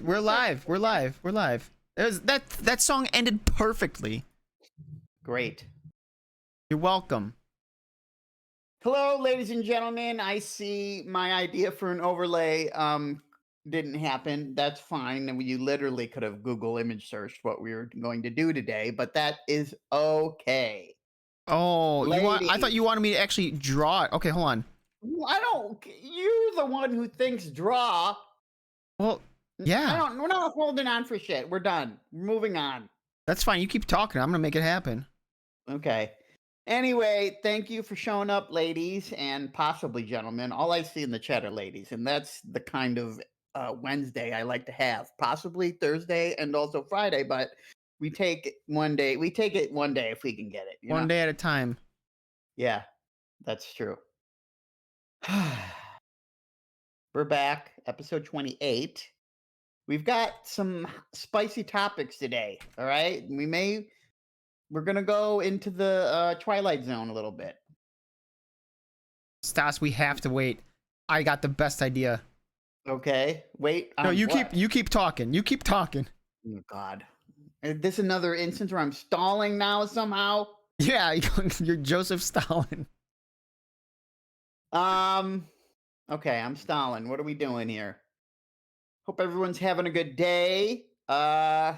We're live. We're live. We're live. That song ended perfectly. Great. You're welcome. Hello, ladies and gentlemen. I see my idea for an overlay didn't happen. That's fine. And you literally could have Google image searched what we were going to do today, but that is okay. Oh, I thought Ladies, you wanted me to actually draw it. Okay, hold on. I don't. You're the one who thinks draw. Well, yeah. We're not holding on for shit. We're done. We're moving on. That's fine. You keep talking. I'm gonna make it happen. Okay. Anyway, thank you for showing up, ladies, and possibly gentlemen. All I see in the chat are ladies, and that's the kind of Wednesday I like to have. Possibly Thursday and also Friday, but we take it one day. We take it one day if we can get it. One day at a time. Yeah, that's true. We're back, episode 28. We've got some spicy topics today. All right, we're gonna go into the Twilight Zone a little bit. Stas, we have to wait. I got the best idea. Okay, wait. No, you keep talking. You keep talking. Oh God, is this another instance where I'm stalling now somehow? Yeah, you're Joseph Stalin. Okay, I'm stalling. What are we doing here? Hope everyone's having a good day. I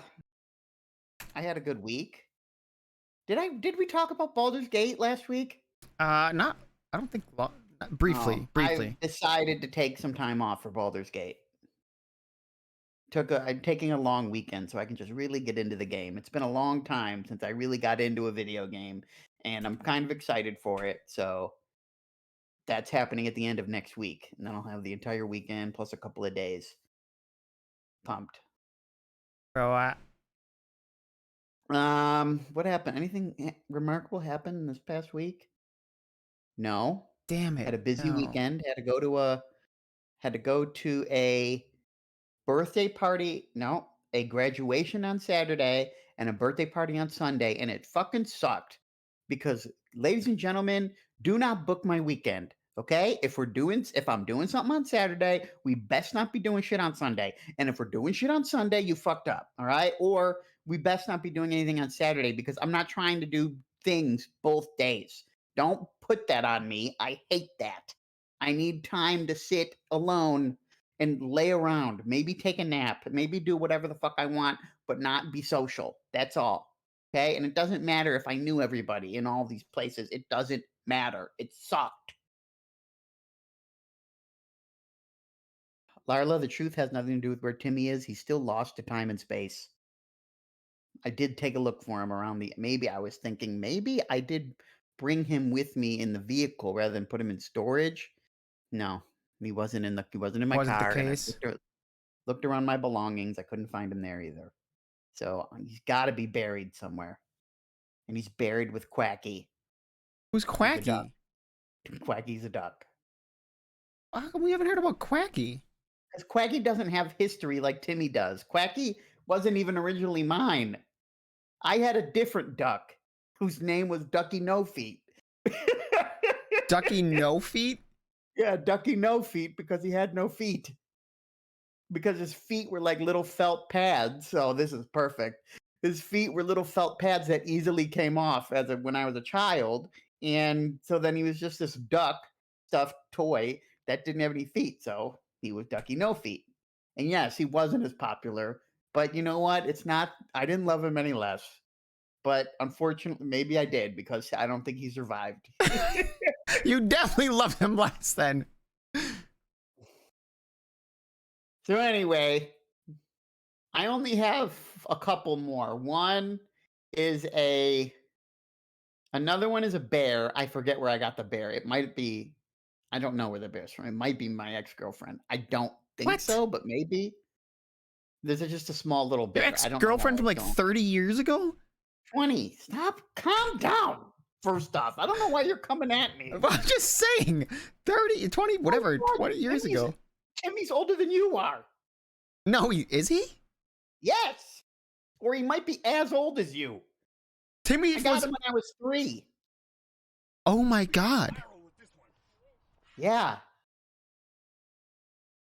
had a good week. Did we talk about Baldur's Gate last week? Not. I don't think. Well, briefly. I decided to take some time off for Baldur's Gate. I'm taking a long weekend so I can just really get into the game. It's been a long time since I really got into a video game, and I'm kind of excited for it. So that's happening at the end of next week, and then I'll have the entire weekend plus a couple of days. Pumped. Bro, What happened? Anything remarkable happened this past week? No. damn it. Had a busy No. weekend. Had to go to a birthday party. No, a graduation on Saturday and a birthday party on Sunday, and it fucking sucked because, ladies and gentlemen, do not book my weekend. Okay, if I'm doing something on Saturday, we best not be doing shit on Sunday. And if we're doing shit on Sunday, you fucked up. All right, or we best not be doing anything on Saturday because I'm not trying to do things both days. Don't put that on me. I hate that. I need time to sit alone and lay around, maybe take a nap, maybe do whatever the fuck I want, but not be social. That's all. Okay. And it doesn't matter if I knew everybody in all these places. It doesn't matter. It sucked. Larla, the truth has nothing to do with where Timmy is. He's still lost to time and space. I did take a look for him maybe I was thinking maybe I did bring him with me in the vehicle rather than put him in storage. No, he wasn't in my car. The case. And I looked around my belongings. I couldn't find him there either. So he's got to be buried somewhere. And he's buried with Quacky. Who's Quacky? Quacky's a duck. How come we haven't heard about Quacky? Because Quacky doesn't have history like Timmy does. Quacky wasn't even originally mine. I had a different duck whose name was Ducky No Feet. Ducky No Feet? Yeah, Ducky No Feet because he had no feet. Because his feet were like little felt pads. So this is perfect. His feet were little felt pads that easily came off when I was a child. And so then he was just this duck stuffed toy that didn't have any feet. So he was Ducky No Feet. And yes, he wasn't as popular. But you know what? I didn't love him any less. But unfortunately, maybe I did because I don't think he survived. You definitely loved him less then. So anyway, I only have a couple more. One is another one is a bear. I forget where I got the bear. It might be, I don't know where the bear's from. It might be my ex-girlfriend. I don't think so, but maybe. There's just a small little bear. Your ex-girlfriend from like 30 years ago? 20. Stop. Calm down. First off, I don't know why you're coming at me. I'm just saying. 30, 20, whatever, 20 years ago. Timmy's older than you are. No, is he? Yes. Or he might be as old as you. Timmy I got him when I was 3. Oh my God. Yeah.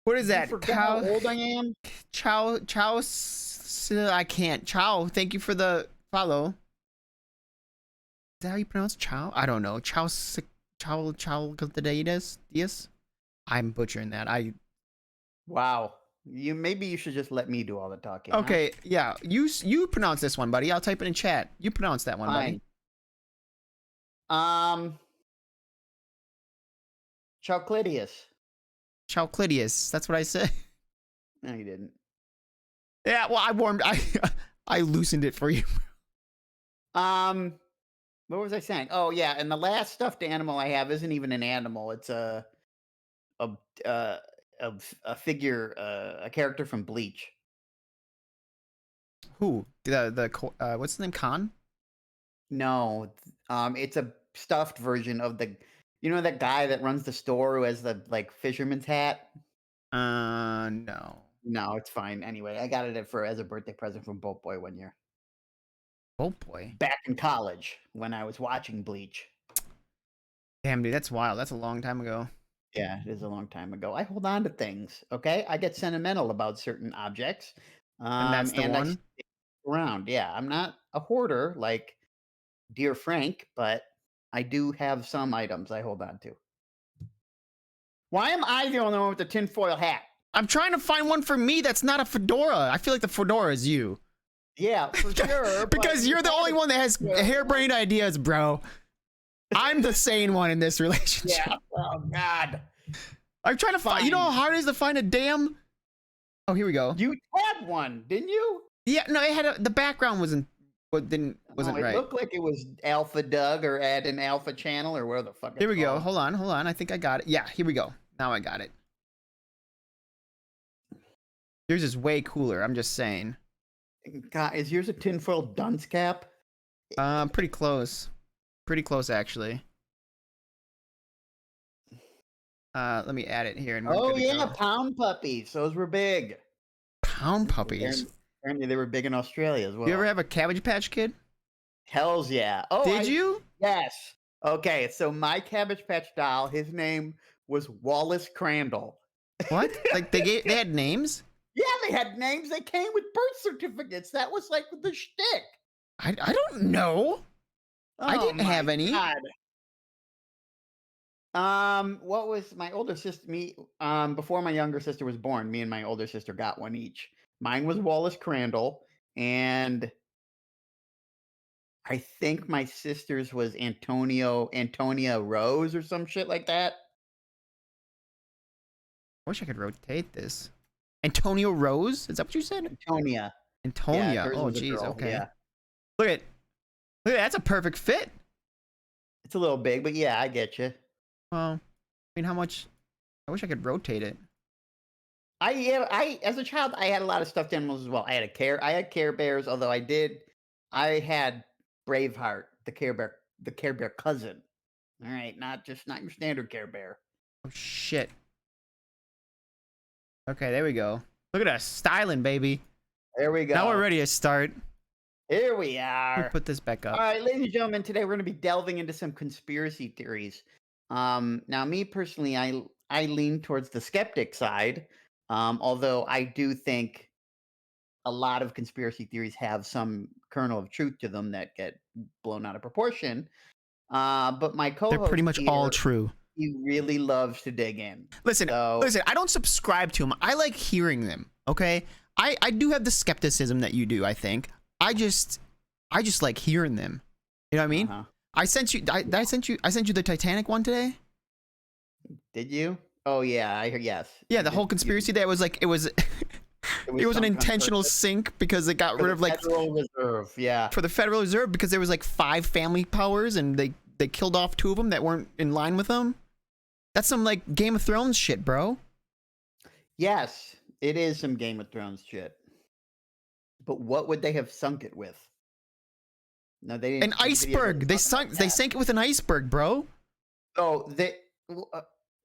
What is You that? forgot how old I am? I can't. Chow, thank you for the follow. Is that how you pronounce Chow? I don't know. Chow Yes? I'm butchering that. Wow. Maybe you should just let me do all the talking, huh? Okay, yeah. You pronounce this one, buddy. I'll type it in chat. You pronounce that one, buddy. Fine. Chalclidius. Chalclidius. That's what I said. No, you didn't. Yeah, well, I loosened it for you. What was I saying? Oh yeah, and the last stuffed animal I have isn't even an animal. It's a uh, a figure, a character from Bleach. Who? What's his name? Khan? No, it's a stuffed version of that guy that runs the store who has the like fisherman's hat. No. No, it's fine. Anyway, I got it as a birthday present from Boat Boy one year. Oh boy. Back in college when I was watching Bleach. Damn, dude, that's wild. That's a long time ago. Yeah, it is a long time ago. I hold on to things, okay? I get sentimental about certain objects. And that's the And I one. stick around. Yeah, I'm not a hoarder like dear Frank, but I do have some items I hold on to. Why am I the only one with the tinfoil hat? I'm trying to find one for me that's not a fedora. I feel like the fedora is you. Yeah, for sure. Because you're the only one that has harebrained ideas, bro. I'm the sane one in this relationship. Yeah. Oh God. I'm trying to find. You know how hard it is to find a damn. Oh, here we go. You had one, didn't you? Yeah, no, it had the background wasn't It right. looked like it was Alpha Doug or at an Alpha channel or where the fuck. Here we go. Hold on. I think I got it. Yeah, here we go. Now I got it. Yours is way cooler. I'm just saying. God, is yours a tinfoil dunce cap? Pretty close. Pretty close, actually. Let me add it here. And Oh yeah, pound puppies. Those were big. Pound puppies. Apparently they were big in Australia as well. You ever have a Cabbage Patch Kid? Hells yeah. Oh, did you? Yes. Okay, so my Cabbage Patch doll, his name was Wallace Crandall. What? Like they had names? Yeah, they had names. They came with birth certificates. That was like the shtick. I don't know. Oh, I didn't have any. God. What was my older sister? Before my younger sister was born, me and my older sister got one each. Mine was Wallace Crandall, and I think my sister's was Antonia Rose or some shit like that. I wish I could rotate this. Antonio Rose? Is that what you said? Antonia. Antonia. Yeah, oh, jeez. Okay. Yeah. Look at that's a perfect fit. It's a little big, but yeah, I get you. Well, I mean, how much? I wish I could rotate it. I as a child, I had a lot of stuffed animals as well. I had Care Bears, although I had Braveheart, the Care Bear cousin. All right, not your standard Care Bear. Oh shit. Okay, there we go. Look at us styling, baby. There we go. Now we're ready to start. Here we are. Let me put this back up. All right, ladies and gentlemen, today we're going to be delving into some conspiracy theories. Now, me personally, I lean towards the skeptic side, although I do think a lot of conspiracy theories have some kernel of truth to them that get blown out of proportion. But my co-host, they're pretty much all true. He really loves to dig in. Listen, I don't subscribe to them. I like hearing them. Okay, I do have the skepticism that you do. I think I just like hearing them. You know what I mean? I sent you. I sent you the Titanic one today. Did you? Oh yeah, yes. Yeah, the whole conspiracy that was like it was an intentional sink because it got rid of like Federal Reserve. Yeah, for the Federal Reserve because there was like 5 family powers and they killed off 2 of them that weren't in line with them. That's some like Game of Thrones shit, bro. Yes, it is some Game of Thrones shit. But what would they have sunk it with? No, they didn't. An iceberg. They sank it with an iceberg, bro. Oh, do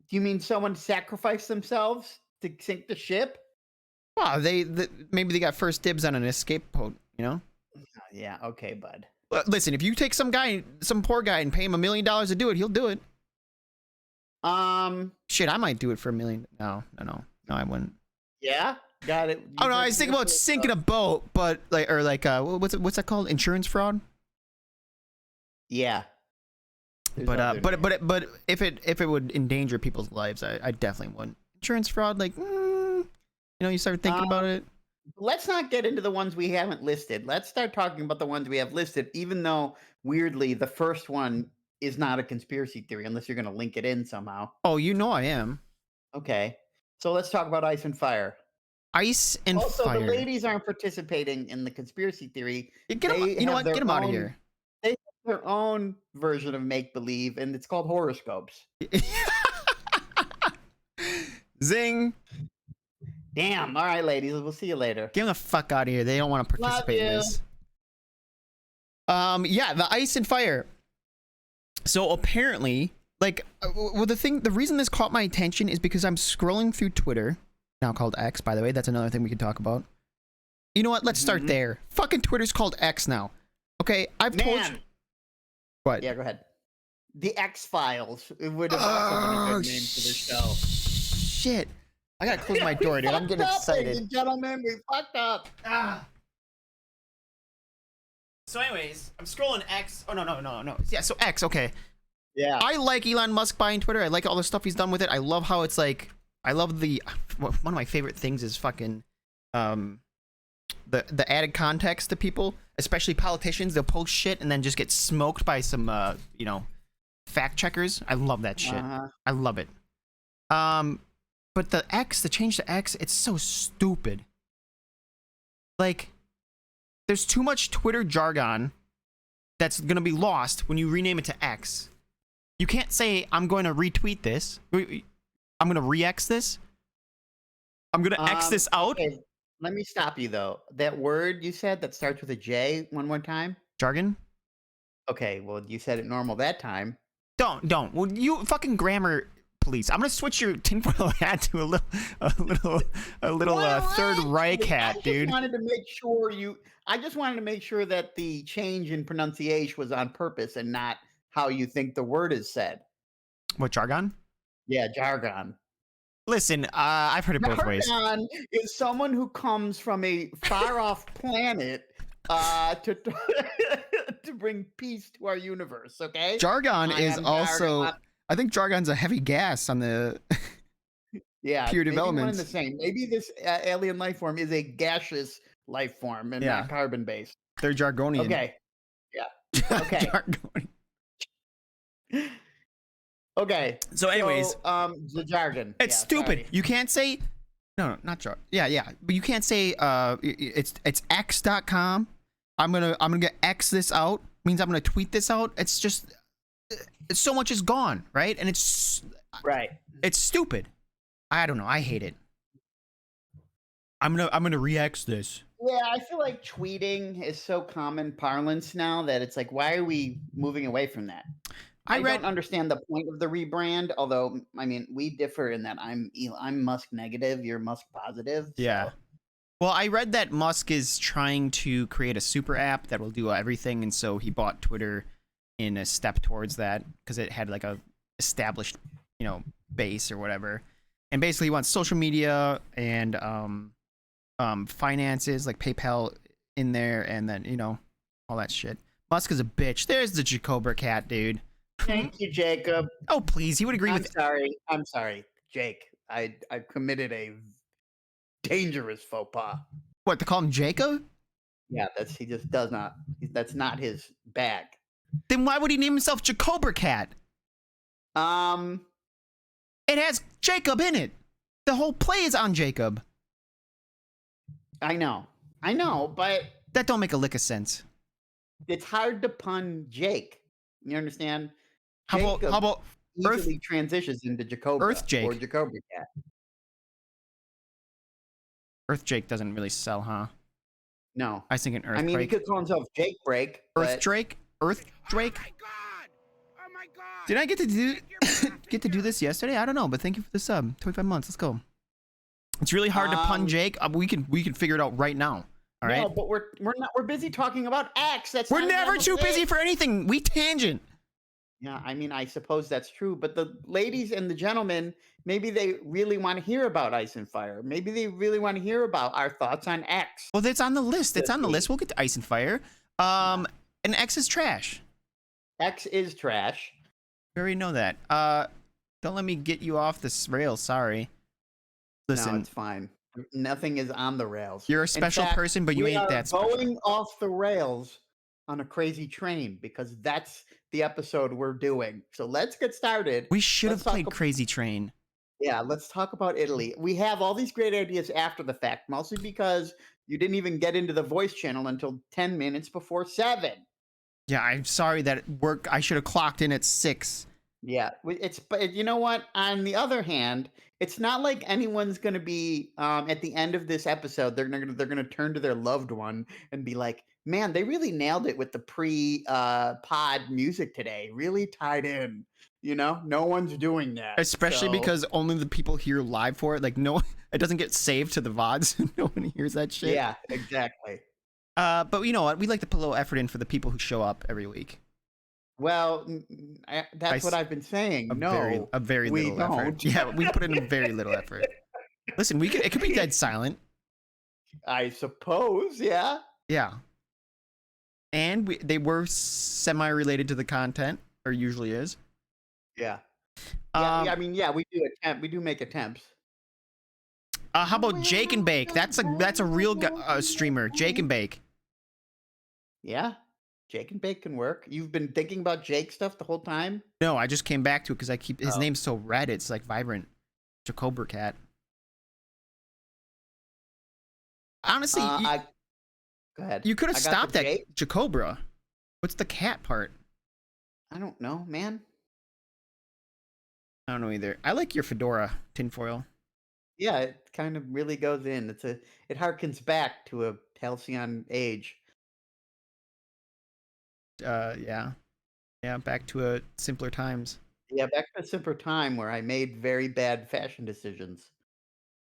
you mean someone sacrificed themselves to sink the ship? Well, maybe they got first dibs on an escape boat, you know? Yeah, okay, bud. Listen, if you take some poor guy and pay him $1 million to do it, he'll do it. Shit, I might do it for $1 million. No. No, I wouldn't. Yeah, got it. Oh no, I was thinking about sinking a boat, but what's that called? Insurance fraud. Yeah. But if it would endanger people's lives, I definitely wouldn't. Insurance fraud, like, you start thinking about it. Let's not get into the ones we haven't listed. Let's start talking about the ones we have listed, even though, weirdly, the first one is not a conspiracy theory, unless you're going to link it in somehow. Oh, I am. Okay. So let's talk about Ice and Fire. Ice and also, Fire. Also, the ladies aren't participating in the conspiracy theory. Get them, you know what? Get them out of here. They have their own version of make-believe, and it's called horoscopes. Zing. Damn. All right, ladies. We'll see you later. Get them the fuck out of here. They don't want to participate in this. Yeah, the Ice and Fire. So apparently, like, the reason this caught my attention is because I'm scrolling through Twitter, now called X, by the way. That's another thing we could talk about. You know what? Let's start there. Fucking Twitter's called X now. Okay, I've told you. What? Yeah, go ahead. The X-Files. It would have also been a good name for the show. Shit. I gotta close my door, dude. I'm getting excited. Ladies and gentlemen, we fucked up. So anyways, I'm scrolling X. Oh, no. Yeah, so X, okay. Yeah. I like Elon Musk buying Twitter. I like all the stuff he's done with it. I love how it's like, one of my favorite things is fucking, the added context to people, especially politicians. They'll post shit and then just get smoked by some, fact checkers. I love that shit. I love it. But the change to X, it's so stupid. Like, there's too much Twitter jargon that's gonna be lost when you rename it to X. You can't say, I'm going to retweet this. I'm gonna re-X this. I'm gonna X this out. Okay. Let me stop you, though. That word you said that starts with a J, one more time? Jargon? Okay, well, you said it normal that time. Don't. Well, you fucking grammar police. I'm gonna switch your tinfoil hat to a little Third Reich hat, dude. I just wanted to make sure that the change in pronunciation was on purpose and not how you think the word is said. What, jargon? Yeah, jargon. Listen, I've heard it both ways. Jargon is someone who comes from a far-off planet to bring peace to our universe, okay? Jargon is also... Jargon. I think jargon's a heavy gas on the pure development. One and the same. Maybe this alien life form is a gaseous life form and not carbon-based. They're Jargonian. Okay. Yeah. Okay. Jargonian. Okay. So anyways, the jargon. It's stupid. Sorry. You can't say no, not jargon. Yeah. But you can't say it's x.com. I'm gonna get X this out. Means I'm gonna tweet this out. It's just so much is gone, right? And it's stupid. I don't know. I hate it. I'm gonna re-X this. Yeah, I feel like tweeting is so common parlance now that it's like, why are we moving away from that? I don't understand the point of the rebrand, although I mean we differ in that I'm Musk negative, you're Musk positive. Yeah. So. Well, I read that Musk is trying to create a super app that will do everything, and so he bought Twitter in a step towards that because it had like a established, base or whatever. And basically he wants social media and finances like PayPal in there, and then all that shit. Musk is a bitch. There's the Jacober cat, dude. Thank you, Jacob. Oh, please. He would agree with... I'm sorry, Jake. I committed a dangerous faux pas. What, to call him Jacob? Yeah, he just does not. That's not his bag. Then why would he name himself Jacober cat? It has Jacob in it. The whole play is on Jacob. I know, but... That don't make a lick of sense. It's hard to pun Jake. You understand? How about easily transitions into Jacob Earth Jake or Jacober cat. Earth Jake doesn't really sell, huh? No, I was thinking Earth. I mean, Break. He could call himself Jake Break. Earth Drake. Earth Drake. Oh my god! Did I get to do this yesterday? I don't know, but thank you for the sub. 25 months. Let's go. It's really hard to pun Jake. We can figure it out right now. All right. No, but we're busy talking about X. We're never too busy for anything. We tangent. Yeah, I mean, I suppose that's true, but the ladies and the gentlemen, maybe they really want to hear about Ice and Fire. Maybe they really want to hear about our thoughts on X Well, it's on the list. It's this on the list. week. We'll get to Ice and Fire. Yeah. And X is trash. X is trash. We already know that. Don't let me get you off this rail. Sorry. Listen, No, it's fine. Nothing is on the rails. you're a In special fact, person, but you we ain't are that special. going off the rails on a crazy train because that's the episode we're doing. So let's get started. We should have Let's talk played ab- Crazy Train. Yeah, let's talk about Italy. We have all these great ideas after the fact, mostly because you didn't even get into the voice channel until 10 minutes before 7. Yeah, I'm sorry that at work. I should have clocked in at 6. Yeah, but you know what? On the other hand, it's not like anyone's going to be at the end of this episode. They're gonna turn to their loved one and be like, "Man, they really nailed it with the pod music today. Really tied in." You know, no one's doing that. Especially So, because only the people here live for it. Like, no, it doesn't get saved to the VODs. No one hears that shit. yeah, exactly. But you know what? We like to put a little effort in for the people who show up every week. Well, that's what s- I've been saying. A very we little effort. don't. Yeah, we put in a very little effort. Listen, it could be dead silent. I suppose, yeah. Yeah. And they were semi-related to the content, or usually is. Yeah. Yeah, Um, I mean, yeah, we do make attempts. how about Jake and Bake? That's a real streamer. Jake and Bake. Yeah. Jake and Bake can work. You've been thinking about Jake stuff the whole time? No, I just came back to it because I keep his Oh. name's so red. It's like vibrant. Jacobra Cat. Honestly, Go ahead. you could have I got the stopped at Jake. Jacobra. What's the cat part? I don't know, man. I don't know either. I like your fedora tinfoil. Yeah, it kind of really goes in. It harkens back to a halcyon age. Yeah. Yeah, back to a simpler times. Yeah, back to a simpler time where I made very bad fashion decisions.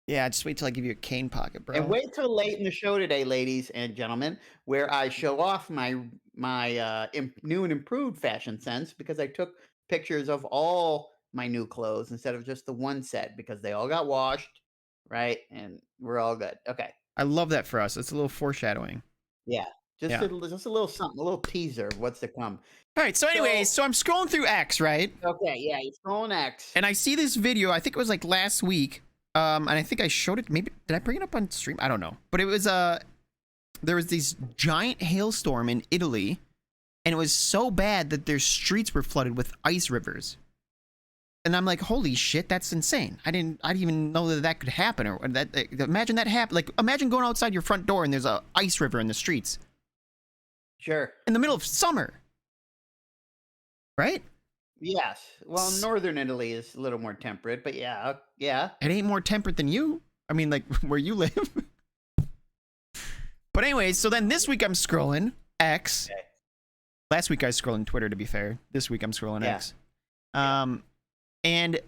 Yeah, just wait till I give you a cane pocket, bro. And wait till late in the show today, ladies and gentlemen, where I show off my new and improved fashion sense because I took pictures of all my new clothes instead of just the one set because they all got washed, right? And we're all good. Okay. I love that for us. It's a little foreshadowing. Yeah. Just Yeah. just a little something, a little teaser of what's to come. All right, so anyways, so I'm scrolling through X, right? Okay, yeah, he's throwing X. And I see this video, I think it was like last week. And I think I showed it, maybe did I bring it up on stream? I don't know. But it was there was this giant hailstorm in Italy, and it was so bad that their streets were flooded with ice rivers. And I'm like, holy shit, that's insane. I didn't even know that could happen, or that imagine that happen. Like, imagine going outside your front door and there's a ice river in the streets Sure. in the middle of summer. Right? Yes. Well, northern Italy is a little more temperate, but yeah, yeah. It ain't more temperate than you. I mean, like, where you live. But anyways, so then this week I'm scrolling X. Okay. Last week I was scrolling Twitter, to be fair. This week I'm scrolling Yeah. X. And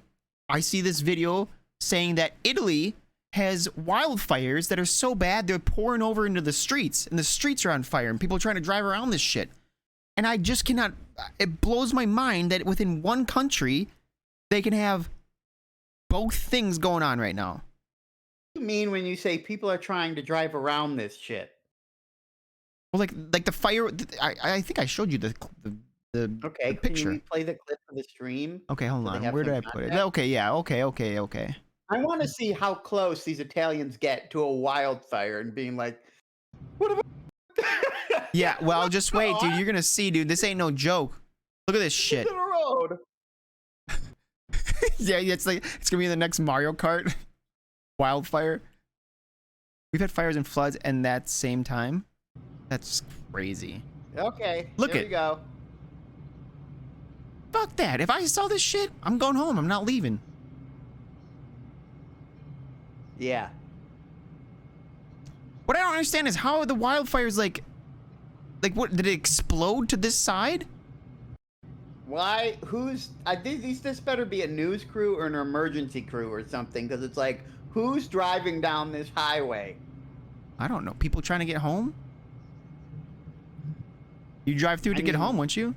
I see this video saying that Italy has wildfires that are so bad they're pouring over into the streets, and the streets are on fire, and people are trying to drive around this shit. And I just cannot. It blows my mind that within one country, they can have both things going on right now. What do you mean when you say people are trying to drive around this shit? Well, like the fire. I think I showed you the Okay, the picture. can you play the clip for the stream? Okay, hold so they on. have Where did some I put it? context? Okay, yeah. Okay. I want to see how close these Italians get to a wildfire and being like, "What about?" Yeah. Well, just wait, dude. You're gonna see, dude. This ain't no joke. Look at this shit. To the road. Yeah, it's like it's gonna be the next Mario Kart wildfire. We've had fires and floods in that same time. That's crazy. Okay, Look there it. you go. Fuck that. If I saw this shit, I'm going home. I'm not leaving. Yeah. What I don't understand is how are the wildfires like what did it explode to this side? Why? Who's? I think this better be a news crew or an emergency crew or something, because it's like, who's driving down this highway? I don't know. People trying to get home? You drive through to get mean- home, wouldn't you?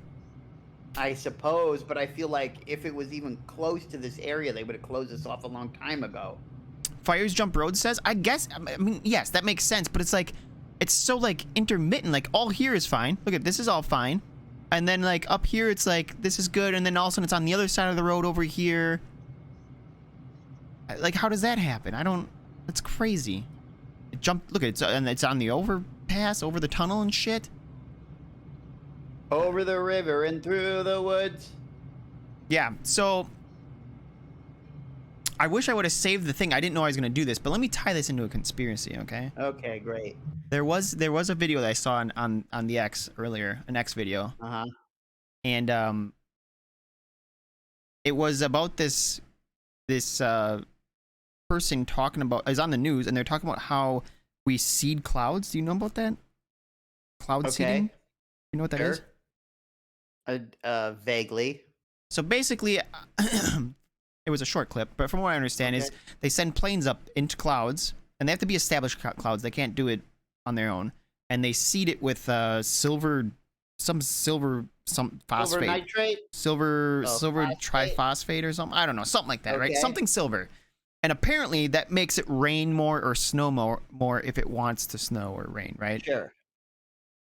I suppose, but I feel like if it was even close to this area, they would have closed this off a long time ago. Fires Jump Road says, I guess, I mean, yes, that makes sense, but it's like, it's so like intermittent. Like all here is fine. Look at this is all fine. And then like up here, it's like, this is good. And then all of a sudden it's on the other side of the road over here. Like, how does that happen? I don't, that's crazy. It jumped, look at it, and it's on the overpass, over the tunnel and shit. Over the river and through the woods. Yeah, so I wish I would have saved the thing. I didn't know I was going to do this, but let me tie this into a conspiracy, okay? Okay, great. There was a video that I saw on the X earlier, an X video. Uh-huh. And it was about this person talking about, is on the news, and they're talking about how we seed clouds. Do you know about that? Cloud seeding? You know what that is? Vaguely. So basically, it was a short clip, but from what I understand is they send planes up into clouds, and they have to be established clouds. They can't do it on their own, and they seed it with silver phosphate, Silver nitrate, silver phosphate? triphosphate or something. I don't know, something like that, right? Something silver, and apparently that makes it rain more or snow more if it wants to snow or rain, right? Sure.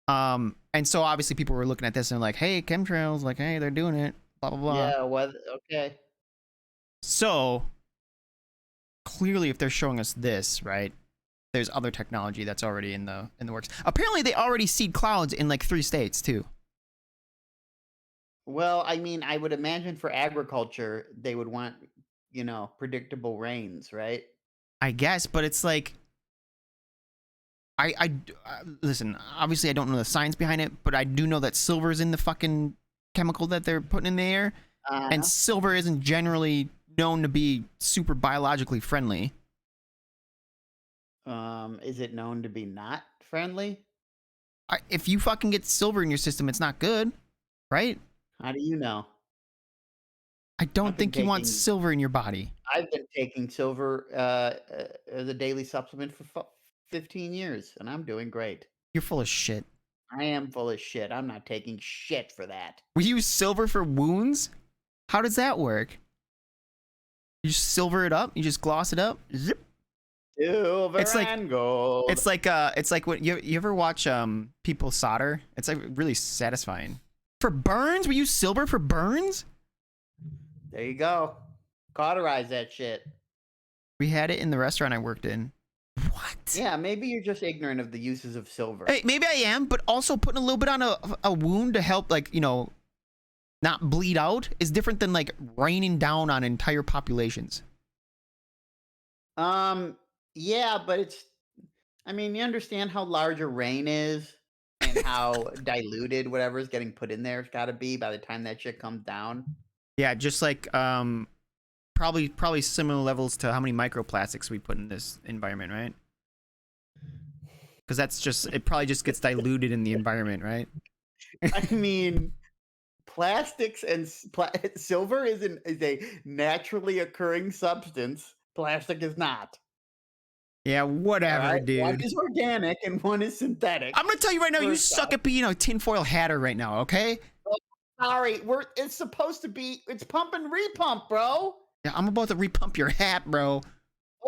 And so obviously people were looking at this and like, hey, chemtrails, like, hey, they're doing it, blah blah blah. Yeah. Well. Okay. So clearly, if they're showing us this, right, there's other technology that's already in the works. Apparently, they already seed clouds in like 3 states too. Well, I mean, I would imagine for agriculture, they would want, predictable rains, right? I guess, but it's like, I listen. Obviously, I don't know the science behind it, but I do know that silver's in the fucking chemical that they're putting in the air, and silver isn't generally known to be super biologically friendly. Is it known to be not friendly? If you fucking get silver in your system, it's not good, right? How do you know? I don't think you want silver in your body. I've been taking silver as a daily supplement for 15 years, and I'm doing great. You're full of shit. I am full of shit. I'm not taking shit for that. We use silver for wounds? How does that work? You just silver it up? You just gloss it up? Zip. Silver and gold. It's like when you ever watch people solder? It's like really satisfying. For burns? We use silver for burns? There you go. Cauterize that shit. We had it in the restaurant I worked in. What? Yeah, maybe you're just ignorant of the uses of silver. Hey, maybe I am, but also putting a little bit on a wound to help, like, not bleed out is different than like raining down on entire populations. Yeah, but you understand how large a rain is and how diluted whatever is getting put in there has got to be by the time that shit comes down. Yeah, just like probably similar levels to how many microplastics we put in this environment, right? Because it probably just gets diluted in the environment, right? I mean, plastics and silver is a naturally occurring substance. Plastic is not. Yeah, whatever, right? Dude. One is organic and one is synthetic. I'm gonna tell you right now, you suck at being a tinfoil hatter right now, okay? Sorry, it's supposed to be. It's pump and repump, bro. Yeah, I'm about to repump your hat, bro.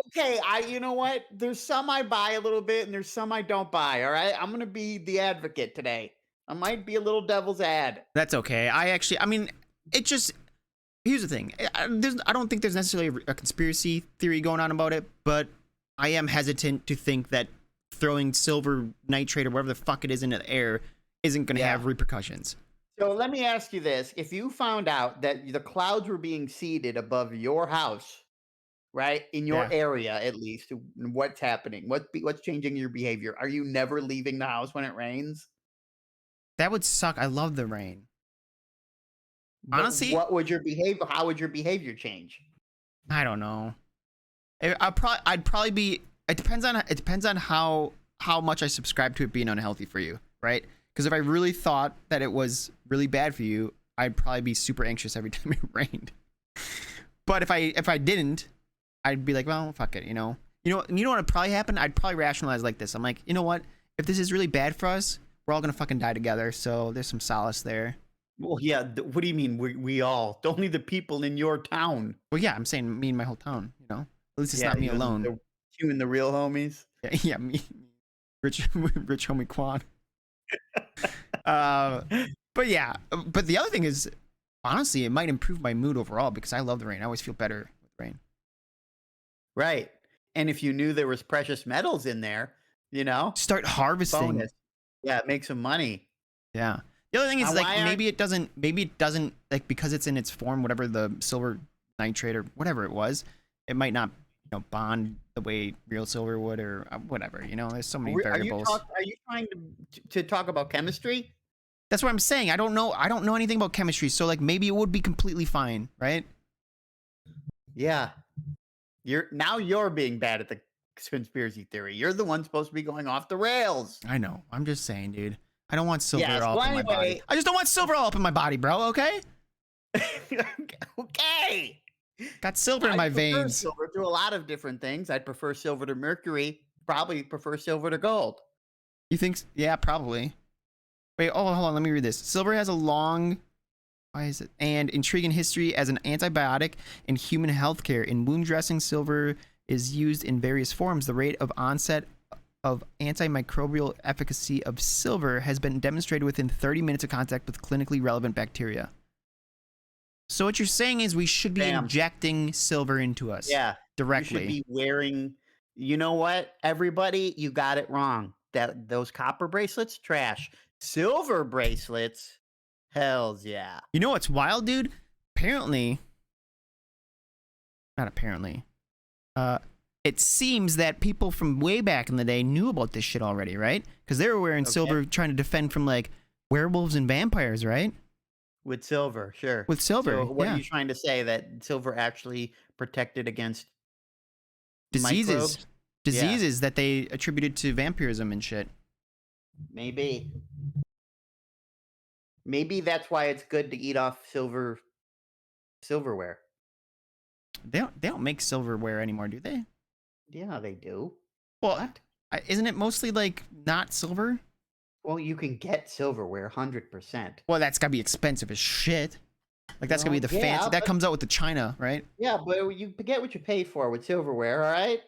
Okay, you know what? There's some I buy a little bit, and there's some I don't buy. All right, I'm gonna be the advocate today. I might be a little devil's ad. That's okay. Here's the thing. I don't think there's necessarily a conspiracy theory going on about it, but I am hesitant to think that throwing silver nitrate or whatever the fuck it is into the air isn't going to have repercussions. So let me ask you this. If you found out that the clouds were being seeded above your house, right, in your area at least, what's happening? What's changing your behavior? Are you never leaving the house when it rains? That would suck. I love the rain. Honestly, what would your behavior? How would your behavior change? I don't know. I'd probably be. It depends on how much I subscribe to it being unhealthy for you, right? Because if I really thought that it was really bad for you, I'd probably be super anxious every time it rained. But if I didn't, I'd be like, well, fuck it, You know what would probably happen? I'd probably rationalize like this. I'm like, you know what? If this is really bad for us, we're all gonna fucking die together. So there's some solace there. Well, yeah. What do you mean? We all? Only the people in your town. Well, yeah, I'm saying me and my whole town. You know, at least it's Yeah, not me you and alone. you and the real homies. Yeah, yeah, me, rich, rich homie Quan. Uh, but yeah, but the other thing is, honestly, it might improve my mood overall because I love the rain. I always feel better with rain. Right. And if you knew there was precious metals in there, you know, Start harvesting. bonus. Yeah, make some money. Yeah. The other thing is Now, like why aren't- maybe it doesn't like because it's in its form, whatever the silver nitrate or whatever it was, it might not bond the way real silver would or whatever. You know, there's so many variables. Are you trying to talk about chemistry? That's what I'm saying. I don't know anything about chemistry, so like maybe it would be completely fine, right? Yeah. You're being bad at the conspiracy theory. You're the one supposed to be going off the rails. I know. I'm just saying, dude. I don't want silver Yes, all up well, in my body. anyway- I just don't want silver all up in my body, bro. Okay? Okay. Got silver in I my prefer veins. silver to a lot of different things. I'd prefer silver to mercury. Probably prefer silver to gold. You think? Yeah, probably. Wait, oh, hold on. Let me read this. Silver has a long, why is it? And intriguing history as an antibiotic in human healthcare. In wound dressing, silver is used in various forms. The rate of onset of antimicrobial efficacy of silver has been demonstrated within 30 minutes of contact with clinically relevant bacteria. So what you're saying is we should be Bam. injecting silver into us Yeah. directly. You should be wearing. You know what? Everybody, you got it wrong. Those copper bracelets, trash. Silver bracelets, hells yeah. You know what's wild, dude? Apparently, not apparently, it seems that people from way back in the day knew about this shit already, right? Because they were wearing silver trying to defend from like werewolves and vampires, right? With silver, sure. With silver, So what yeah. are you trying to say? That silver actually protected against Diseases. microbes? Diseases that they attributed to vampirism and shit. Maybe. Maybe that's why it's good to eat off silverware. They don't make silverware anymore, do they? Yeah, they do. Well, What? isn't it mostly like not silver? Well, you can get silverware 100%. Well, that's gotta be expensive as shit. Like that's gonna be Well, the yeah, fancy. That but- comes out with the China, right? Yeah, but you get what you pay for with silverware, all right?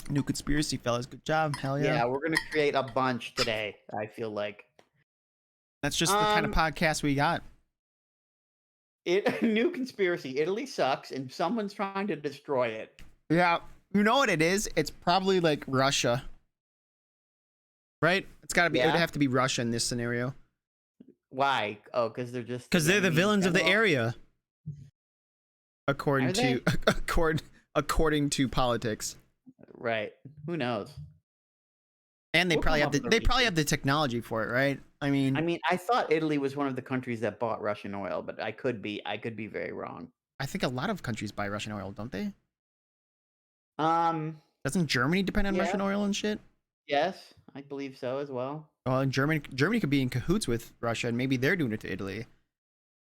New conspiracy, fellas. Good job. Hell yeah. Yeah, we're gonna create a bunch today. I feel like That's just the kind of podcast we got. new conspiracy. Italy sucks, and someone's trying to destroy it. Yeah. You know what it is? It's probably like Russia. Right? It's gotta be. It would Yeah. have to be Russia in this scenario. Why? Oh, because they're just Because they're the enemy villains of the general? area. According Are to according to politics. Right? Who knows? And they We'll probably come have the up with a they probably reason. have the technology for it, right? I mean, I thought Italy was one of the countries that bought Russian oil, but I could be very wrong. I think a lot of countries buy Russian oil, don't they? Um, Doesn't Germany depend on Yeah. Russian oil and shit? yes, I believe so as well. Well, and Germany could be in cahoots with Russia, and maybe they're doing it to Italy.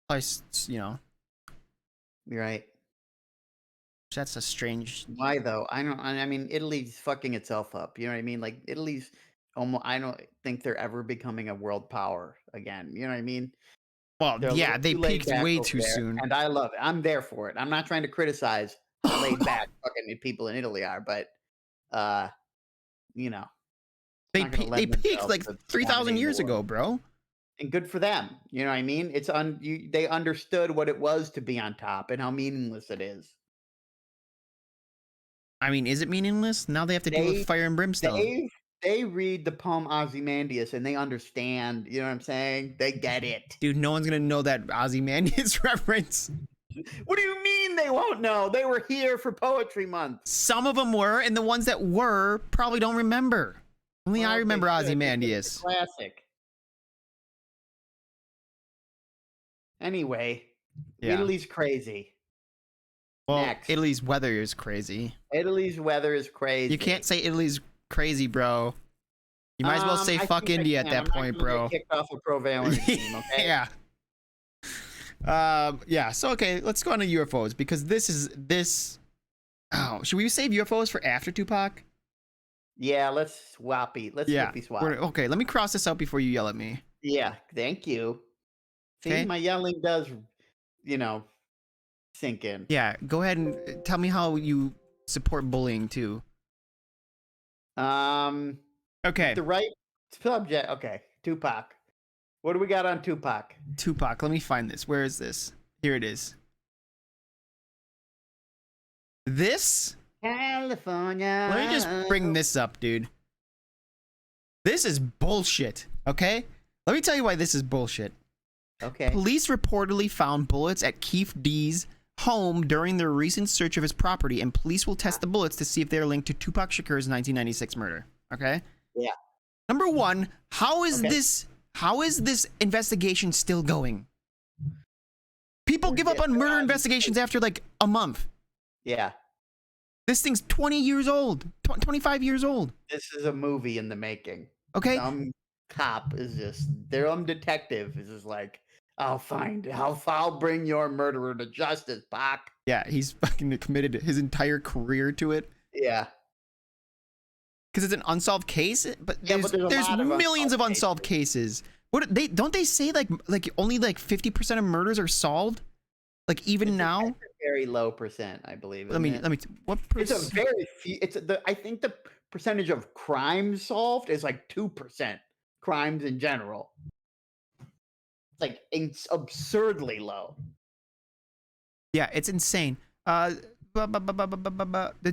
Plus, You're right. that's a strange. Why though? I mean, Italy's fucking itself up. You know what I mean? Like Italy's almost. I don't think they're ever becoming a world power again. You know what I mean? Well, They're a yeah, little they too laid peaked back way over too there, soon. and I love it. I'm there for it. I'm not trying to criticize how laid back fucking people in Italy are, but you know, They not gonna they lend peaked themselves like to 3,000 dominating the years ago, world. bro. and good for them. You know what I mean? They understood what it was to be on top and how meaningless it is. I mean, is it meaningless? Now they have to deal They- with fire and brimstone. They read the poem Ozymandias and they understand. You know what I'm saying? They get it. Dude, no one's gonna know that Ozymandias reference. What do you mean they won't know? They were here for Poetry Month. Some of them were, and the ones that were probably don't remember. Only Well, I they remember should, because it's a Ozymandias. Classic. Anyway, Yeah. Italy's crazy. Well, Next. Italy's weather is crazy. Italy's weather is crazy. You can't say Italy's crazy, bro. You might as well say I fuck think I India at can. that I'm not point, gonna get bro. Kicked off a pro Valorant team, okay? Yeah. Yeah. So okay, let's go on to UFOs because this. Oh, should we save UFOs for after Tupac? Yeah, let's swappy. Let's Yeah. swappy swap. Okay, let me cross this out before you yell at me. Yeah, thank you. See, Okay. my yelling does, you know, sink in. Yeah, go ahead and tell me how you support bullying too. With Okay, the right subject. Okay, Tupac. What do we got on Tupac? Tupac. Let me find this. Where is this? Here it is. This. California. Let me just bring this up, dude. This is bullshit. Okay. Let me tell you why this is bullshit. Okay. Police reportedly found bullets at Keith D's home during their recent search of his property, and police will test the bullets to see if they are linked to Tupac Shakur's 1996 murder. Okay. Yeah. Number one, how is Okay. this investigation still going? People give up on murder investigations after like a month. Yeah. This thing's 20 years old, 25 years old. This is a movie in the making. Okay. Some cop is just their detective is just like, I'll bring your murderer to justice, Pac. Yeah, he's fucking committed his entire career to it. Yeah. Because it's an unsolved case, but Yeah, there's, but there's a there's lot of millions of unsolved unsolved cases. What they don't they say like only like 50% of murders are solved? Like even now? It's a very low percent, I believe. Let me what It's a very few. I think the percentage of crimes solved is like 2%. Crimes in general. It's like it's absurdly low. Yeah, it's insane. The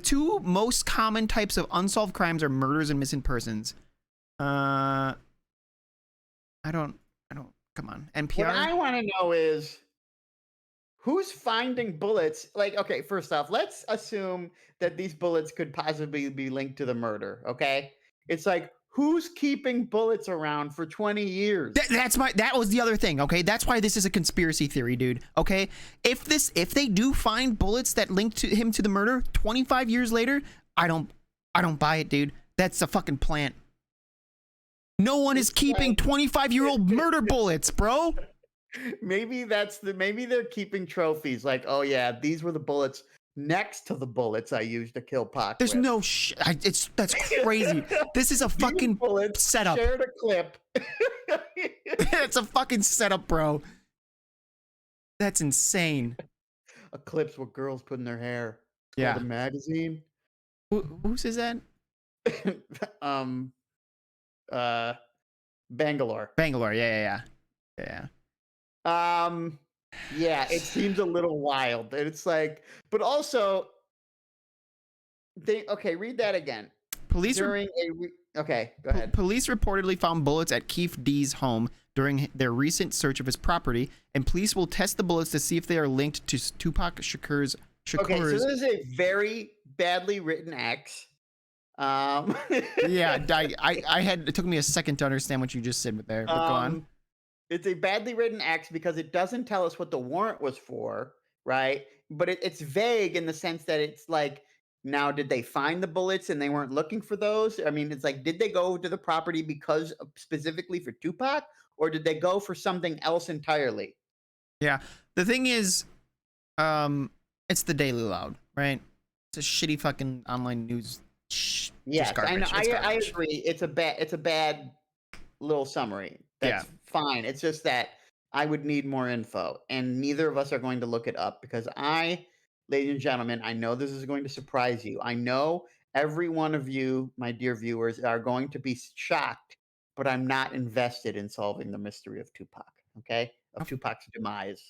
two most common types of unsolved crimes are murders and missing persons. I don't come on. NPR. What I want to know is who's finding bullets? Like, okay, first off, let's assume that these bullets could possibly be linked to the murder. Okay, it's like who's keeping bullets around for 20 years? That was the other thing. Okay, that's why this is a conspiracy theory, dude. Okay, if they do find bullets that link to him to the murder 25 years later, I don't buy it, dude. That's a fucking plant. No one is keeping 25-year-old murder bullets, bro. Maybe they're keeping trophies. Like, oh yeah, these were the bullets next to the bullets I used to kill Pac. There's with. no that's crazy. This is a fucking bullets setup. Shared a clip. It's a fucking setup, bro. That's insane. A clip's what girls put in their hair. It's Yeah. called a magazine. Who says that? Bangalore. Bangalore. Yeah. Yeah, it seems a little wild. And it's like, but also read that again. Police okay, go ahead. Police reportedly found bullets at Keith D's home during their recent search of his property, and police will test the bullets to see if they are linked to Tupac Shakur's. Okay, so this is a very badly written X. Yeah, I had it took me a second to understand what you just said with there. But go on. It's a badly written X because it doesn't tell us what the warrant was for, right? But it's vague in the sense that it's like, now did they find the bullets and they weren't looking for those? I mean, it's like, did they go to the property because specifically for Tupac, or did they go for something else entirely? Yeah, the thing is, it's the Daily Loud, right? It's a shitty fucking online news. Yes, I know. I agree. It's a bad little summary. That's fine. It's just that I would need more info, and neither of us are going to look it up because ladies and gentlemen, I know this is going to surprise you. I know every one of you, my dear viewers, are going to be shocked, but I'm not invested in solving the mystery of Tupac. Okay, of Tupac's demise.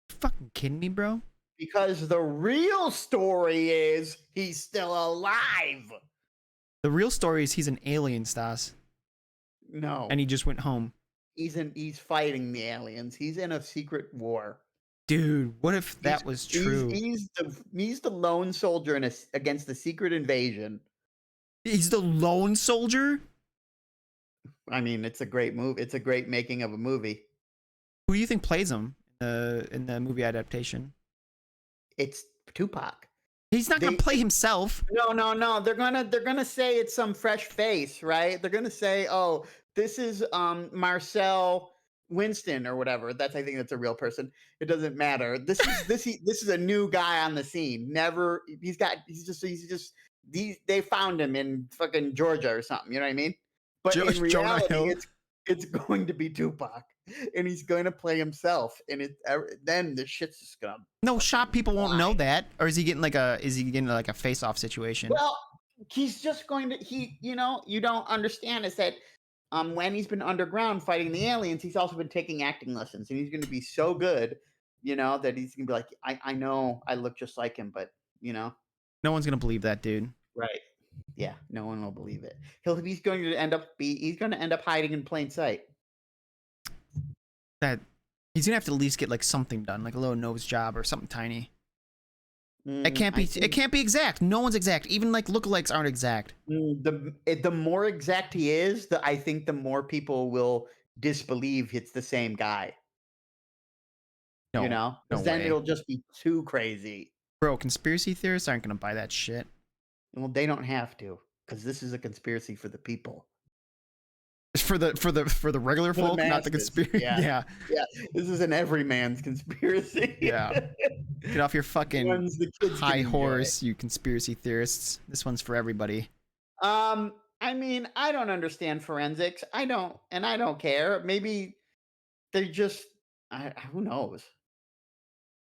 You fucking kidding me, bro? Because the real story is he's still alive. The real story is he's an alien, Stas. No. And he just went home. He's fighting the aliens. He's in a secret war. Dude, what if that was true? He's the lone soldier against the secret invasion. He's the lone soldier? I mean, it's a great move. It's a great making of a movie. Who do you think plays him in the movie adaptation? It's Tupac. He's not gonna play himself. No. They're gonna say it's some fresh face, right? They're gonna say, "Oh, this is Marcel Winston or whatever." I think that's a real person. It doesn't matter. This is a new guy on the scene. They found him in fucking Georgia or something. You know what I mean? But in reality, It's going to be Tupac, and he's going to play himself, and then the shit's just gonna No, fucking shop people won't know fly. that, or is he getting like a face-off situation? Well, he's just going to you don't understand is that when he's been underground fighting the aliens, he's also been taking acting lessons, and he's going to be so good, that he's going to be like, I know I look just like him, but you know, No one's gonna believe that, dude. right? Yeah, no one will believe it. He's going to end up hiding in plain sight. That he's gonna have to at least get like something done, like a little nose job or something tiny. It can't I be. It think can't be exact. No one's exact. Even like lookalikes aren't exact. the more exact he is, I think the more people will disbelieve it's the same guy. No, no Because then way, it'll just be too crazy. bro. Conspiracy theorists aren't gonna buy that shit. Well, they don't have to, because this is a conspiracy for the people, For the regular for the folk, not the masses. conspiracy. Yeah, Yeah, yeah. This is an everyman's conspiracy. yeah. Get off your fucking Ones the kids can high enjoy. horse, you conspiracy theorists. This one's for everybody. I mean, I don't understand forensics. I don't care. Maybe they just, who knows?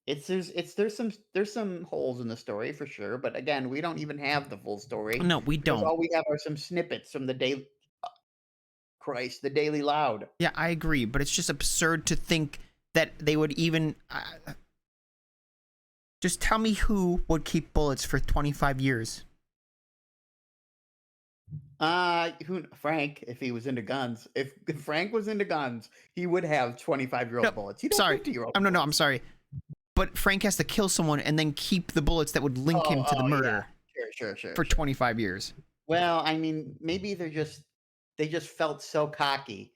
There's some holes in the story for sure, but again, we don't even have the full story No, we because don't. all we have are some snippets from the Daily the Daily Loud. Yeah, I agree, but it's just absurd to think that they would even. Just tell me who would keep bullets for 25 years. Frank, if he was into guns, if Frank was into guns, he would have 25-year-old No, bullets. He don't sorry. 50-year-old. No, I'm sorry. But Frank has to kill someone and then keep the bullets that would link him to the murder Sure. for 25 years. Well, I mean, maybe they just felt so cocky.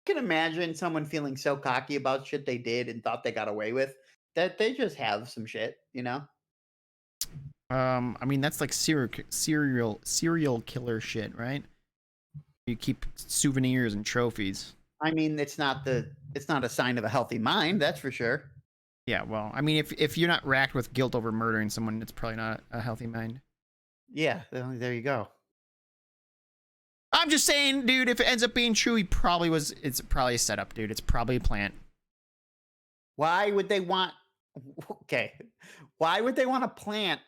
I can imagine someone feeling so cocky about shit they did and thought they got away with that they just have some shit. I mean that's like serial killer shit, right? You keep souvenirs and trophies. I mean, it's not a sign of a healthy mind, that's for sure. Yeah, well, I mean, if you're not racked with guilt over murdering someone, it's probably not a healthy mind. Yeah, there you go. I'm just saying, dude, if it ends up being true, it's probably a setup, dude. It's probably a plant. Why would they want Okay. Why would they want a plant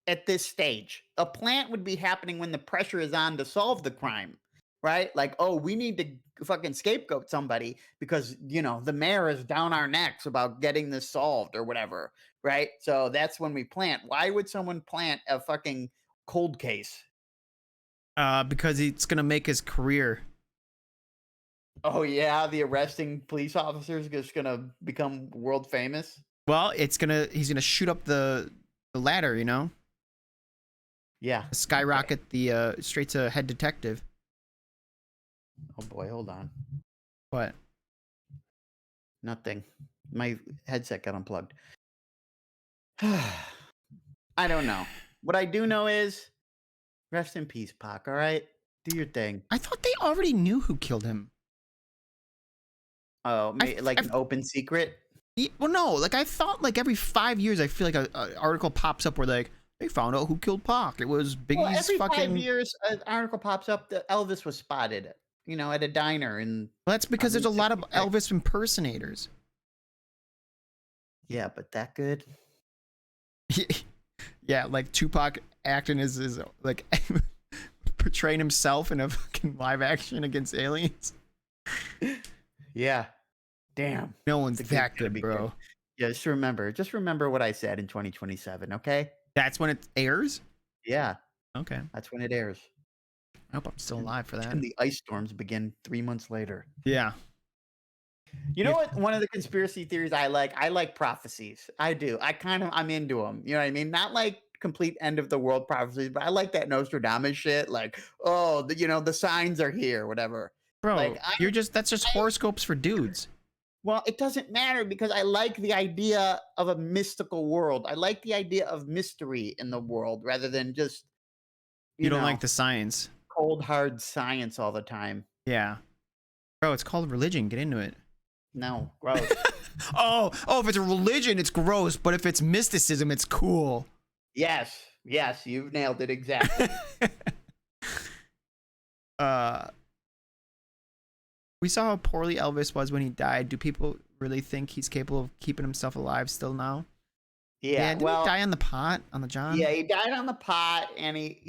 at this stage? A plant would be happening when the pressure is on to solve the crime, right? Like, oh, we need to fucking scapegoat somebody because, the mayor is down our necks about getting this solved or whatever, right? So that's when we plant. Why would someone plant a fucking cold case? Because it's gonna make his career. Oh yeah, the arresting police officer is just gonna become world famous. Well, he's gonna shoot up the ladder, Yeah. skyrocket the straight to head detective. Oh boy, hold on. What? Nothing. My headset got unplugged. I don't know. What I do know is rest in peace, Pac, all right? Do your thing. I thought they already knew who killed him. Oh, like an open secret? Well, no, like I thought, like every 5 years, I feel like a article pops up where like they found out who killed Pac. It was Well, Biggie's every fucking. 5 years, an article pops up that Elvis was spotted, at a diner in. Well, that's because there's a lot of 1966. Elvis impersonators. Yeah, but that good? Yeah, like Tupac acting as like portraying himself in a fucking live action against aliens. Yeah. Damn. No one's The game's that gonna good, be bro. Yeah, just remember what I said in 2027, okay? That's when it airs. Yeah, Okay, that's when it airs. I hope I'm still alive for that. And the ice storms begin 3 months later. Yeah. You know what? One of the conspiracy theories I like prophecies. I do. I'm into them. You know what I mean? Not like complete end of the world prophecies, but I like that Nostradamus shit. Like, oh, the signs are here, whatever. Bro, Like, that's just horoscopes for dudes. Well, it doesn't matter because I like the idea of a mystical world. I like the idea of mystery in the world rather than just You don't like the science. cold hard science all the time. Yeah. Bro, it's called religion. Get into it. No, gross. Oh, if it's a religion, it's gross, but if it's mysticism, it's cool. Yes, you've nailed it exactly. We saw how poorly Elvis was when he died. Do people really think he's capable of keeping himself alive still now? Yeah, Didn't he well, die on the pot on the John? yeah, he died on the pot, and he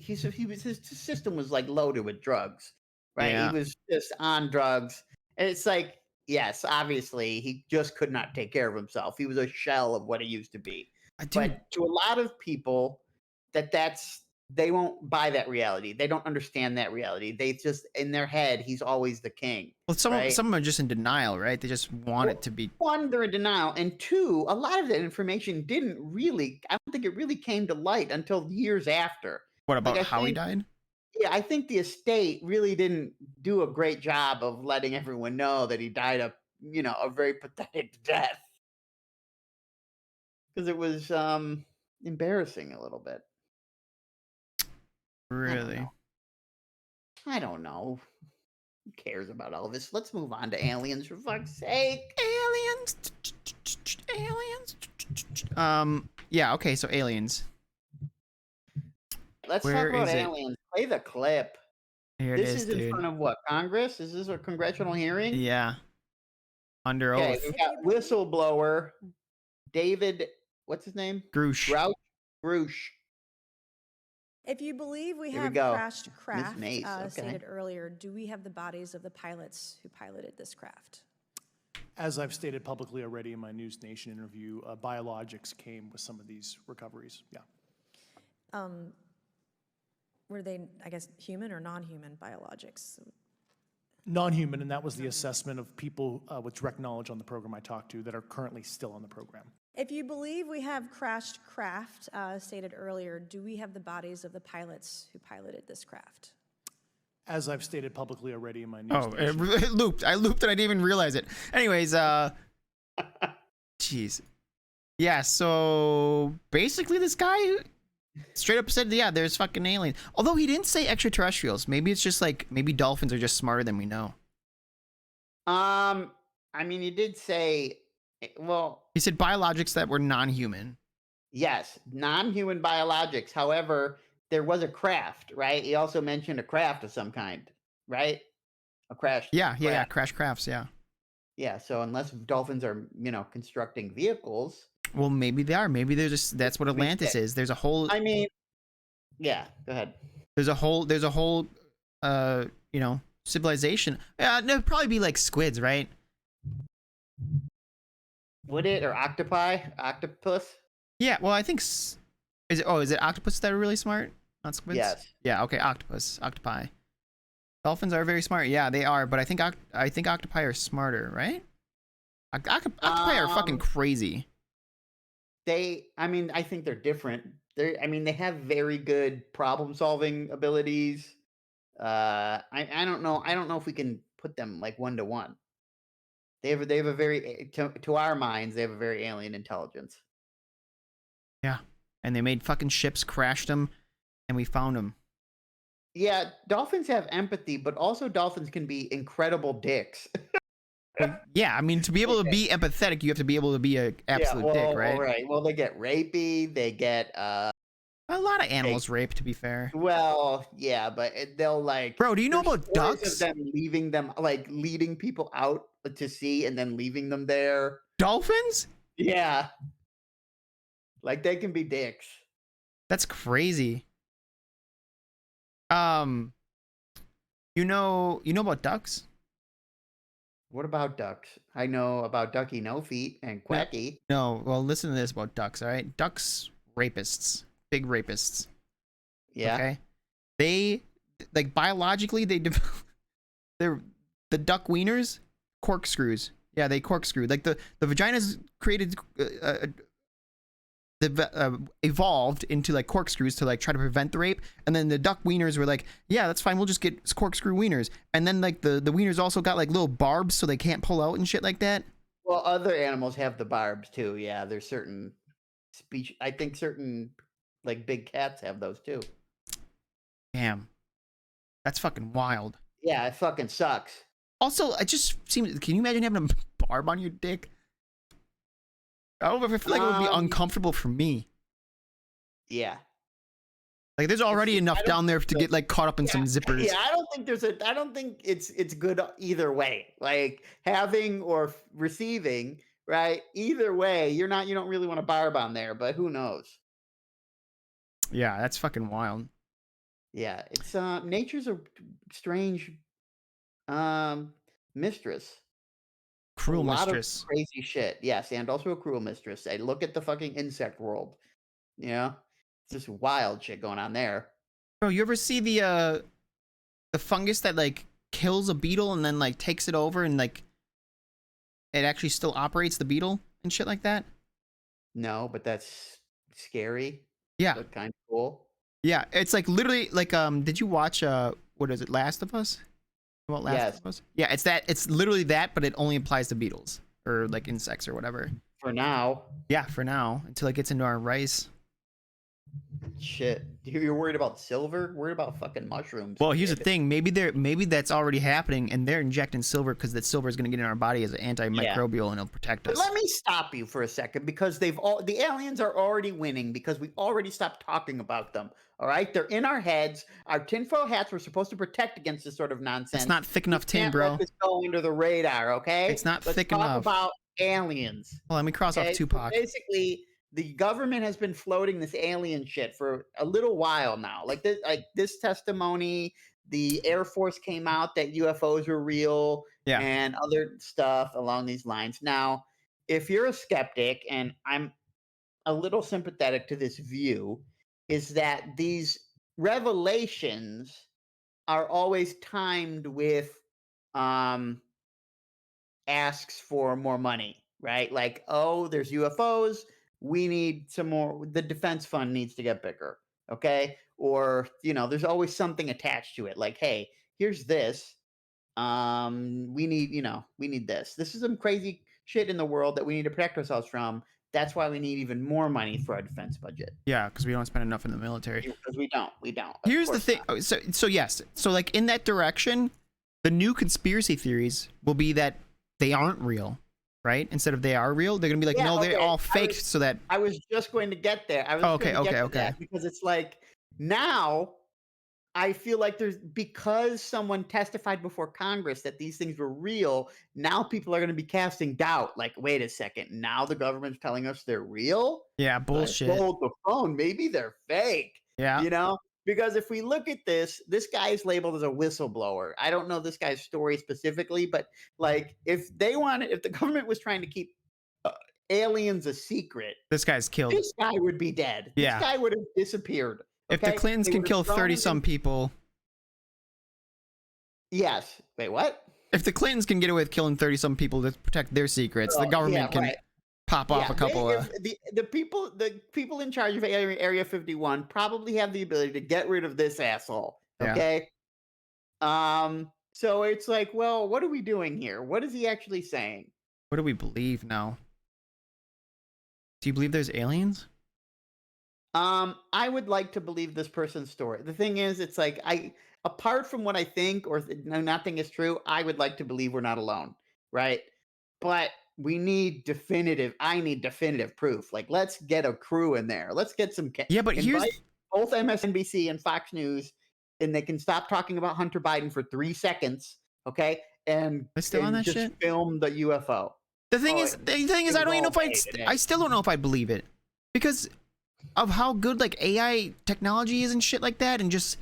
was his system was like loaded with drugs, right? He Yeah. was just on drugs, and it's like, yes, obviously he just could not take care of himself. He was a shell of what he used to be. Dude, But to a lot of people, that's they won't buy that reality. They don't understand that reality. They just in their head, he's always the king, well, some right? of them are just in denial, right? They just want it to be. One, they're in denial, and two, a lot of that information didn't really. I don't think it really came to light until years after. What Like about I how he think, died? yeah, I think the estate really didn't do a great job of letting everyone know that he died a very pathetic death because it was embarrassing a little bit. Really? I don't know. Who cares about all this? Let's move on to aliens for fuck's sake. Aliens. Aliens. Yeah. Okay. So aliens. Let's Where talk about is it? aliens. Play the clip. Here it This is, is in dude. front of what? Congress? Is this a congressional hearing? Yeah. Under Okay, oath. we've got whistleblower David. What's his name? Groosh. Grouch. If you believe we Here we have go. crashed craft, Mace, okay. stated earlier, do we have the bodies of the pilots who piloted this craft? As I've stated publicly already in my News Nation interview, biologics came with some of these recoveries. Yeah. Were they, I guess, human or non-human biologics? Non-human, and that was the assessment of people with direct knowledge on the program I talked to that are currently still on the program. If you believe we have crashed craft, stated earlier, do we have the bodies of the pilots who piloted this craft? As I've stated publicly already in my News Oh, Nation. it looped. I looped and I didn't even realize it. Anyways, jeez. Yeah, so basically this guy straight up said, yeah, there's fucking aliens. Although he didn't say extraterrestrials. Maybe it's just like, maybe dolphins are just smarter than we know. I mean, he did say, well, He said biologics that were non-human. yes, non-human biologics. However, there was a craft, right? He also mentioned a craft of some kind, right? A crash. Yeah, craft. crash crafts, yeah. Yeah, so unless dolphins are, constructing vehicles. Well, maybe they are. Maybe they're just, that's what Atlantis is. There's a whole, I mean, yeah, go ahead. there's a whole, civilization. Yeah, it'd probably be like squids, right? Would it, or octopi? Octopus? Yeah, well, I think, is it octopus that are really smart? Not squids? Yes. Yeah, okay, octopi. Dolphins are very smart. Yeah, they are, but I think octopi are smarter, right? Octopi are fucking crazy. I think they're different. They have very good problem-solving abilities. I don't know. I don't know if we can put them like one to one. They have a very to our minds, they have a very alien intelligence. Yeah, and they made fucking ships, crashed them, and we found them. Yeah, dolphins have empathy, but also dolphins can be incredible dicks. Yeah, I mean, to be able to be empathetic, you have to be able to be a absolute dick, right? Right. Well, they get rapey. They get A lot of animals rape, to be fair. well, yeah, but they'll like. Bro, do you know there's about stories ducks? Of them leaving them, like leading people out to sea and then leaving them there. Dolphins? Yeah, like they can be dicks. That's crazy. You know about ducks? What about ducks? I know about Ducky No Feet and Quacky. No, well, listen to this about ducks, all right? Ducks, rapists. Big rapists. Yeah. Okay? They, like, biologically, they're the duck wieners, corkscrews. Yeah, they corkscrew. Like, the vaginas created, evolved into like corkscrews to like try to prevent the rape, and then the duck wieners were like, yeah, that's fine, we'll just get corkscrew wieners, and then like the wieners also got like little barbs so they can't pull out and shit like that. Well, other animals have the barbs too. Yeah, there's certain speech. I think certain like big cats have those too. Damn, that's fucking wild. Yeah, it fucking sucks. Also, it just seems, can you imagine having a barb on your dick? I feel like it would be uncomfortable for me. Yeah. Like there's already enough down there to get like caught up in some zippers. Yeah, I don't think it's good either way. Like having or receiving, right? Either way, you don't really want a barb on there, but who knows? Yeah, that's fucking wild. Yeah, it's nature's a strange mistress. Cruel A lot mistress. of crazy shit. Yes, and also a cruel mistress. Hey, look at the fucking insect world. You know? It's just wild shit going on there. Bro, you ever see the fungus that like kills a beetle and then like takes it over and like it actually still operates the beetle and shit like that? No, but that's scary. Yeah. But kind of cool. Yeah, it's like literally like did you watch what is it, Last of Us? What Last Yes. of Us? Yeah, it's literally that, but it only applies to beetles or like insects or whatever. For now. Yeah, for now, until it gets into our rice. Shit. You're worried about silver? Worried about fucking mushrooms. Well, here's the kid. thing, maybe that's already happening and they're injecting silver because that silver is going to get in our body as an antimicrobial and it'll protect But us. let me stop you for a second because the aliens are already winning because we already stopped talking about them. All right, they're in our heads. Our tinfoil hats were supposed to protect against this sort of nonsense. It's not thick enough tin, Can't bro. let this go under the radar, okay? It's not Let's thick talk enough. about aliens. Well, let me cross off Okay? So Tupac. basically, the government has been floating this alien shit for a little while now. Like this testimony, the Air Force came out that UFOs were real Yeah. and other stuff along these lines. Now, if you're a skeptic, and I'm a little sympathetic to this view, is that these revelations are always timed with asks for more money, right? Like, oh, there's UFOs. We need some more. The defense fund needs to get bigger. Okay. Or, there's always something attached to it. Like, hey, here's this. We need this. This is some crazy shit in the world that we need to protect ourselves from. That's why we need even more money for our defense budget. Yeah, because we don't spend enough in the military. Because we don't. Of Here's the course thing. not. So yes. So like in that direction, the new conspiracy theories will be that they aren't real, right? Instead of they are real, they're gonna be like, Yeah, no, they're okay. all faked. So that I was just going to get there. I was Oh, okay, going to get okay, to that okay. because it's like now I feel like because someone testified before Congress that these things were real, now people are going to be casting doubt. Like, wait a second, now the government's telling us they're real? yeah, Let's bullshit. hold the phone. Maybe they're fake. Yeah. Because if we look at this guy is labeled as a whistleblower. I don't know this guy's story specifically, but like if the government was trying to keep aliens a secret, This guy's killed. this guy would be dead. Yeah. This guy would have disappeared. If the okay? Clintons They can would have kill thrown 30 him some in- people, Yes. Wait, what? if the Clintons can get away with killing 30 some people to protect their secrets, the Oh, government yeah, can right. pop off a couple if the people in charge of Area 51 probably have the ability to get rid of this asshole. Yeah. Okay. So it's like, well, what are we doing here? What is he actually saying? What do we believe now? Do you believe there's aliens? I would like to believe this person's story. The thing is, it's like apart from what I think or nothing is true, I would like to believe we're not alone, right? But I need definitive proof. Like, let's get a crew in there. Let's get some. Yeah, but here's invite both MSNBC and Fox News, and they can stop talking about Hunter Biden for 3 seconds, okay? And They still on that just shit? film the UFO. the thing Oh, is, I don't was even know all if fake, I still don't know if I believe it because of how good like AI technology is and shit like that, and just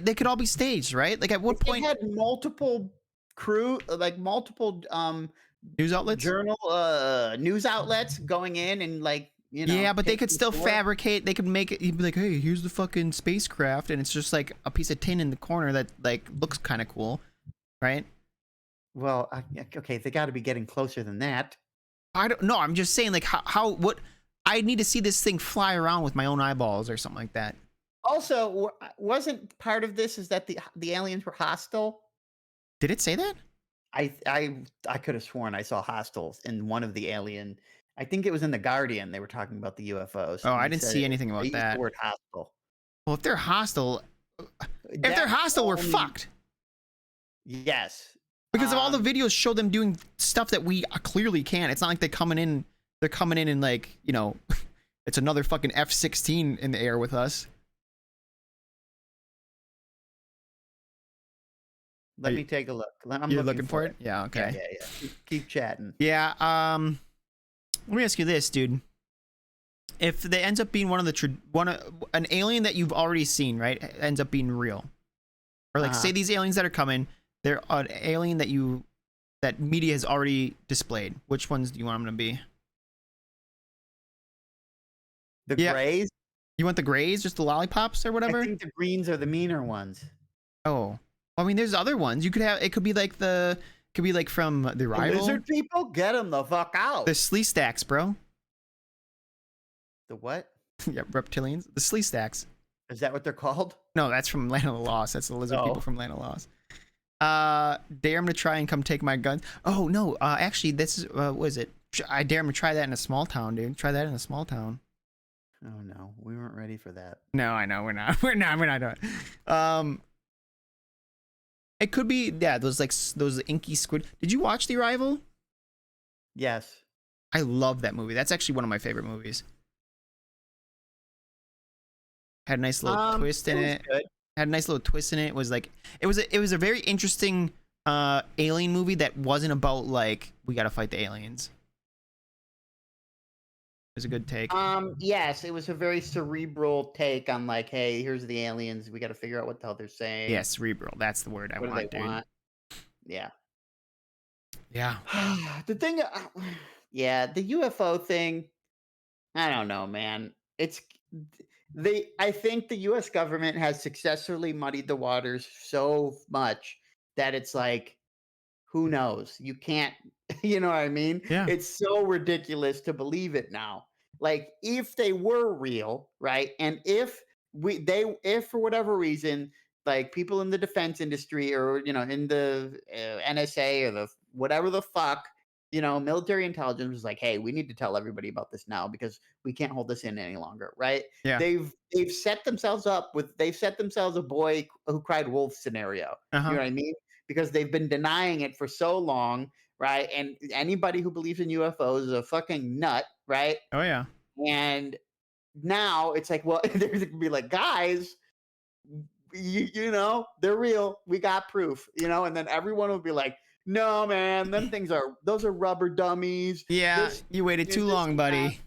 they could all be staged, right? Like at what They point had multiple crew, like multiple news outlets? news outlets going in and like Yeah, but they could taking still the story. fabricate. They could make it. You'd be like, "Hey, here's the fucking spacecraft," and it's just like a piece of tin in the corner that like looks kind of cool, right? Well, okay, they got to be getting closer than that. I don't know. I'm just saying, like, what? I need to see this thing fly around with my own eyeballs or something like that. Also, wasn't part of this is that the aliens were hostile? Did it say that? I could have sworn I saw hostiles in one of the alien. I think it was in the Guardian. They were talking about the UFOs. Oh, and I they didn't said see anything about they used that. the word hostile. Well, if they're hostile, we're fucked. Yes. Because of all the videos show them doing stuff that we clearly can. It's not like they're coming in and like, it's another fucking F-16 in the air with us. Let you- me take a look. I'm You're looking looking for it? Yeah. Yeah, Okay. yeah, yeah. Keep chatting. Yeah. Let me ask you this, dude. If they ends up being one of the an alien that you've already seen, right, ends up being real, or like say these aliens that are coming, they're an alien that media has already displayed. Which ones do you want them to be? The Yeah. grays? You want the grays, just the lollipops or I whatever? think the greens are the meaner ones. Oh, I mean, there's other ones. You could have. It could be like from the The Arrival. lizard people? Get them the fuck out. The Slee Stacks, bro. The what? Yeah, reptilians. The Slee Stacks. Is that what they're called? No, that's from Land of the Lost. That's the lizard people Oh. from Land of the Lost. Dare him to try and come take my guns. Oh no, actually, this is what is it? I dare him to try that in a small town, dude. Try that in a small town. Oh no, we weren't ready for that. No, I know we're not. We're not doing. It could be those those inky squid. Did you watch The Arrival? Yes. I love that movie. That's actually one of my favorite movies. Had a nice little twist in it. Good. Had a nice little twist in it. It was like it was a very interesting alien movie that wasn't about like we gotta fight the aliens. It was a good take. Yes, it was a very cerebral take on like, hey, here's the aliens. We got to figure out what the hell they're saying. Yeah, cerebral. That's the word I What do want, they dude. want? Yeah. Yeah. The thing, yeah, the UFO thing. I don't know, man. I think the U.S. government has successfully muddied the waters so much that it's like, who knows? You can't, you know what I mean? Yeah. It's so ridiculous to believe it now. Like, if they were real, right? And if if for whatever reason, like people in the defense industry or, in the NSA or the whatever the fuck, military intelligence was like, hey, we need to tell everybody about this now because we can't hold this in any longer, right? Yeah. They've set themselves a boy who cried wolf scenario. You know what I mean? Because they've been denying it for so long, right? And anybody who believes in UFOs is a fucking nut, right? Oh yeah. And now it's like, well, there's gonna be like, guys, they're real. We got proof, and then everyone will be like, no, man, those are rubber dummies. Yeah. This- You waited too this long, is buddy. nonsense.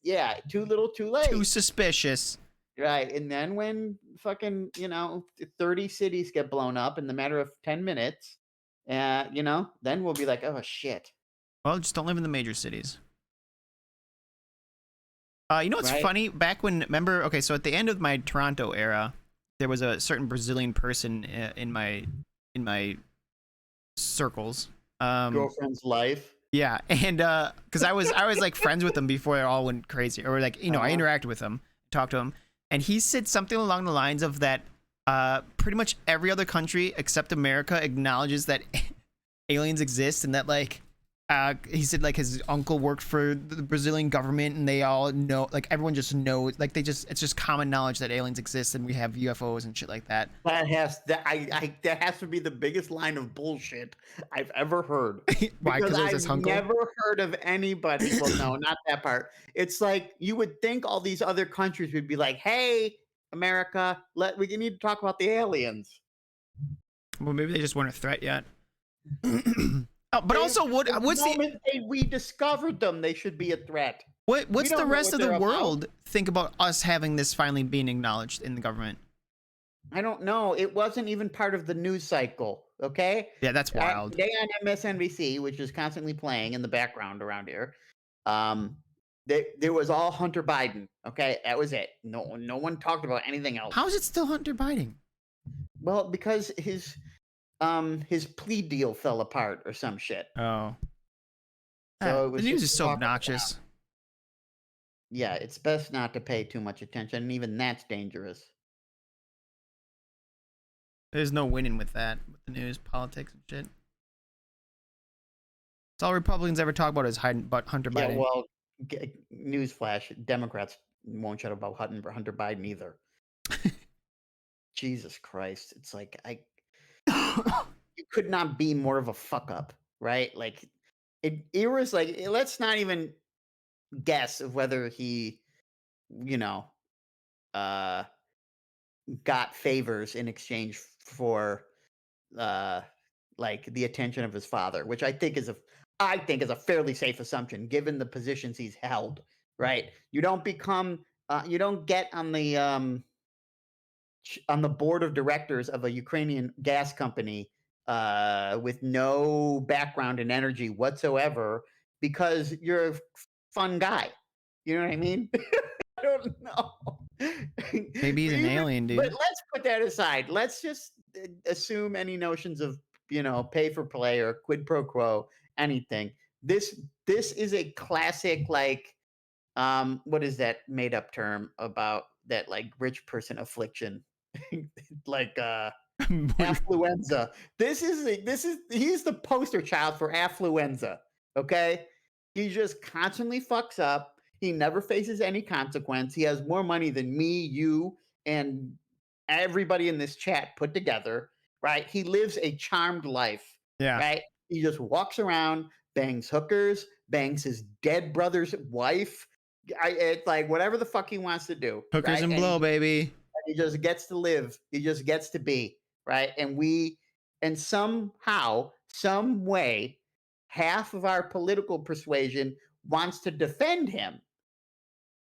Yeah, too little, too late. Too suspicious. Right. And then when fucking, 30 cities get blown up in the matter of 10 minutes, then we'll be like, oh, shit. Well, just don't live in the major cities. You know what's Right. funny? Back when, remember, okay, so at the end of my Toronto era, there was a certain Brazilian person in my circles. Girlfriend's life. Yeah, and because I was like friends with them before it all went crazy, or like I interacted with him, talked to him, and he said something along the lines of that. Pretty much every other country except America acknowledges that aliens exist, and that like he said like his uncle worked for the Brazilian government, and they all know, like everyone just knows, like it's just common knowledge that aliens exist and we have UFOs and shit like that. That has to be the biggest line of bullshit I've ever heard. Why? Because it was I've his uncle. never heard of anybody. Well, no, not that part. It's like you would think all these other countries would be like, "Hey, America, we need to talk about the aliens." Well, maybe they just weren't a threat yet. Oh, but also, what's the moment we discovered them, they should be a threat. what's don't the know rest what of the they're about. world think about us having this finally being acknowledged in the government? I don't know. It wasn't even part of the news cycle. Okay. Yeah, that's wild. Today on MSNBC, which is constantly playing in the background around here, there was all Hunter Biden. Okay, that was it. No one talked about anything else. How is it still Hunter Biden? Well, because his plea deal fell apart or some shit. Oh, So it was the news just is so talked about. obnoxious. Yeah, it's best not to pay too much attention, and even that's dangerous. There's no winning with that, with the news, politics, and shit. It's all Republicans ever talk about is Hunter Yeah, Biden. well, newsflash: Democrats won't shut up about Hunter Biden either. Jesus Christ! It's like you could not be more of a fuck up, right? Like it was like let's not even guess of whether he, got favors in exchange for like the attention of his father, which I think is a fairly safe assumption given the positions he's held. Right? You don't become you don't get on the board of directors of a Ukrainian gas company with no background in energy whatsoever because you're a fun guy. You know what I mean? I don't know. Maybe he's an alien, But dude. let's put that aside. Let's just assume any notions of pay for play or quid pro quo, anything. This is a classic like what is that made up term about that like rich person affliction like affluenza. He's the poster child for affluenza. Okay, he just constantly fucks up. He never faces any consequence. He has more money than me, you, and everybody in this chat put together. Right? He lives a charmed life. Yeah. Right? He just walks around, bangs hookers, bangs his dead brother's wife. It's like whatever the fuck he wants to do. Hookers right? and blow, baby. He just gets to live. He just gets to be, right? And somehow, some way, half of our political persuasion wants to defend him.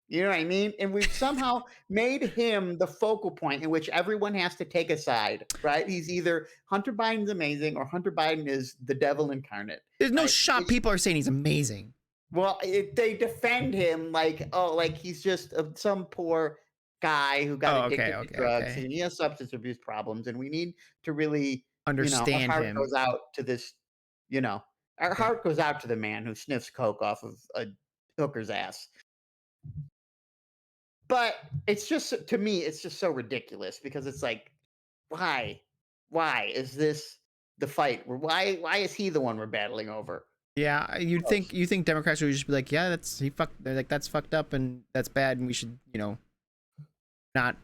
You know what I mean? And we've somehow made him the focal point in which everyone has to take a side, right? He's either Hunter Biden's amazing or Hunter Biden is the devil incarnate. There's no right? shot people are saying he's amazing. Well, they defend him like, oh, like he's just some poor guy who got addicted to drugs and he has substance abuse problems, and we need to really Understand our heart him. goes out to this, our heart goes out to the man who sniffs coke off of a hooker's ass. But it's just, to me, it's just so ridiculous because it's like, why is this the fight? Why is he the one we're battling over? Yeah, you think Democrats would just be like, yeah, they're like, that's fucked up and that's bad, and we should, not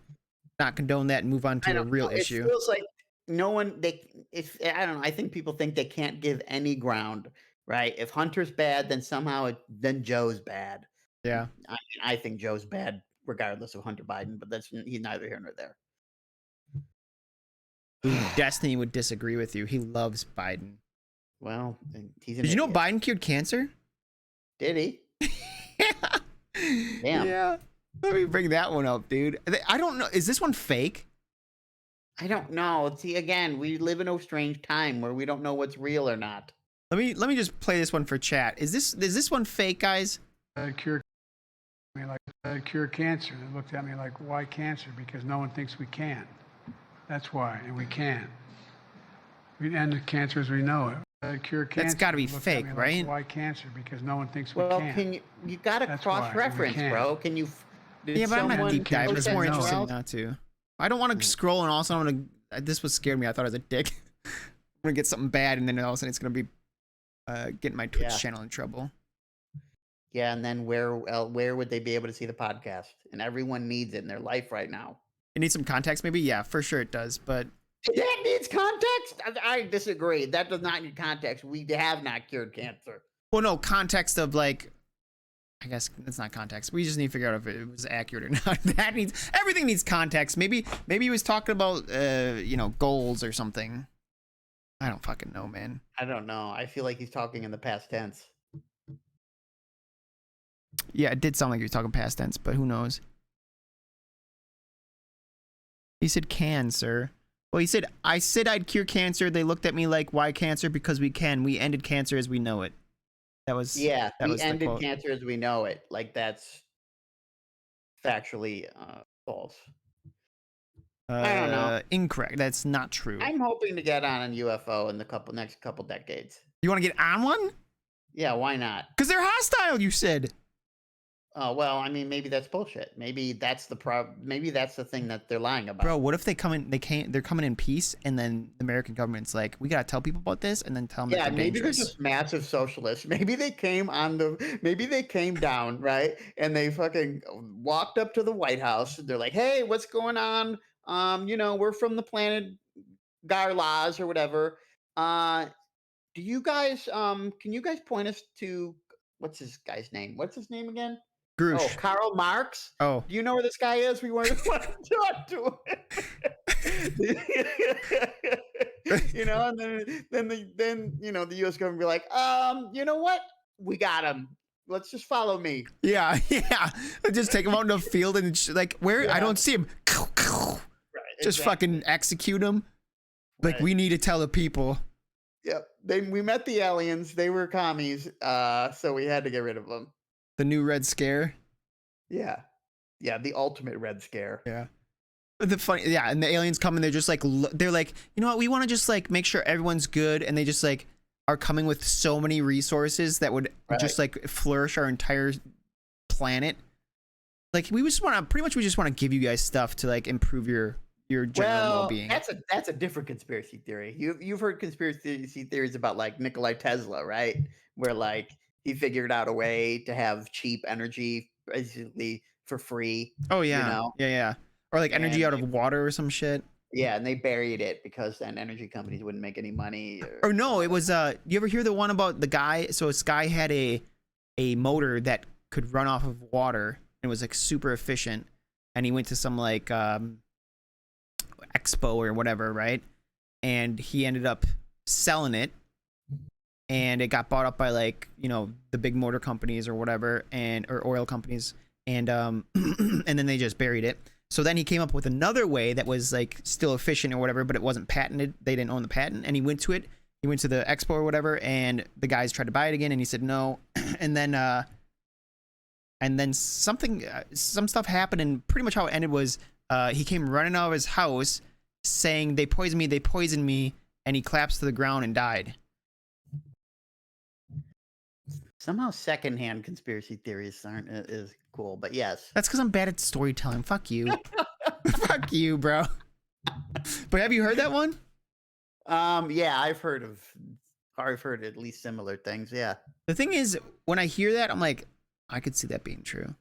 condone that and move on to a real issue. It feels like no one I don't know. I think people think they can't give any ground, right? If Hunter's bad, then somehow then Joe's bad. Yeah. I think Joe's bad regardless of Hunter Biden, but he's neither here nor there. Destiny would disagree with you. He loves Biden. Well, he's an Did you know idiot. Biden cured cancer? Did he? Yeah. Damn. Yeah. Let me bring that one up, dude. I don't know. Is this one fake? I don't know. See, again, we live in a strange time where we don't know what's real or not. Let me just play this one for chat. Is this one fake, guys? Cure cancer. They looked at me like, why cancer? Because no one thinks we can. That's why, and we can. We end the cancer as we know it. Cure cancer. That's got to be They looked fake, at me right? Like, why cancer? Because no one thinks we Well, can. you got to That's why, cross-reference, we can. bro? Can you? Yeah, but I'm not deep dive. It's more interesting else? not to. I don't want to scroll, and also I'm gonna. This was scared me. I thought I was a dick. I'm gonna get something bad, and then all of a sudden it's gonna be getting my Twitch channel in trouble. Yeah, and then where would they be able to see the podcast? And everyone needs it in their life right now. It needs some context, maybe. Yeah, for sure it does. But that needs context. I disagree. That does not need context. We have not cured cancer. well, no context of like. I guess it's not context. We just need to figure out if it was accurate or not. Everything needs context. Maybe he was talking about goals or something. I don't fucking know, man. I don't know. I feel like he's talking in the past tense. Yeah, it did sound like he was talking past tense, but who knows? He said cancer. Well, he said, I said I'd cure cancer. They looked at me like, why cancer? Because we can. We ended cancer as we know it. That was we the ended quote. cancer as we know it. Like that's factually false. I don't know. Incorrect. That's not true. I'm hoping to get on a UFO in the next couple decades. You want to get on one? Yeah, why not? Because they're hostile, you said. Oh well, I mean, maybe that's bullshit. Maybe that's the Maybe that's the thing that they're lying about. Bro, what if they come in? They're coming in peace, and then the American government's like, we gotta tell people about this, and then tell them that they're maybe dangerous. they're just massive socialists. Maybe they came down, right? And they fucking walked up to the White House. They're like, hey, what's going on? We're from the planet Garlaz or whatever. Do you guys can you guys point us to what's his guy's name? What's his name again? Grush. Oh, Karl Marx. Oh. Do you know where this guy is? We want to talk to him. You know, and then the U.S. government be like, you know what? We got him. Let's just follow me. Yeah, yeah. Just take him out in the field and like where I Yeah. don't see him. Right. Just exactly. fucking execute him. Like Right. we need to tell the people. Yep. We met the aliens. They were commies. So we had to get rid of them. The new Red Scare. Yeah. Yeah. The ultimate Red Scare. Yeah. The funny, yeah, and the aliens come and they're just like, they're like, you know what, we want to just like make sure everyone's good, and they just like are coming with so many resources that would just like flourish our entire planet. Like we just want to, pretty much, we just want to give you guys stuff to like improve your general well-being. That's a different conspiracy theory. You've heard conspiracy theories about like Nikola Tesla, right? Where like he figured out a way to have cheap energy basically for free. Oh yeah, You know? yeah. Or like energy And out of water or some shit. Yeah, and they buried it because then energy companies wouldn't make any money. Or no, it was you ever hear the one about the guy? So this guy had a motor that could run off of water and was like super efficient, and he went to some like expo or whatever, right? And he ended up selling it, and it got bought up by like, you know, the big motor companies or whatever, or oil companies, and and then they just buried it. So then he came up with another way that was like still efficient or whatever, but it wasn't patented. They didn't own the patent, and he went to it. He went to the expo or whatever, and the guys tried to buy it again, and he said no. And then some stuff happened, and pretty much how it ended was he came running out of his house saying, they poisoned me, and he collapsed to the ground and died. Somehow secondhand conspiracy theories aren't as cool, but yes. That's because I'm bad at storytelling. Fuck you. Fuck you, bro. But have you heard that one? Yeah, I've heard at least similar things. Yeah. The thing is, when I hear that, I'm like, I could see that being true.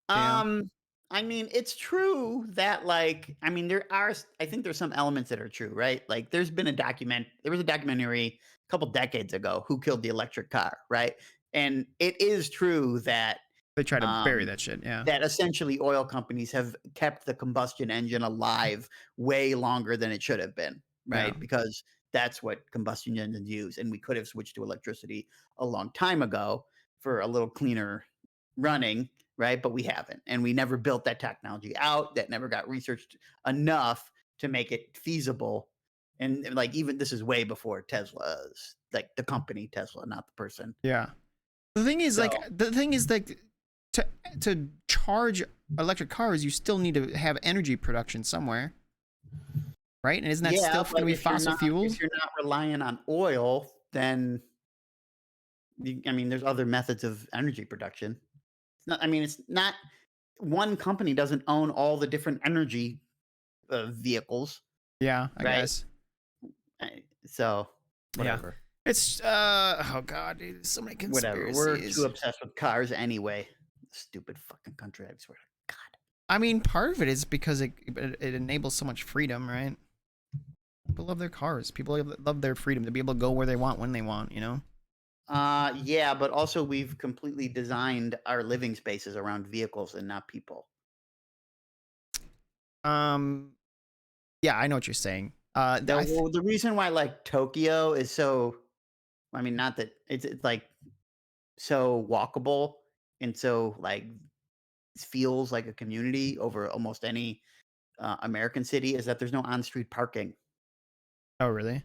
Yeah. I mean, it's true that like, I mean, I think there's some elements that are true, right? Like there was a documentary a couple decades ago, Who Killed the Electric Car, right? And it is true that They try to bury that shit, yeah. that essentially oil companies have kept the combustion engine alive way longer than it should have been, right? Yeah. Because that's what combustion engines use, and we could have switched to electricity a long time ago for a little cleaner running, right? But we haven't, and we never built that technology out. That never got researched enough to make it feasible. And like, even this is way before Tesla's, like the company Tesla, not the person. Yeah. The thing is, to charge electric cars, you still need to have energy production somewhere, right? And isn't that still going to be fossil fuels? If you're not relying on oil, then I mean, there's other methods of energy production. It's not one company doesn't own all the different energy vehicles. Yeah, I right? guess. So whatever. Yeah. It's oh god, dude, there's so many conspiracies. Whatever. We're too obsessed with cars anyway. Stupid fucking country, I swear to God. I mean, part of it is because it enables so much freedom, right? People love their cars. People love their freedom to be able to go where they want when they want, you know? Yeah, but also we've completely designed our living spaces around vehicles and not people. Yeah, I know what you're saying. The reason why like Tokyo is so, I mean, not that it's like so walkable and so like feels like a community over almost any American city is that there's no on-street parking. Oh, really?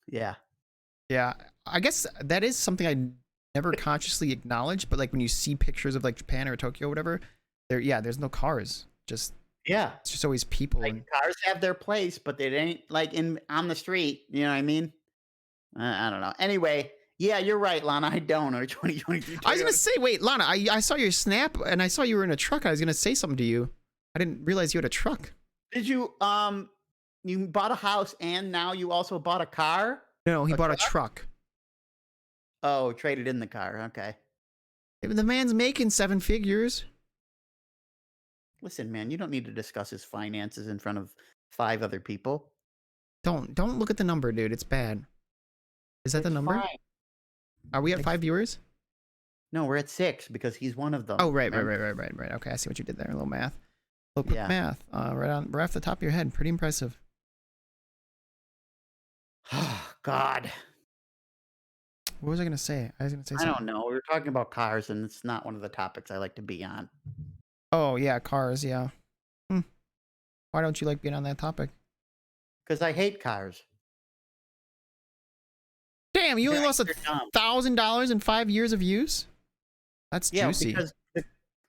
Yeah. Yeah, I guess that is something I never consciously acknowledged, but like when you see pictures of like Japan or Tokyo or whatever, there's no cars. It's just always people. Like cars have their place, but they ain't like on the street. You know what I mean? I don't know. Anyway, yeah, you're right, Lana. I don't know 2023. I was gonna say, wait, Lana, I saw your snap and I saw you were in a truck. I was gonna say something to you. I didn't realize you had a truck. Did you you bought a house and now you also bought a car? No, he bought a truck. Oh, traded in the car. Okay. The man's making 7 figures. Listen, man, you don't need to discuss his finances in front of 5 other people. Don't look at the number, dude. It's bad. Is that the number? Fine. Are we at 5 viewers? No, we're at 6 because he's one of them. Oh, right. Okay, I see what you did there. A little math. A little quick math. Right off the top of your head. Pretty impressive. Oh, God. What was I gonna say? I was gonna say I something. don't know. We were talking about cars, and it's not one of the topics I like to be on. Oh yeah, cars. Yeah. Hmm. Why don't you like being on that topic? Because I hate cars. Damn, you only lost They're dumb. $1,000 in 5 years of use. That's Yeah, juicy. because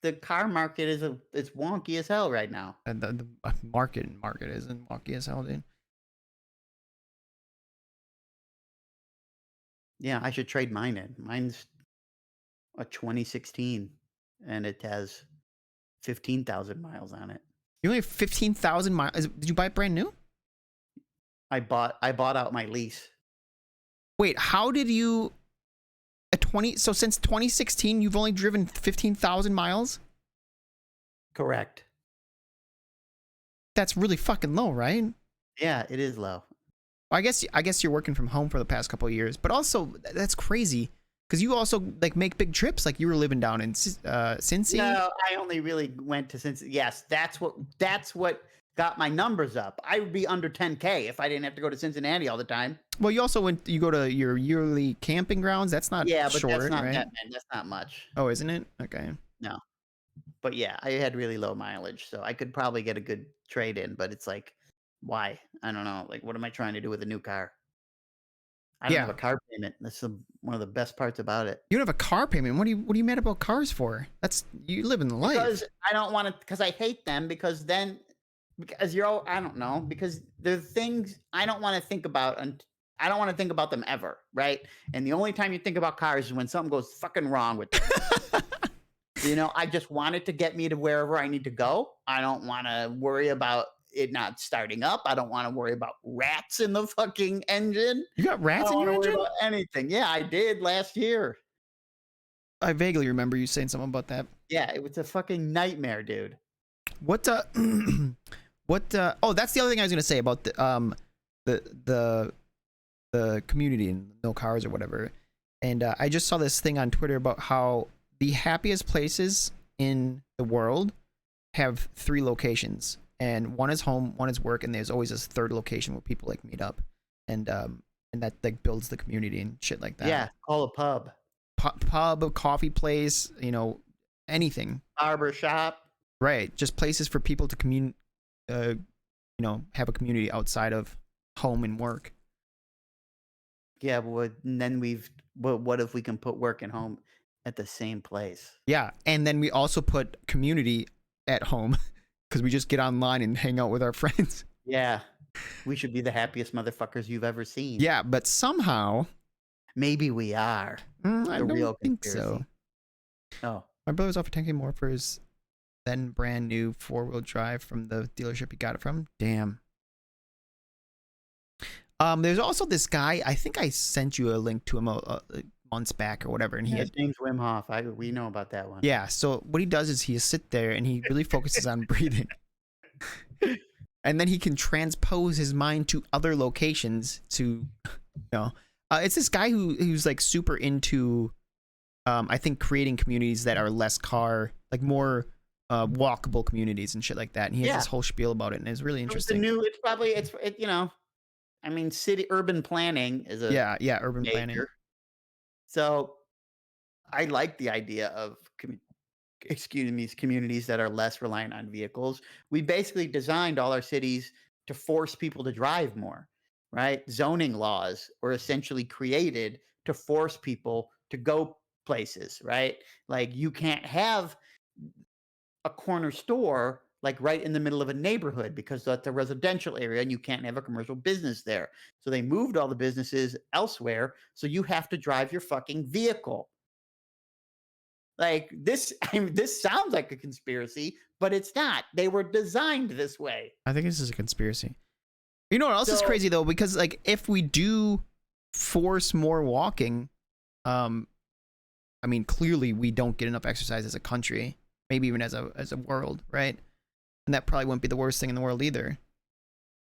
the car market it's wonky as hell right now. And the market isn't wonky as hell, dude. Yeah, I should trade mine in. Mine's a 2016, and it has 15,000 miles on it. You only have 15,000 miles. Did you buy it brand new? I bought out my lease. Wait, how did you? So since 2016, you've only driven 15,000 miles. Correct. That's really fucking low, right? Yeah, it is low. I guess you're working from home for the past couple of years, but also that's crazy because you also like make big trips. Like you were living down in Cincy. No, I only really went to Cincinnati. Yes, that's what got my numbers up. I would be under 10K if I didn't have to go to Cincinnati all the time. Well, you go to your yearly camping grounds. That's not Yeah, but short, that's not right? that, man. That's not much. Oh, isn't it? Okay. No. But yeah, I had really low mileage, so I could probably get a good trade in, but it's like, why? I don't know. Like, what am I trying to do with a new car? I don't have Yeah. a car payment. That's one of the best parts about it. You don't have a car payment. What are you mad about cars for? You live in the life. Because I don't want to, because I hate them, because I don't know, because they're things I don't want to think about, and I don't want to think about them ever, right? And the only time you think about cars is when something goes fucking wrong with them. I just want it to get me to wherever I need to go. I don't want to worry about it not starting up. I don't want to worry about rats in the fucking engine. You got rats in your I don't want to engine? worry about anything. Yeah, I did last year. I vaguely remember you saying something about that. Yeah, it was a fucking nightmare, dude. What oh, that's the other thing I was gonna say about the community and no cars or whatever. And I just saw this thing on Twitter about how the happiest places in the world have 3 locations, and one is home, one is work, and there's always this third location where people like meet up, and that like builds the community and shit like that. Yeah, call a pub, pub, coffee place, anything. barber shop. Right, just places for people to have a community outside of home and work. Yeah, but what if we can put work and home at the same place? Yeah, and then we also put community at home because we just get online and hang out with our friends. Yeah, we should be the happiest motherfuckers you've ever seen. Yeah, but somehow, Maybe we are. I don't real think conspiracy. so. Oh, My brother's offered 10K more for his then brand new 4-wheel drive from the dealership he got it from. Damn. There's also this guy. I think I sent you a link to him months back or whatever, and he his had. name's Wim Hof. We know about that one. Yeah, so what he does is he sit there and he really focuses on breathing. And then he can transpose his mind to other locations to, it's this guy who's like super into, I think creating communities that are less like more walkable communities and shit like that. And he has this whole spiel about it, and it's really interesting. I mean, urban planning is a yeah, urban major. planning. So I like the idea of communities that are less reliant on vehicles. We basically designed all our cities to force people to drive more, right? Zoning laws were essentially created to force people to go places, right? Like you can't have a corner store like right in the middle of a neighborhood because that's a residential area and you can't have a commercial business there. So they moved all the businesses elsewhere. So you have to drive your fucking vehicle. Like this, this sounds like a conspiracy, but it's not. They were designed this way. I think this is a conspiracy. You know what else is crazy though? Because like if we do force more walking, I mean clearly we don't get enough exercise as a country, maybe even as a world, right? And that probably wouldn't be the worst thing in the world either.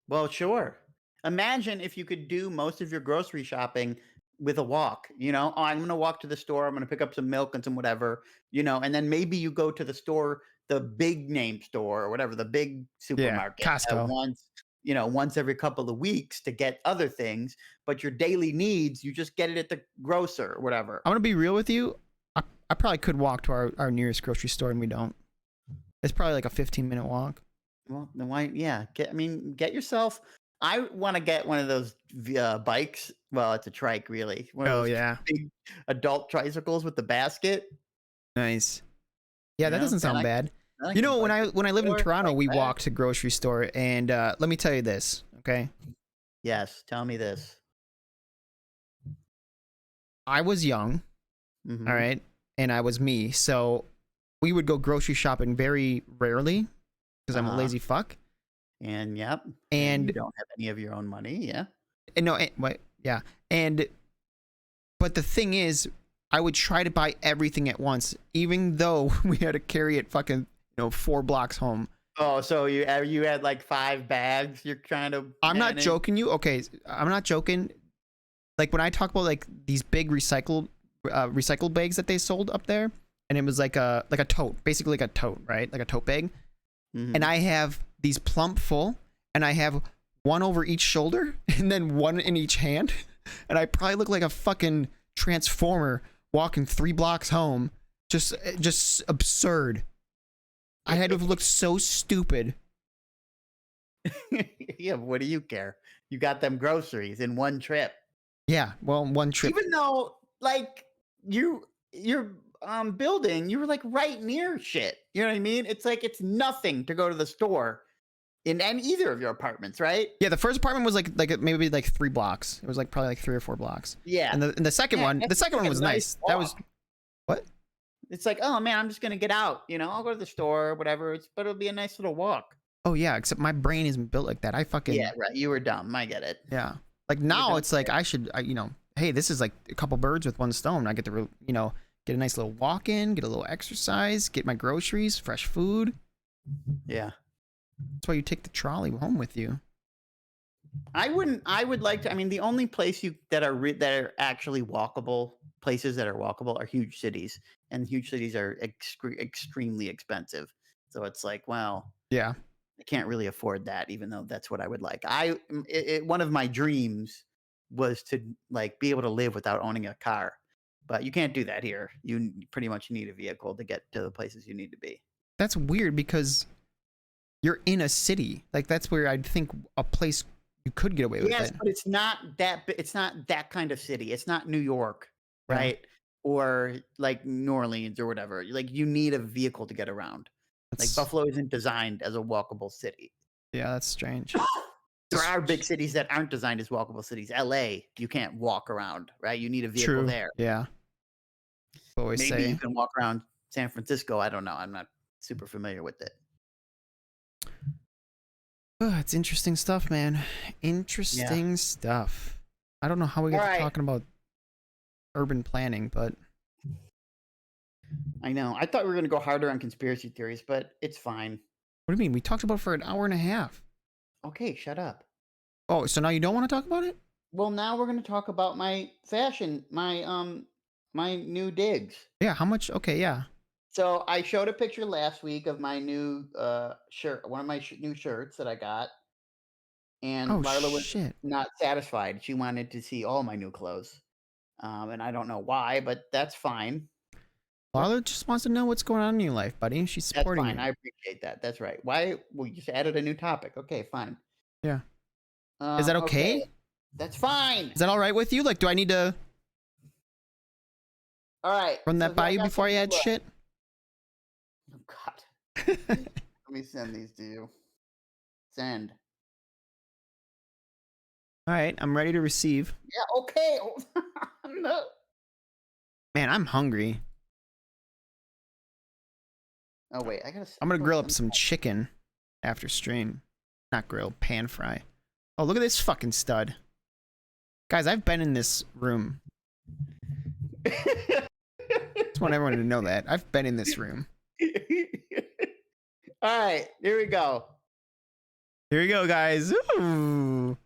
Well, sure. Imagine if you could do most of your grocery shopping with a walk, I'm going to walk to the store. I'm going to pick up some milk and some whatever, and then maybe you go to the store, the big name store or whatever, the big supermarket. Costco. once every couple of weeks to get other things, but your daily needs, you just get it at the grocer or whatever. I'm gonna be real with you. I probably could walk to our nearest grocery store, and we don't. It's probably like a 15-minute walk. Well, then why? Yeah, get yourself. I want to get one of those bikes. Well, it's a trike, really. One of Oh those yeah, big adult tricycles with the basket. nice. Yeah, that doesn't sound bad. I You can know, when bike I lived in store, Toronto, bike we back. walked to grocery store, and let me tell you this, okay? Yes, tell me this. I was young, Mhm. all right, and I was me, so we would go grocery shopping very rarely because I'm a Uh-huh. lazy fuck. And yep, And you don't have any of your own money. Yeah. and no, what? Yeah, and but the thing is, I would try to buy everything at once, even though we had to carry it fucking 4 blocks home. Oh, so you had like 5 bags you're trying to I'm not manage? joking you. Okay, I'm not joking. Like when I talk about like these big recycled bags that they sold up there, and it was like a tote, basically like a tote, right? Like a tote bag. Mhm. And I have these plump full, and I have one over each shoulder, and then one in each hand, and I probably look like a fucking transformer walking 3 blocks home. Just absurd. I had to have looked so stupid. Yeah, what do you care? You got them groceries in one trip. Yeah, well, one trip. Even though like your building, you were like right near shit. You know what I mean? It's like it's nothing to go to the store in either of your apartments, right? Yeah, the first apartment was like maybe like 3 blocks. It was like probably like 3 or 4 blocks. Yeah. And the second Yeah, one, that's the second like one a was nice. nice That was walk. what? It's like, oh man, I'm just gonna get out. I'll go to the store, whatever. But it'll be a nice little walk. Oh yeah, except my brain isn't built like that. I fucking Yeah, right. You were dumb. I get it. yeah. Like now don't it's like I should hey, this is like a couple birds with one stone. I get to get a nice little walk in, get a little exercise, get my groceries, fresh food. Yeah. That's why you take the trolley home with you. I would like to. I mean, the only place that are actually walkable places that are walkable are huge cities, and huge cities are extremely expensive. So it's like, well, Yeah. I can't really afford that, even though that's what I would like. One of my dreams was to like be able to live without owning a car, but you can't do that here. You pretty much need a vehicle to get to the places you need to be. That's weird because you're in a city. Like that's where I'd think a place you could get away with Yes, it. but it's not that. It's not that kind of city. It's not New York, Yeah. right? Or like New Orleans or whatever. Like you need a vehicle to get around. Like That's- Buffalo isn't designed as a walkable city. Yeah, that's strange. There are big cities that aren't designed as walkable cities. LA, you can't walk around, right? You need a vehicle True. there. Yeah. Always Maybe say. you can walk around San Francisco. I don't know. I'm not super familiar with it. Oh, it's interesting stuff, man. Interesting stuff. I don't know how we get to talking about urban planning, but I know. I thought we were going to go harder on conspiracy theories, but it's fine. what do you mean? We talked about it for an hour and a half. Okay, shut up. Oh, so now you don't want to talk about it? Well, now we're going to talk about my fashion, my new digs. Yeah, how much? Okay, yeah. So I showed a picture last week of my new shirt, one of my new shirts that I got, and Oh, Marla was shit. not satisfied. She wanted to see all my new clothes, and I don't know why, but that's fine. Lala just wants to know what's going on in your life, buddy. She's That's supporting fine. you. I appreciate that. That's right. Why? We just added a new topic. Okay, fine. Yeah. Is that okay? That's fine. Is that all right with you? Like, do I need to All right. run so that by I you got before I some add new, shit? Oh God. Let me send these to you. Send. All right, I'm ready to receive. Yeah. Okay. No. Man, I'm hungry. Oh wait, I gotta. I'm gonna grill up some chicken after stream. Not grill, pan fry. Oh, look at this fucking stud. Guys, I've been in this room. Just want everyone to know that. I've been in this room. All right, here we go. Here we go, guys. Ooh.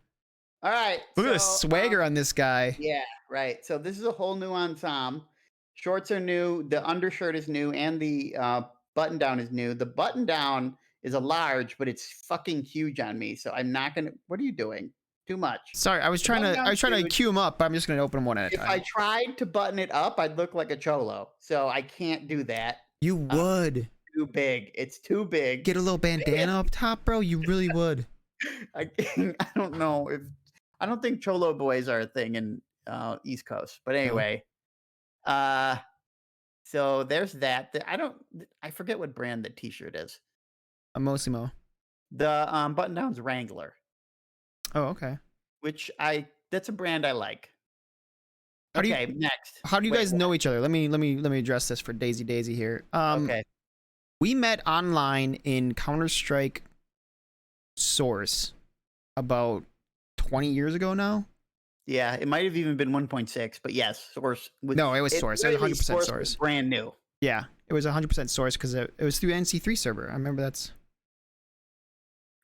All right. Look at the swagger on this guy. Yeah, right. So this is a whole new ensemble. Shorts are new. The undershirt is new, and the button down is new. The button down is a large, but it's fucking huge on me. So I'm not gonna. What are you doing? Too much. Sorry, I was trying to queue them up, but I'm just gonna open them one at a If I time. tried to button it up, I'd look like a cholo. So I can't do that. You would Too big. It's too big. get a little bandana up top, bro. You really would. I don't know if I don't think cholo boys are a thing in East Coast. But anyway, so there's that. I forget what brand the T-shirt is. A Mosimo. The button down's Wrangler, Oh, okay. which that's a brand I like. How do you- Okay, next. How do you Wait, guys know each other? Let me address this for Daisy here. Okay. We met online in Counter-Strike Source about 20 years ago now. Yeah, it might have even been 1.6, but yes, Source. No, it was Source. It was literally 100% was Source. brand new. Yeah, it was 100% Source because it was through NC3 server. I remember that's.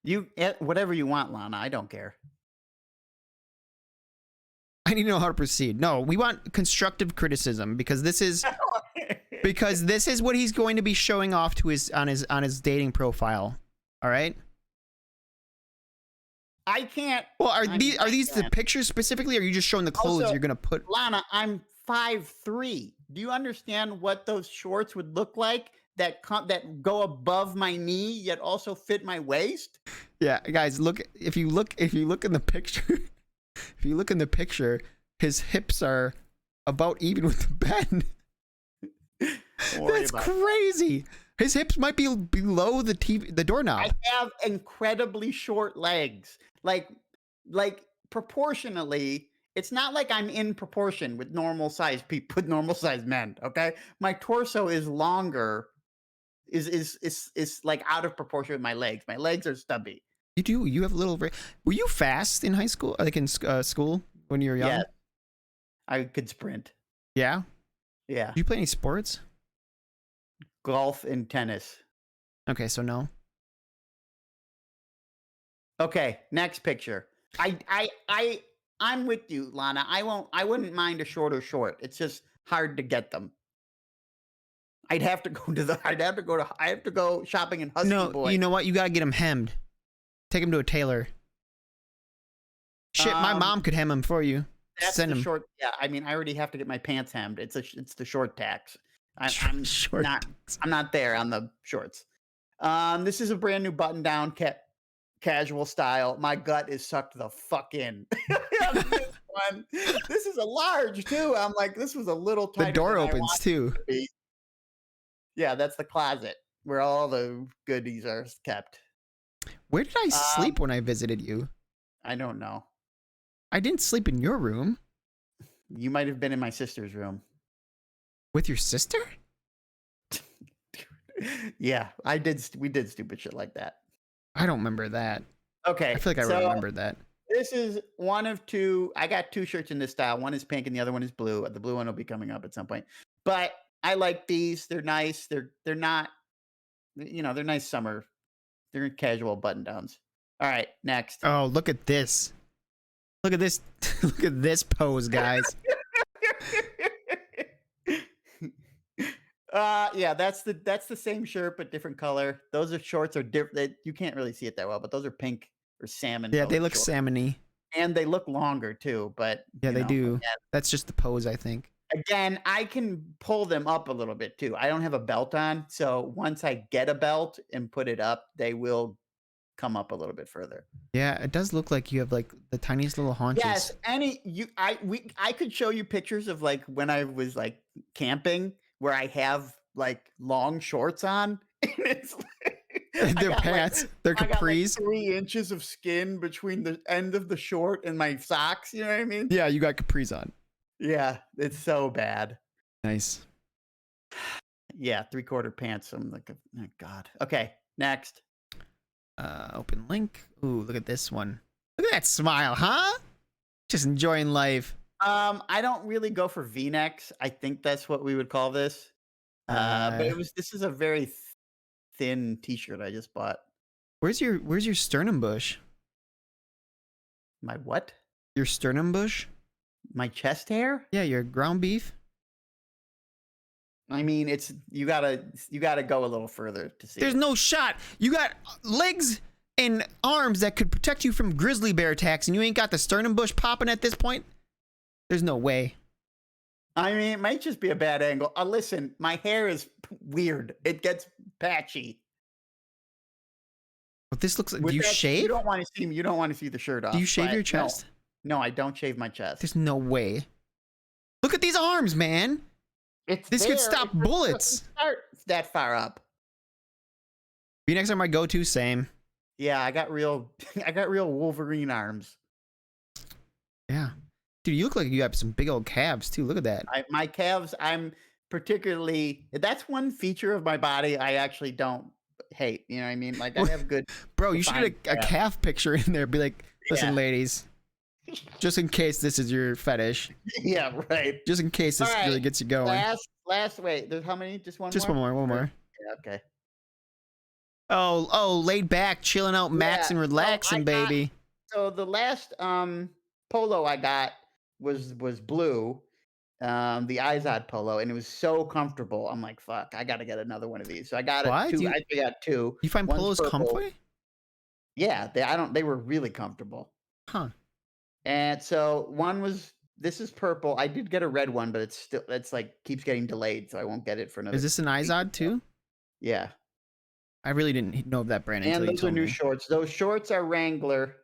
You whatever you want, Lana. I don't care. I need to know how to proceed. No, we want constructive criticism because this is what he's going to be showing off to his dating profile. All right. I can't. Well, are I these the can't. pictures specifically, or are you just showing the clothes Also, you're gonna put? Lana, I'm 5'3". Do you understand what those shorts would look like that go above my knee yet also fit my waist? Yeah, guys, look. If you look in the picture, if you look in the picture, his hips are about even with the bed. Don't worry That's about it. crazy. His hips might be below the doorknob. I have incredibly short legs. Like proportionally, it's not like I'm in proportion with normal sized people, with normal sized men. Okay, my torso is longer, is like out of proportion with my legs. My legs are stubby. You do. You have a little. Were you fast in high school? Like in school when you were young? Yeah, I could sprint. Yeah. Yeah, Did you play any sports? golf and tennis. Okay, so no. Okay, next picture. I'm with you, Lana. I wouldn't mind a shorter short. It's just hard to get them. I have to go shopping in Husky No, Boy. you know what? You gotta get him hemmed. Take him to a tailor. Shit, my mom could hem him for you. That's Send the him. short. Yeah, I mean, I already have to get my pants hemmed. It's the short tax. I'm Short not. I'm not there on the shorts. This is a brand new button down casual style. My gut is sucked the fuck in. This one. This is a large too. I'm like, this was a little tighter. The door than I opens wanted too. it to be. Yeah, that's the closet where all the goodies are kept. Where did I sleep when I visited you? I don't know. I didn't sleep in your room. You might have been in my sister's room. With your sister? Yeah, I did. We did stupid shit like that. I don't remember that. Okay, I feel like I so remembered that. this is one of two. I got two shirts in this style. One is pink and the other one is blue. The blue one will be coming up at some point. But I like these. They're nice. They're not. They're nice summer. They're casual button downs. All right, next. Oh, look at this. Look at this. Look at this pose, guys. Yeah, that's the same shirt but different color. Those are shorts are different. You can't really see it that well, but those are pink or salmon. Yeah, they colored look shorts. salmon-y. And they look longer too. But Yeah, they do. Again, That's just the pose, I think. again, I can pull them up a little bit too. I don't have a belt on, so once I get a belt and put it up, they will come up a little bit further. Yeah, it does look like you have like the tiniest little haunches. Yes, I could show you pictures of like when I was like camping where I have like long shorts on. And it's like, They're pants. They're I got like capris. 3 inches of skin between the end of the short and my socks. You know what I mean? Yeah, you got capris on. Yeah, it's so bad. Nice. Yeah, 3/4 pants. I'm like, oh God. Okay, next. Open link. Ooh, look at this one. Look at that smile, huh? Just enjoying life. I don't really go for V-necks. I think that's what we would call this. But this is a very thin t-shirt I just bought. Where's your sternum bush? My what? Your sternum bush? My chest hair? Yeah, your ground beef. I mean, you gotta go a little further to see. There's it. no shot. You got legs and arms that could protect you from grizzly bear attacks, and you ain't got the sternum bush popping at this point. There's no way. I mean, it might just be a bad angle. Listen, my hair is weird. It gets patchy. But this looks like. With Do you that, shave? You don't want to see me. You don't want to see the shirt off. Do you shave but your chest? No, I don't shave my chest. There's no way. Look at these arms, man. This could stop It bullets. doesn't start that far up. Be next time I go to, same. Yeah, I got real Wolverine arms. Yeah. Dude, you look like you have some big old calves too. Look at that. My calves, that's one feature of my body I actually don't hate. You know what I mean? Like I have good. Bro, you should defined get a calf picture in there. Be like, listen, Yeah. ladies, just in case this is your fetish, Yeah, right. just in case this All right. really gets you going. Last, wait, there's how many? Just one Just more? one more. Yeah, okay. Oh, laid back, chilling out, maxing, relaxing, baby. So the last polo I got was blue, the Izod polo, and it was so comfortable. I'm like, fuck, I gotta get another one of these. So I got Why? two. Do you- I got two. You find One's polos purple. comfy? Yeah, they were really comfortable. Huh. And so this is purple. I did get a red one, but it's like keeps getting delayed, so I won't get it for another. Is this an Izod too? Yeah. I really didn't know of that brand And until you those are told new me. shorts. Those shorts are Wrangler.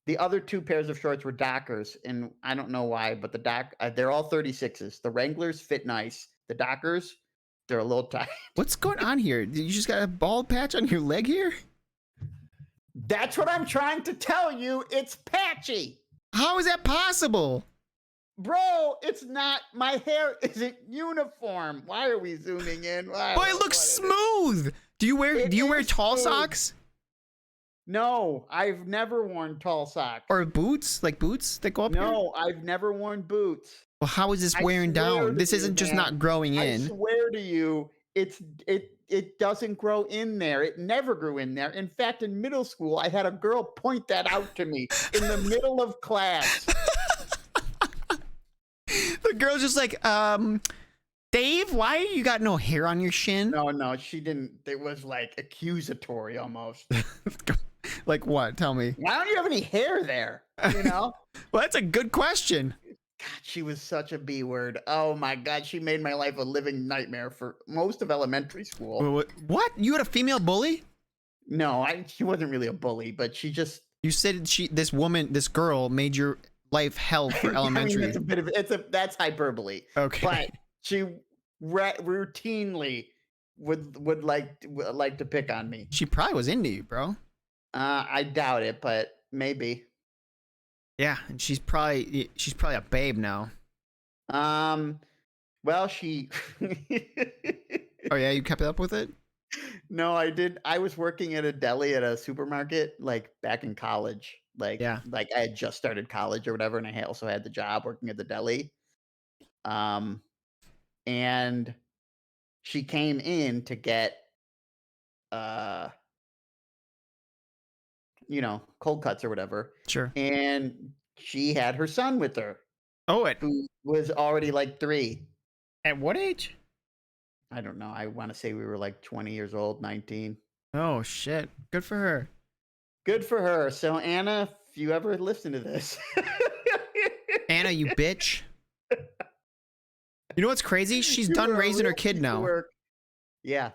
The other two pairs of shorts were Dockers, and I don't know why, but they're all 36s. The Wranglers fit nice. The Dockers, they're a little tight. What's going on here? You just got a bald patch on your leg here? That's what I'm trying to tell you. It's patchy. How is that possible? Bro, it's not. My hair isn't uniform. Why are we zooming in? But it looks smooth. Do you wear is tall smooth. socks No, I've never worn tall socks. or boots? Like boots that go up here? No, I've never worn boots. Well, how is this I wearing swear down? to This you, isn't just man. not growing I in. swear to you, it doesn't grow in there. It never grew in there. In fact, in middle school, I had a girl point that out to me in the middle of class. The girl's just like, Dave, why you got no hair on your shin? No, she didn't. It was like accusatory almost. Like what? Tell me. Why don't you have any hair there? You know? Well, that's a good question. God, she was such a B word. Oh my God, she made my life a living nightmare for most of elementary school. What? You had a female bully? No, she wasn't really a bully, but she just. You said this girl made your life hell for elementary. I mean, that's hyperbole. Okay. But she routinely would like to pick on me. She probably was into you, bro. I doubt it, but maybe. Yeah, and she's probably a babe now. Well, she. Oh yeah, you kept up with it? No, I did. I was working at a deli at a supermarket, like back in college. Like I had just started college or whatever, and I also had the job working at the deli. And she came in to get, cold cuts or whatever. Sure. And she had her son with her. Oh, who was already like 3. At what age? I don't know. I want to say we were like 20 years old, 19. Oh shit! Good for her. Good for her. So Anna, if you ever listen to this, Anna, you bitch. You know what's crazy? She's you done were a raising her real kid piece of now. work. Yeah,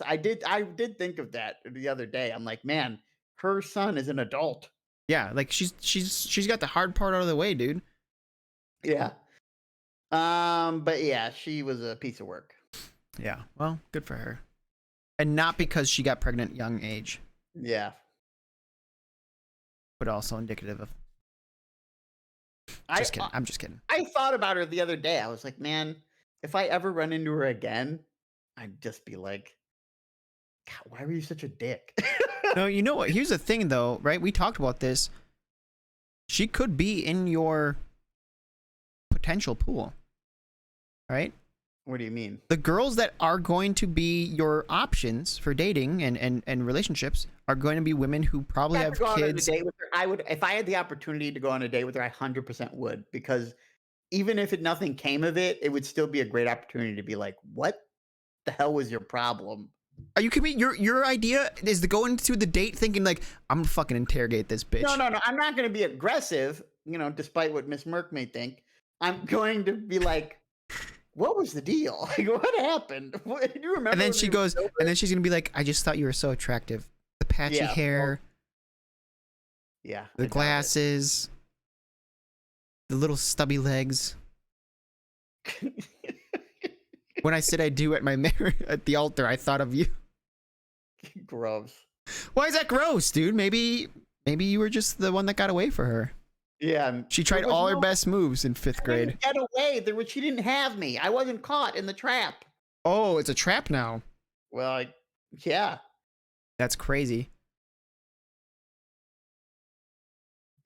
I did think of that the other day. I'm like, man, her son is an adult. Yeah, like she's got the hard part out of the way, dude. Yeah. But yeah, she was a piece of work. Yeah. Well, good for her. And not because she got pregnant young age, Yeah. but also indicative of. Just Kidding. I'm just kidding. I thought about her the other day. I was like, man, if I ever run into her again, I'd just be like, God, why were you such a dick? No, you know what? Here's the thing, though, right? We talked about this. She could be in your potential pool, right? What do you mean? The girls that are going to be your options for dating and relationships are going to be women who probably have Go on a kids. date with her. I would, if I had the opportunity to go on a date with her, I 100% would, because even if nothing came of it, it would still be a great opportunity to be like, what the hell was your problem? Are you kidding me? Your idea is to go into the date thinking like, I'm gonna fucking interrogate this bitch. No. I'm not going to be aggressive, despite what Miss Merck may think. I'm going to be like, what was the deal? Like, what happened? Do you remember? And then when she we goes, were and then she's gonna be like, I just thought you were so attractive. The patchy Yeah, hair, yeah, the I doubt it. glasses, the little stubby legs. When I said I do at my at the altar, I thought of you. Gross. Why is that gross, dude? Maybe you were just the one that got away for her. Yeah, She tried there was all her no- best moves in 5th I grade. didn't get away. She didn't have me. I wasn't caught in the trap. Oh, it's a trap now. Well, yeah. That's crazy.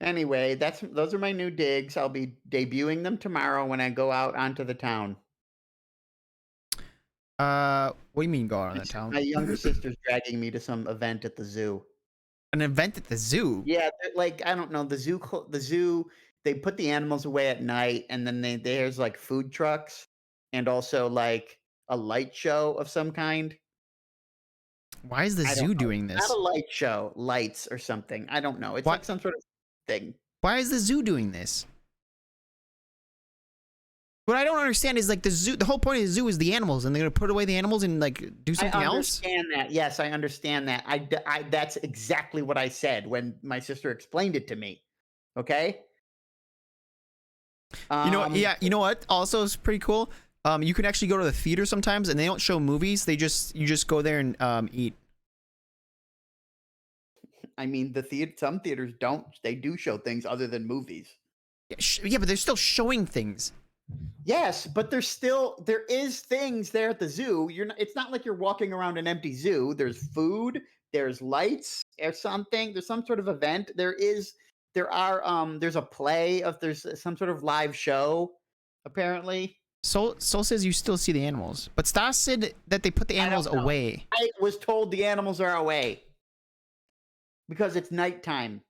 Anyway, those are my new digs. I'll be debuting them tomorrow when I go out onto the town. What do you mean go out on that town? My younger sister's dragging me to some event at the zoo. An event at the zoo? Yeah, like I don't know, the zoo. They put the animals away at night, and then there's like food trucks, and also like a light show of some kind. Why is the I don't zoo know. doing this? Not a light show, lights or something. I don't know. It's What? like some sort of thing. Why is the zoo doing this? What I don't understand is like the zoo. The whole point of the zoo is the animals, and they're gonna put away the animals and like do something I else. understand that. Yes, I understand that. That's exactly what I said when my sister explained it to me. Okay. Yeah. You know what? Also, is pretty cool. You can actually go to the theater sometimes, and they don't show movies. You just go there and eat. I mean, some theaters don't. They do show things other than movies. Yeah, but they're still showing things. Yes, but there is things there at the zoo. It's not like you're walking around an empty zoo. There's food, there's lights or something. There's some sort of event. There's a play there's some sort of live show, apparently. Soul says you still see the animals, but Stas said that they put the animals don't know. away. I was told the animals are away because it's nighttime.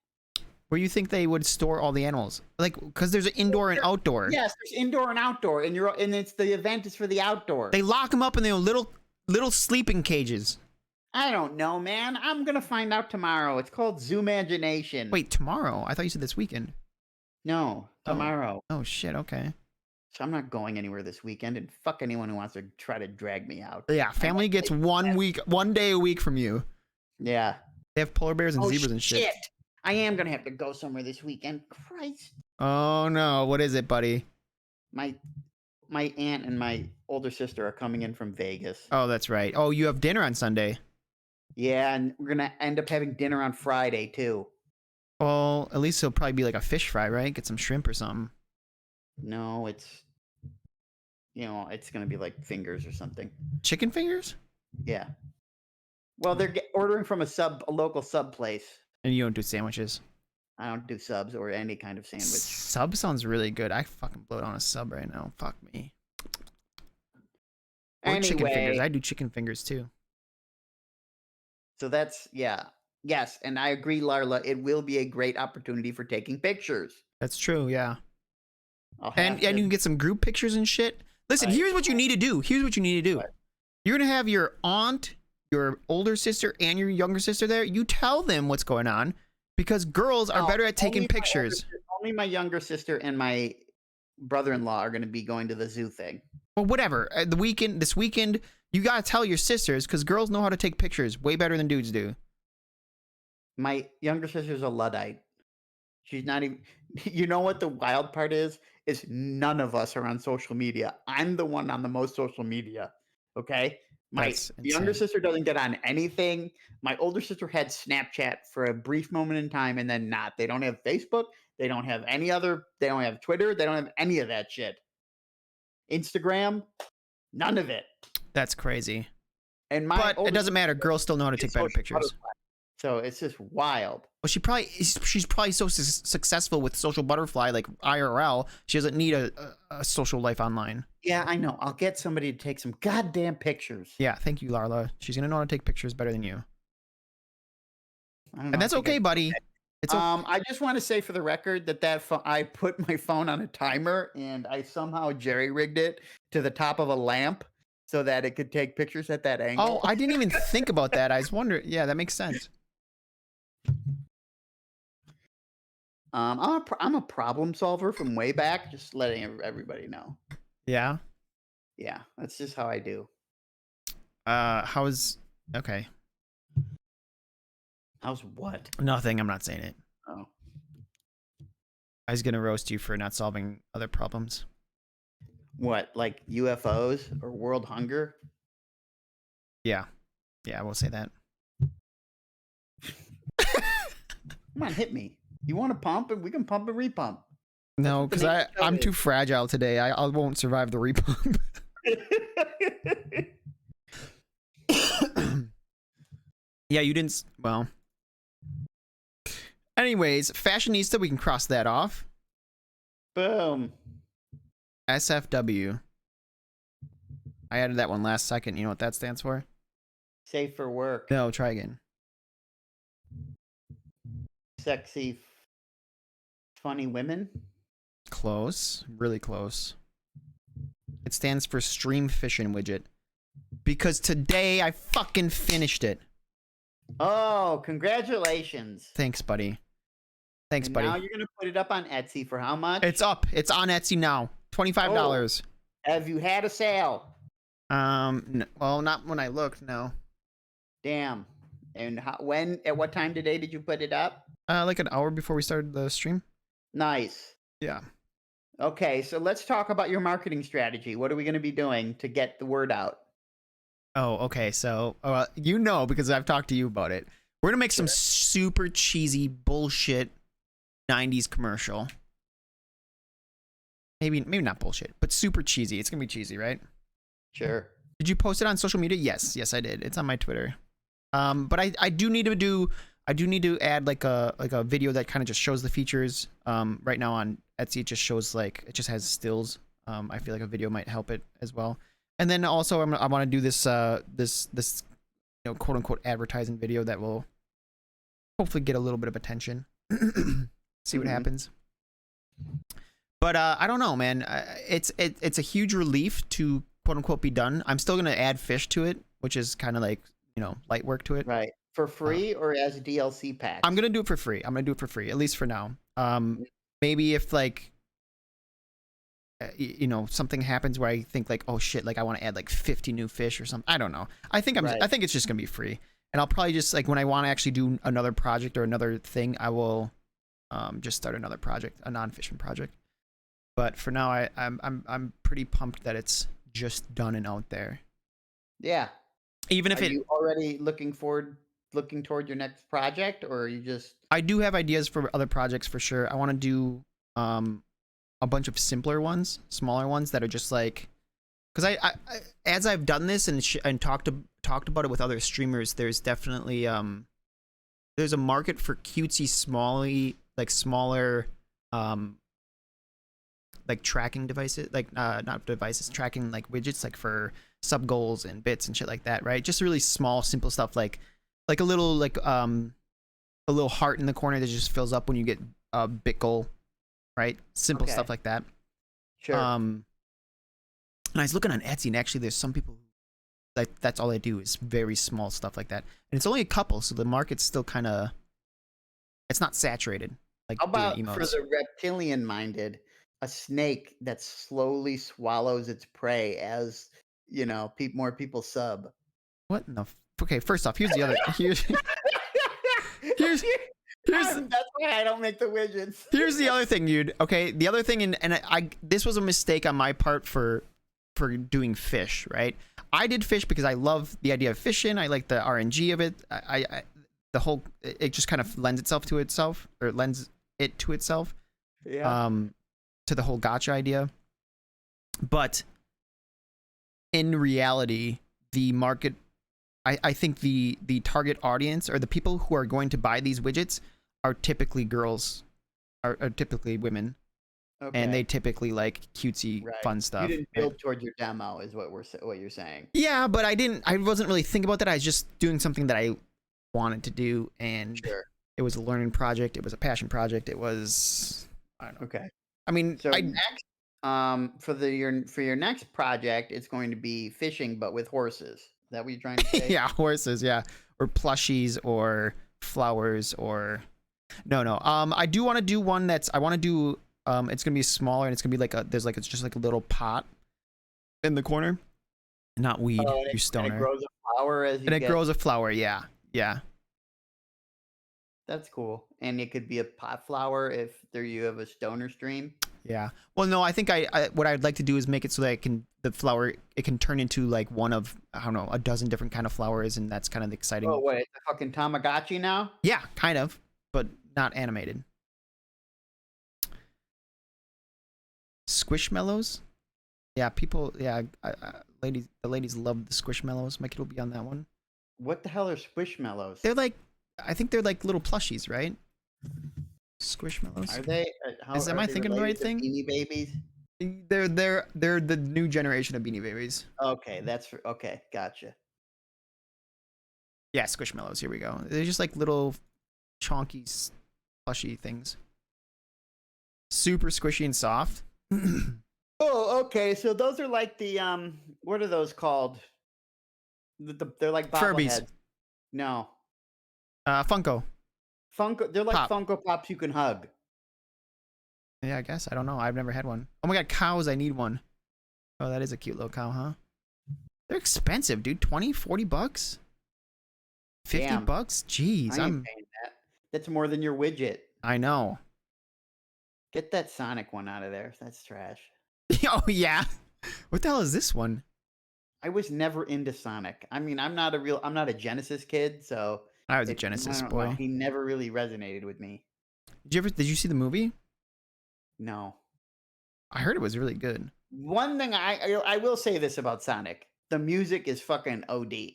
Where you think they would store all the animals? Like, because there's an indoor and outdoor. Yes, there's indoor and outdoor, and the event is for the outdoor. They lock them up in their little sleeping cages. I don't know, man. I'm gonna find out tomorrow. It's called Zoo Imagination. Wait, tomorrow? I thought you said this weekend. No, tomorrow. Oh shit. Okay. So I'm not going anywhere this weekend, and fuck anyone who wants to try to drag me out. Yeah, family gets 1 day a week from you. Yeah. They have polar bears and zebras and shit. I am gonna have to go somewhere this weekend. Christ. Oh no, what is it, buddy? My aunt and my older sister are coming in from Vegas. Oh, that's right. Oh, you have dinner on Sunday. Yeah, and we're gonna end up having dinner on Friday too. Well, at least it'll probably be like a fish fry, right? Get some shrimp or something. No, it's gonna be like fingers or something. Chicken fingers? Yeah. Well, they're ordering from a local sub place. And you don't do sandwiches? I don't do subs or any kind of sandwich. Sub sounds really good. I fucking bloat on a sub right now. Fuck me. Or chicken fingers. Anyway. I do chicken fingers too. So yes, and I agree, Larla. It will be a great opportunity for taking pictures. That's true, yeah. And you can get some group pictures and shit. Listen, here's what you need to do. What? You're gonna have your aunt, your older sister, and your younger sister there. You tell them what's going on, because girls are better at taking pictures. Only my younger sister and my brother-in-law are going to be going to the zoo thing. Well, whatever. This weekend, you gotta tell your sisters, because girls know how to take pictures way better than dudes do. My younger sister's a Luddite. She's not even. You know what the wild part is? Is none of us are on social media. I'm the one on the most social media. Okay. My That's younger insane. sister doesn't get on anything. My older sister had Snapchat for a brief moment in time and then not. They don't have Facebook. They don't have they don't have Twitter. They don't have any of that shit. Instagram, none of it. That's crazy. And But it doesn't matter. Girls still know how to take better pictures. So it's just wild. Well, she's probably so successful with Social Butterfly, like IRL. She doesn't need a social life online. Yeah, I know. I'll get somebody to take some goddamn pictures. Yeah, thank you, Larla. She's gonna know how to take pictures better than you. I don't know, And that's I think okay, buddy. It's okay. I just want to say for the record that I put my phone on a timer and I somehow jerry-rigged it to the top of a lamp so that it could take pictures at that angle. Oh, I didn't even think about that. I was wondering. Yeah, that makes sense. I'm a problem solver from way back. Just letting everybody know. Yeah. Yeah, that's just how I do. How's okay? How's what? Nothing. I'm not saying it. Oh, I was gonna roast you for not solving other problems. what? Like UFOs or world hunger? Yeah. Yeah, I will say that. Come on, hit me. You want to pump and we can pump and repump. No, what the because name of the show I'm too is. fragile today. I won't survive the repump. Yeah, you didn't. Well. Anyways, fashionista, we can cross that off. Boom. SFW. I added that one last second. You know what that stands for? Safe for work. No, try again. Sexy, funny women. Close. Really close. It stands for Stream Fishing Widget. Because today I fucking finished it. Oh, congratulations. Thanks, buddy. Thanks, And buddy. now you're going to put it up on Etsy for how much? It's up. It's on Etsy now. $25. Have you had a sale? Well, not when I looked, no. Damn. And at what time today did you put it up? Like an hour before we started the stream. Nice. Yeah. Okay, so let's talk about your marketing strategy. What are we going to be doing to get the word out? Oh, okay. So, you know, because I've talked to you about it. We're gonna make some super cheesy bullshit 90s commercial. Maybe not bullshit, but super cheesy. It's gonna be cheesy, right? Sure. Did you post it on social media? Yes, I did. It's on my Twitter. But I do need to add like a video that kind of just shows the features. Right now on Etsy, it just shows it just has stills. I feel like a video might help it as well. And then also I want to do this quote unquote advertising video that will hopefully get a little bit of attention. See what happens. But I don't know, man. It's a huge relief to quote unquote be done. I'm still gonna add fish to it, which is kind of like light work to it. Right. For free or as a DLC pack? I'm gonna do it for free. At least for now. Maybe if something happens where I think oh shit, I want to add 50 new fish or something. I don't know. I think I think it's just gonna be free, and I'll probably just when I want to actually do another project or another thing, I will just start another project, a non-fishing project. But for now, I'm pretty pumped that it's just done and out there. Yeah. Even if Are you already looking toward your next project, or are you just? I do have ideas for other projects for sure. I want to do a bunch of simpler ones, smaller ones that are just because I as I've done this and talked about it with other streamers, there's definitely there's a market for cutesy smaller tracking devices, not devices, tracking widgets for sub goals and bits and shit like that, right? Just really small, simple stuff like a little a little heart in the corner that just fills up when you get a bit goal, right? Simple stuff like that. Sure. And I was looking on Etsy, and actually there's some people who, that's all they do is very small stuff like that, and it's only a couple, so the market's still kind of, it's not saturated. How about doing for emotes. the reptilian minded, a snake that slowly swallows its prey as more people sub? What in the okay, first off, here's the other here's That's why I don't make the widgets. here's the other thing, dude. Okay, the other thing, and I this was a mistake on my part for doing fish, right? I did fish because I love the idea of fishing. I like the RNG of it. I the whole, it just kind of lends it to itself. Yeah. To the whole gotcha idea. But in reality, the market, I think the target audience, or the people who are going to buy these widgets, are typically girls, are typically women, and they typically like cutesy fun stuff. You didn't build toward your demo, is what you're saying. Yeah, but I wasn't really thinking about that. I was just doing something that I wanted to do, and Sure. It was a learning project. It was a passion project. It was, I don't know. Okay. I mean, So next, for your next project, it's going to be fishing, but with horses. Is that what you're trying to say? yeah, horses, yeah, or plushies, or flowers, or no. I do want to do one that's I want to do. It's gonna be smaller, and it's gonna be like it's just like a little pot in the corner, not weed. Oh, You stoner. And it grows a flower as you And it get. grows a flower. Yeah. That's cool. And it could be a pot flower if you have a stoner stream. Yeah. Well, no, I think what I'd like to do is make it so that the flower can turn into like one of, I don't know, a dozen different kind of flowers, and that's kind of exciting. Oh, wait, the fucking Tamagotchi now? Yeah, kind of, but not animated. Squishmallows? Yeah, people, yeah, the ladies love the Squishmallows. My kid will be on that one. What the hell are Squishmallows? They're like, I think they're like little plushies, right? Squishmallows. Are they? Am I thinking the right thing? Beanie Babies. They're the new generation of Beanie Babies. Okay, okay. Gotcha. Yeah, Squishmallows. Here we go. They're just like little chonky, plushy things. Super squishy and soft. Oh, okay. So those are like the what are those called? They're like Furbies. bobbleheads. No. Funko. Funko. They're like Pop. Funko Pops you can hug. Yeah, I guess. I don't know. I've never had one. Oh my god, cows. I need one. Oh, that is a cute little cow, huh? They're expensive, dude. 20, 40 bucks? 50 Damn. bucks? Jeez, I ain't paying that. That's more than your widget. I know. Get that Sonic one out of there. That's trash. Oh, yeah. What the hell is this one? I was never into Sonic. I mean, I'm not a Genesis kid, so I was a Genesis I don't boy. know. He never really resonated with me. Did you see the movie? No. I heard it was really good. One thing I will say this about Sonic. The music is fucking OD.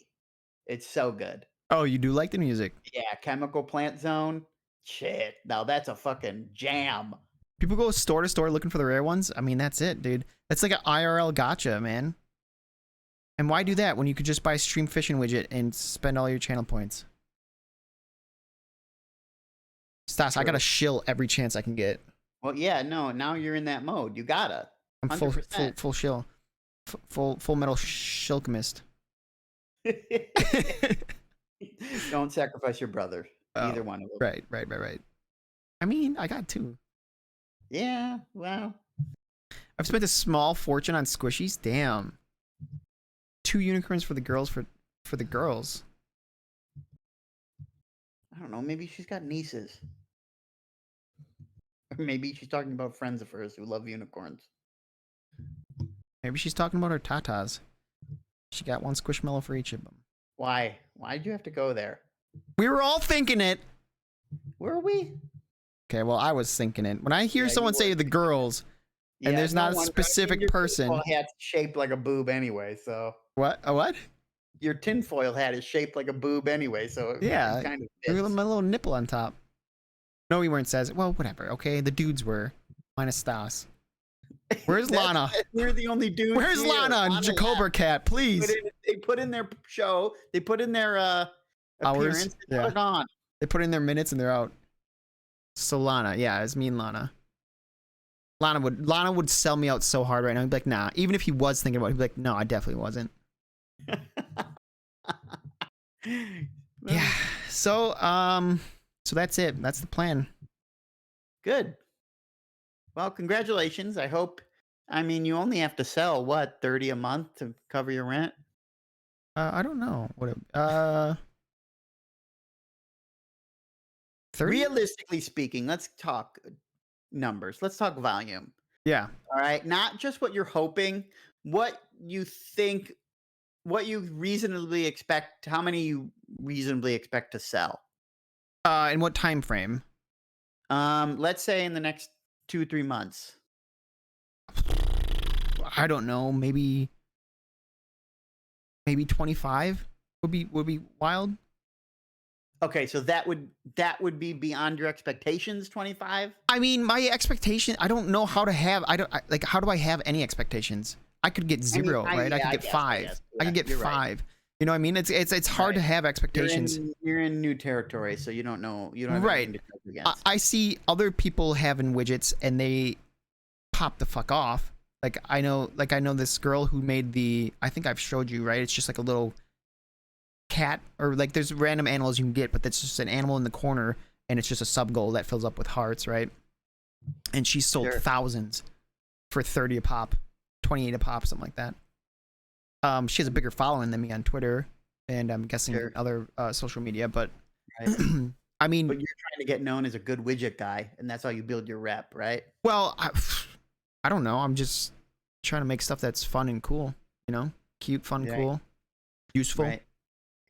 It's so good. Oh, you do like the music? Yeah, Chemical Plant Zone. Shit. Now that's a fucking jam. People go store to store looking for the rare ones. I mean, that's it, dude. That's like an IRL gotcha, man. And why do that when you could just buy a stream fishing widget and spend all your channel points? Stas, I gotta shill every chance I can get. Well, yeah, no, now you're in that mode. You gotta. I'm full 100%. full shill. Full metal shilkmist. Don't sacrifice your brother. Either one of them. Right. I mean, I got two. Yeah, well. I've spent a small fortune on squishies. Damn. 2 unicorns for the girls for the girls. I don't know. Maybe she's got nieces. Or maybe she's talking about friends of hers who love unicorns. Maybe she's talking about her tatas. She got one squishmallow for each of them. Why? Why did you have to go there? We were all thinking it. Were we? Okay, well, I was thinking it. When I hear Yeah, someone you say were. the girls, and there's not a specific your person. tinfoil hat's shaped like a boob anyway, so What? A what? your tinfoil hat is shaped like a boob anyway, so it Yeah, kind of Look fits. at my little nipple on top. No, we weren't says. Well, whatever. Okay, the dudes were. Minus Stas. Where's Lana? We're the only dudes. Where's here. Lana and Jacober Cat? Please. They put in their show. They put in their appearance. Yeah. They're gone. They put in their minutes and they're out. So Lana, yeah, it's me and Lana. Lana would sell me out so hard right now. He'd be like, nah. Even if he was thinking about it, he'd be like, no, I definitely wasn't. Yeah. So that's it. That's the plan. Good. Well, congratulations. I hope. I mean, you only have to sell what, 30 a month to cover your rent? I don't know. 30? Realistically speaking, let's talk numbers. Let's talk volume. Yeah. All right. Not just what you're hoping, what you think, what you reasonably expect, how many you reasonably expect to sell. In what time frame? Let's say in the next 2-3 months. I don't know. Maybe 25 would be wild. Okay, so that would be beyond your expectations, 25? I mean, my expectation, I don't know how to have, how do I have any expectations? I could get 0, right? I could get 5. I could get You're 5. right. You know what I mean? It's hard to have expectations. You're in new territory, so you don't know. You don't have Right. anything to cope against. I see other people having widgets and they pop the fuck off. Like I know this girl who made the, I think I've showed you, right? It's just like a little cat, or like there's random animals you can get, but that's just an animal in the corner and it's just a sub goal that fills up with hearts, right? And she sold thousands for 30 a pop, 28 a pop, something like that. She has a bigger following than me on Twitter, and I'm guessing other social media, but Right. I mean, But you're trying to get known as a good widget guy, and that's how you build your rep, right? well, I don't know. I'm just trying to make stuff that's fun and cool, you know, cute, fun, Right. cool, useful. Right.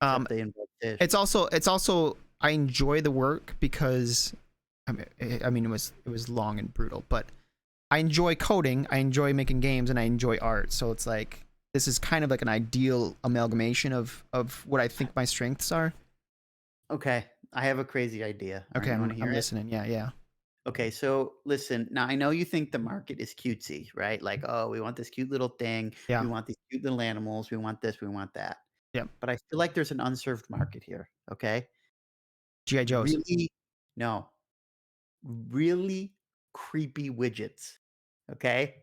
Except they involve fish. It's also I enjoy the work because I mean it was long and brutal, but I enjoy coding, I enjoy making games, and I enjoy art. So it's like this is kind of like an ideal amalgamation of what I think my strengths are. Okay, I have a crazy idea. All right, Okay, you wanna hear I'm it? listening. Yeah. Okay, so listen. Now I know you think the market is cutesy, right? Like, oh, we want this cute little thing. Yeah. We want these cute little animals. We want this. We want that. Yep. But I feel like there's an unserved market here. Okay. G.I. Joes. Really, no, really creepy widgets. Okay.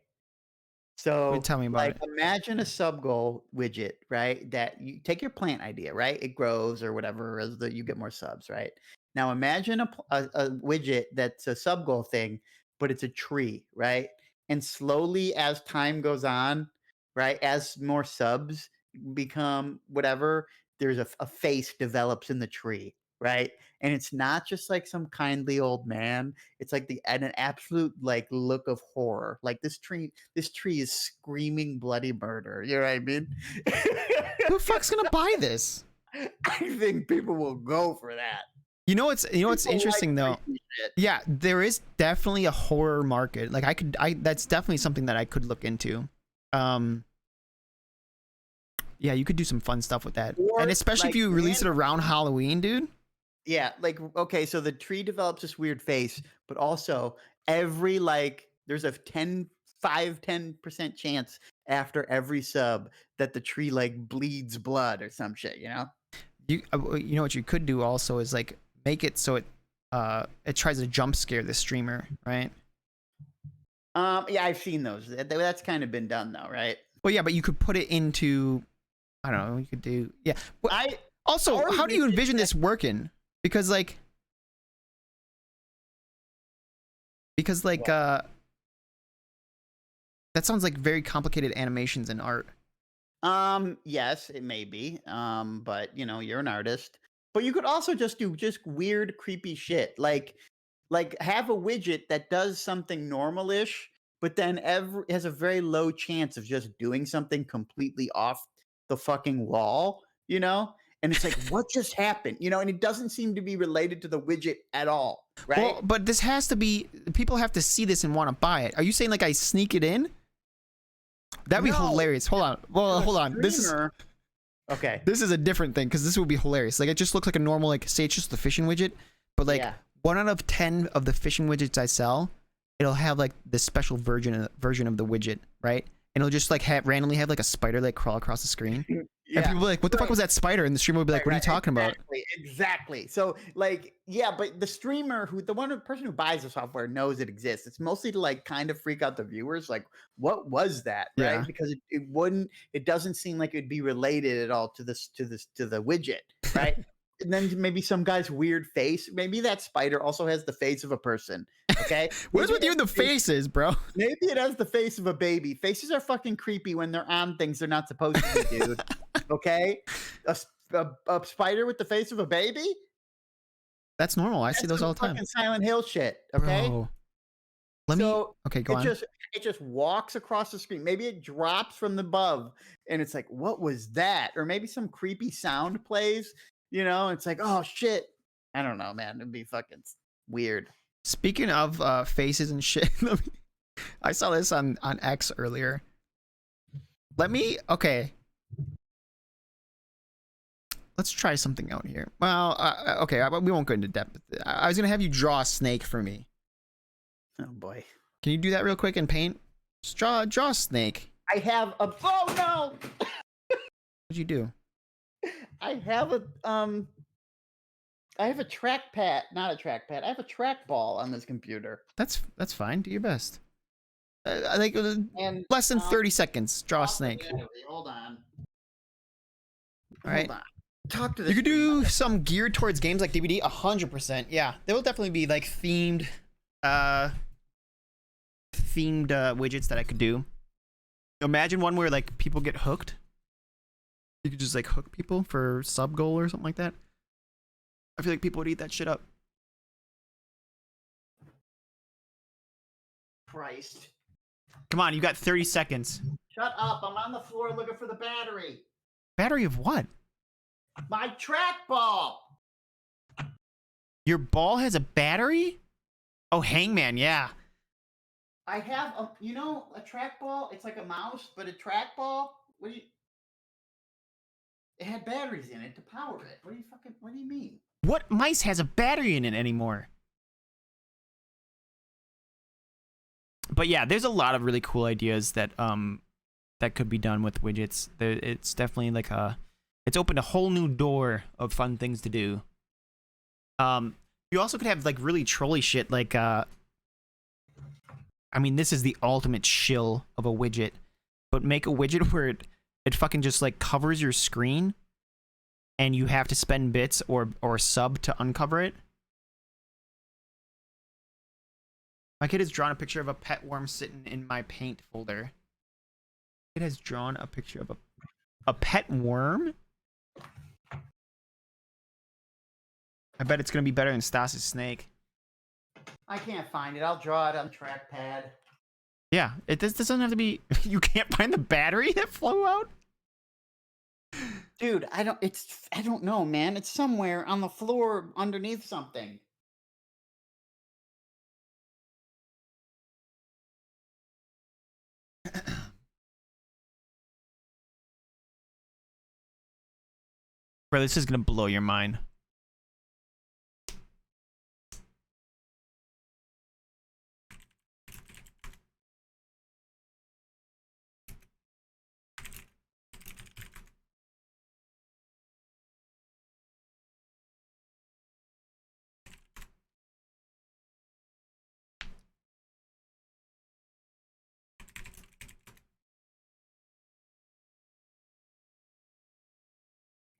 So, Tell me about like, it. imagine a sub goal widget, right? That you take your plant idea, right? It grows or whatever as you get more subs, right? Now, imagine a widget that's a sub goal thing, but it's a tree, right? And slowly, as time goes on, right, as more subs become whatever, there's a face develops in the tree, right? And it's not just like some kindly old man. It's like an absolute like look of horror. Like this tree is screaming bloody murder. You know what I mean? Who the fuck's gonna buy this? I think people will go for that. You know what's People interesting like though? creepy shit. Yeah, there is definitely a horror market. Like that's definitely something that I could look into. Yeah, you could do some fun stuff with that. Or, And especially like, if you release it around Halloween, dude. Yeah, like okay, so the tree develops this weird face, but also every like there's a 10% chance after every sub that the tree like bleeds blood or some shit, you know? You know what you could do also is like make it so it tries to jump scare the streamer, right? Yeah, I've seen those. That's kind of been done though, right? Well, yeah, but you could put it into, I don't know, you could do, yeah. Well, also, or how do you you could envision this working? Because like that sounds like very complicated animations and art. Yes, it may be. But you know, you're an artist. But you could also just do weird, creepy shit. Like have a widget that does something normal-ish, but then has a very low chance of just doing something completely off the fucking wall, you know? And it's like, what just happened? You know, and it doesn't seem to be related to the widget at all, right? Well, but this has to be, people have to see this and want to buy it. Are you saying like I sneak it in? That'd be hilarious. Hold on. Well, hold on. This is a different thing because this would be hilarious. Like it just looks like a normal, like say it's just the fishing widget, but like 1 out of 10 of the fishing widgets I sell, it'll have like this special version of the widget, right? And it'll just like randomly have like a spider like crawl across the screen. And people will be like, what the fuck was that spider? And the streamer will be like, what are you talking about? Exactly. So like, yeah, but the streamer person who buys the software knows it exists. It's mostly to like kind of freak out the viewers. Like, what was that? Right. Yeah. Because it doesn't seem like it'd be related at all to the widget. Right. And then maybe some guy's weird face. Maybe that spider also has the face of a person. Okay. What is with you and the faces, bro? Maybe it has the face of a baby. Faces are fucking creepy when they're on things they're not supposed to be, dude. Okay? A spider with the face of a baby? That's normal. I see those all the time. Fucking Silent Hill shit. Okay? Bro. Okay, go on. It just walks across the screen. Maybe it drops from above and it's like, what was that? Or maybe some creepy sound plays, you know? It's like, oh shit. I don't know, man. It'd be fucking weird. Speaking of faces and shit, I saw this on X earlier. Okay. Let's try something out here. Well, okay, we won't go into depth. I was gonna have you draw a snake for me. Oh boy. Can you do that real quick in Paint? Just draw a snake. I have a. Oh no! What'd you do? I have a trackpad, not a trackpad. I have a trackball on this computer. That's fine. Do your best. I think And less than 30 seconds. Draw a off the snake. battery. Hold on. All right. Hold on. Talk to the You could screen. do some geared towards games like DVD. 100%. Yeah, there will definitely be like themed widgets that I could do. Imagine one where like people get hooked. You could just like hook people for sub goal or something like that. I feel like people would eat that shit up. Christ. Come on, you got 30 seconds. Shut up. I'm on the floor looking for the battery. Battery of what? My trackball. Your ball has a battery? Oh, Hangman, yeah. I have a, a trackball. It's like a mouse, but a trackball. It had batteries in it to power it. What do you mean? What mice has a battery in it anymore? But yeah, there's a lot of really cool ideas that that could be done with widgets. It's definitely like it's opened a whole new door of fun things to do. You also could have like really trolly shit like I mean, this is the ultimate shill of a widget, but make a widget where it fucking just like covers your screen and you have to spend bits or sub to uncover it. My kid has drawn a picture of a pet worm sitting in my paint folder. It has drawn a picture of a pet worm? I bet it's gonna be better than Stas's snake. I can't find it. I'll draw it on trackpad. Yeah, this doesn't have to be. You can't find the battery that flew out? Dude, I don't know, man. It's somewhere on the floor underneath something. Bro, this is gonna blow your mind.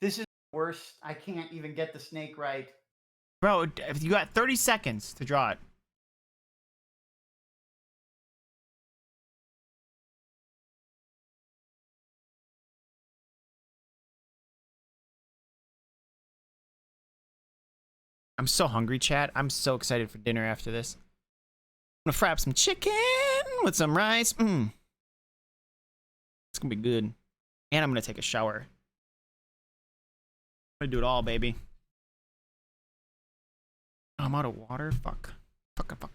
This is worse. I can't even get the snake right. Bro, you got 30 seconds to draw it. I'm so hungry, chat. I'm so excited for dinner after this. I'm gonna fry up some chicken with some rice. It's gonna be good. And I'm gonna take a shower. I'm gonna do it all, baby. I'm out of water. Fuck. Fuck.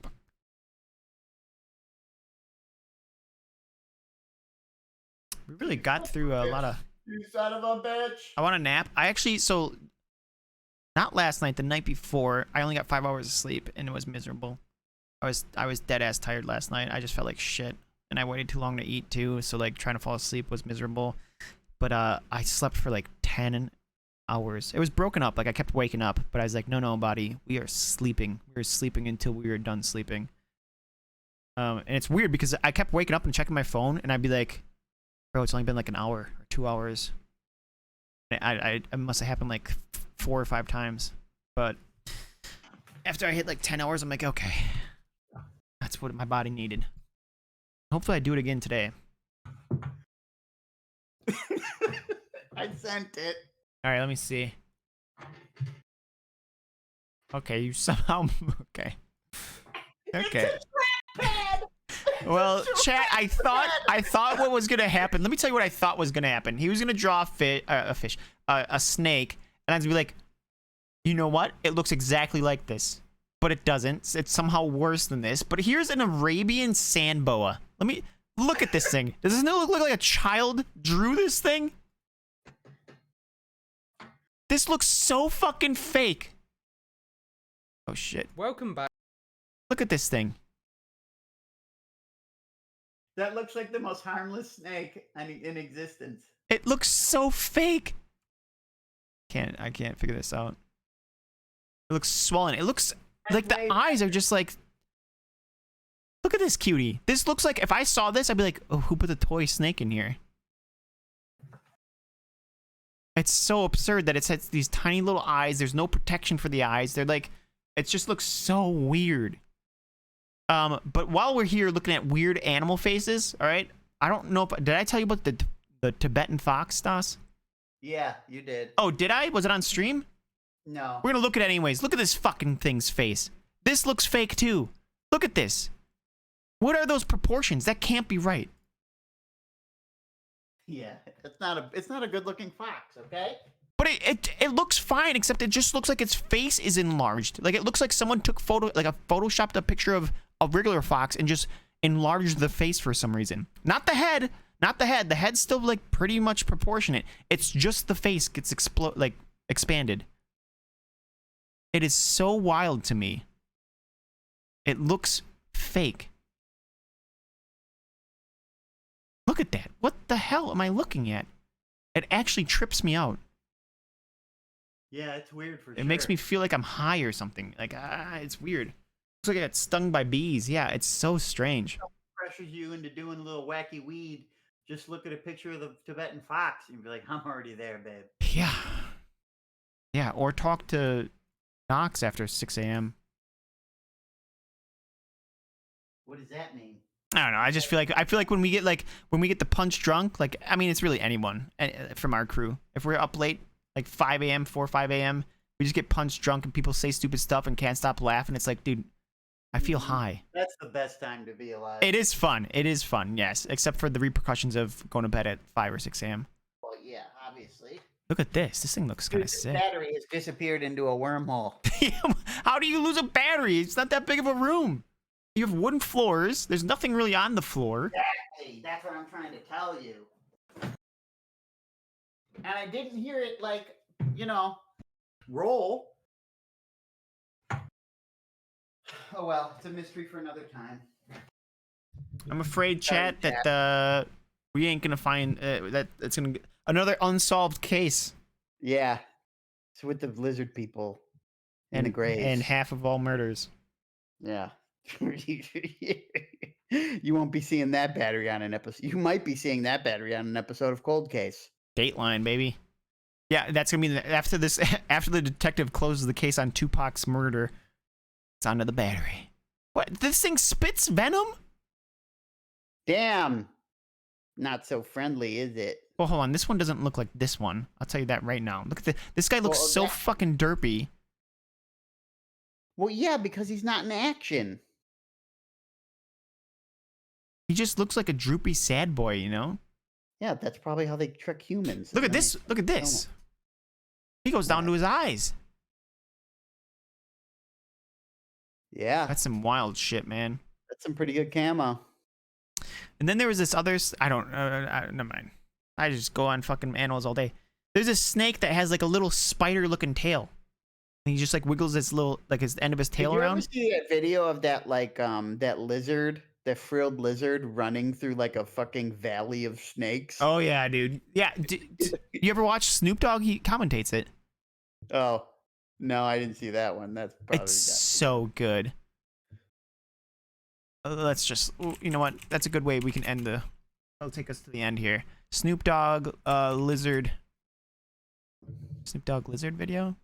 We really got through a lot of. You son of a bitch. I want a nap. I actually, so not last night, the night before, I only got 5 hours of sleep and it was miserable. I was dead ass tired last night. I just felt like shit. And I waited too long to eat too, so like trying to fall asleep was miserable. But I slept for like 10 hours. It was broken up, like I kept waking up, but I was like, no, body, we are sleeping. We are sleeping until we are done sleeping. And it's weird because I kept waking up and checking my phone and I'd be like, bro, it's only been like an hour or 2 hours. I must have happened like 4 or 5 times. But after I hit like 10 hours, I'm like, okay, that's what my body needed. Hopefully I do it again today. I sent it. All right, let me see. Okay, you somehow okay. Okay. Well, chat, I thought what was gonna happen. Let me tell you what I thought was gonna happen. He was gonna draw a snake, and I was gonna be like, you know what? It looks exactly like this, but it doesn't. It's somehow worse than this. But here's an Arabian sand boa. Let me look at this thing. Does this look like a child drew this thing? This looks so fucking fake. Oh shit. Welcome back. Look at this thing. That looks like the most harmless snake in existence. It looks so fake. can't figure this out. It looks swollen. It looks like the Wait. eyes are just like. Look at this cutie. This looks like if I saw this, I'd be like, oh, who put the toy snake in here? It's so absurd that it has these tiny little eyes. There's no protection for the eyes. They're like, it just looks so weird. But while we're here looking at weird animal faces, all right, I don't know if did I tell you about the Tibetan fox, Stas? Yeah, you did. Oh, did I? Was it on stream? No. We're gonna look at it anyways. Look at this fucking thing's face. This looks fake too. Look at this. What are those proportions? That can't be right. Yeah, it's not a good looking fox, okay? But it looks fine, except it just looks like its face is enlarged. Like it looks like someone took photoshopped a picture of a regular fox and just enlarged the face for some reason. Not the head. Not the head. The head's still like pretty much proportionate. It's just the face gets expanded. It is so wild to me. It looks fake. Look at that. What the hell am I looking at? It actually trips me out. Yeah, it's weird for sure. It makes me feel like I'm high or something. Like, it's weird. Looks like I got stung by bees. Yeah, it's so strange. Pressures you into doing a little wacky weed. Just look at a picture of the Tibetan fox and be like, I'm already there, babe. Yeah. Yeah, or talk to Knox after 6 a.m. What does that mean? I don't know. I feel like when we get the punch drunk, like I mean, it's really anyone from our crew. If we're up late, like 5 a.m., 4 or 5 a.m., we just get punch drunk and people say stupid stuff and can't stop laughing. It's like, dude, I feel high. That's the best time to be alive. It is fun. It is fun, yes, except for the repercussions of going to bed at 5 or 6 a.m. Well, yeah, obviously. Look at this. This thing looks kind of Dude, this sick. battery has disappeared into a wormhole. How do you lose a battery? It's not that big of a room. You have wooden floors. There's nothing really on the floor. Exactly. That's what I'm trying to tell you. And I didn't hear it, like, roll. Oh, well, it's a mystery for another time. I'm afraid, chat, that we ain't gonna find that. It's gonna another unsolved case. Yeah. It's with the lizard people in the graves. And half of all murders. Yeah. You won't be seeing that battery on an episode. You might be seeing that battery on an episode of Cold Case. Dateline, baby. Yeah, that's gonna be after this. After the detective closes the case on Tupac's murder, it's onto the battery. What? This thing spits venom? Damn. Not so friendly, is it? Well, hold on. This one doesn't look like this one. I'll tell you that right now. Look at this guy looks so fucking derpy. Well, yeah, because he's not in action. He just looks like a droopy sad boy, you know? Yeah, that's probably how they trick humans. Look at this. Look at this. He goes down to his eyes. Yeah. That's some wild shit, man. That's some pretty good camo. And then there was this other, never mind. I just go on fucking animals all day. There's a snake that has like a little spider-looking tail. And he just like wiggles his little, like his end of his tail around. Did you ever see that video of that, like, that lizard, that frilled lizard running through like a fucking valley of snakes? Oh yeah, dude. Yeah. You ever watch Snoop Dogg? He commentates it. Oh, no, I didn't see that one. That's probably It's so good. Let's just, you know what? That's a good way we can end the, that'll take us to the end here. Snoop Dogg, lizard. Snoop Dogg lizard video?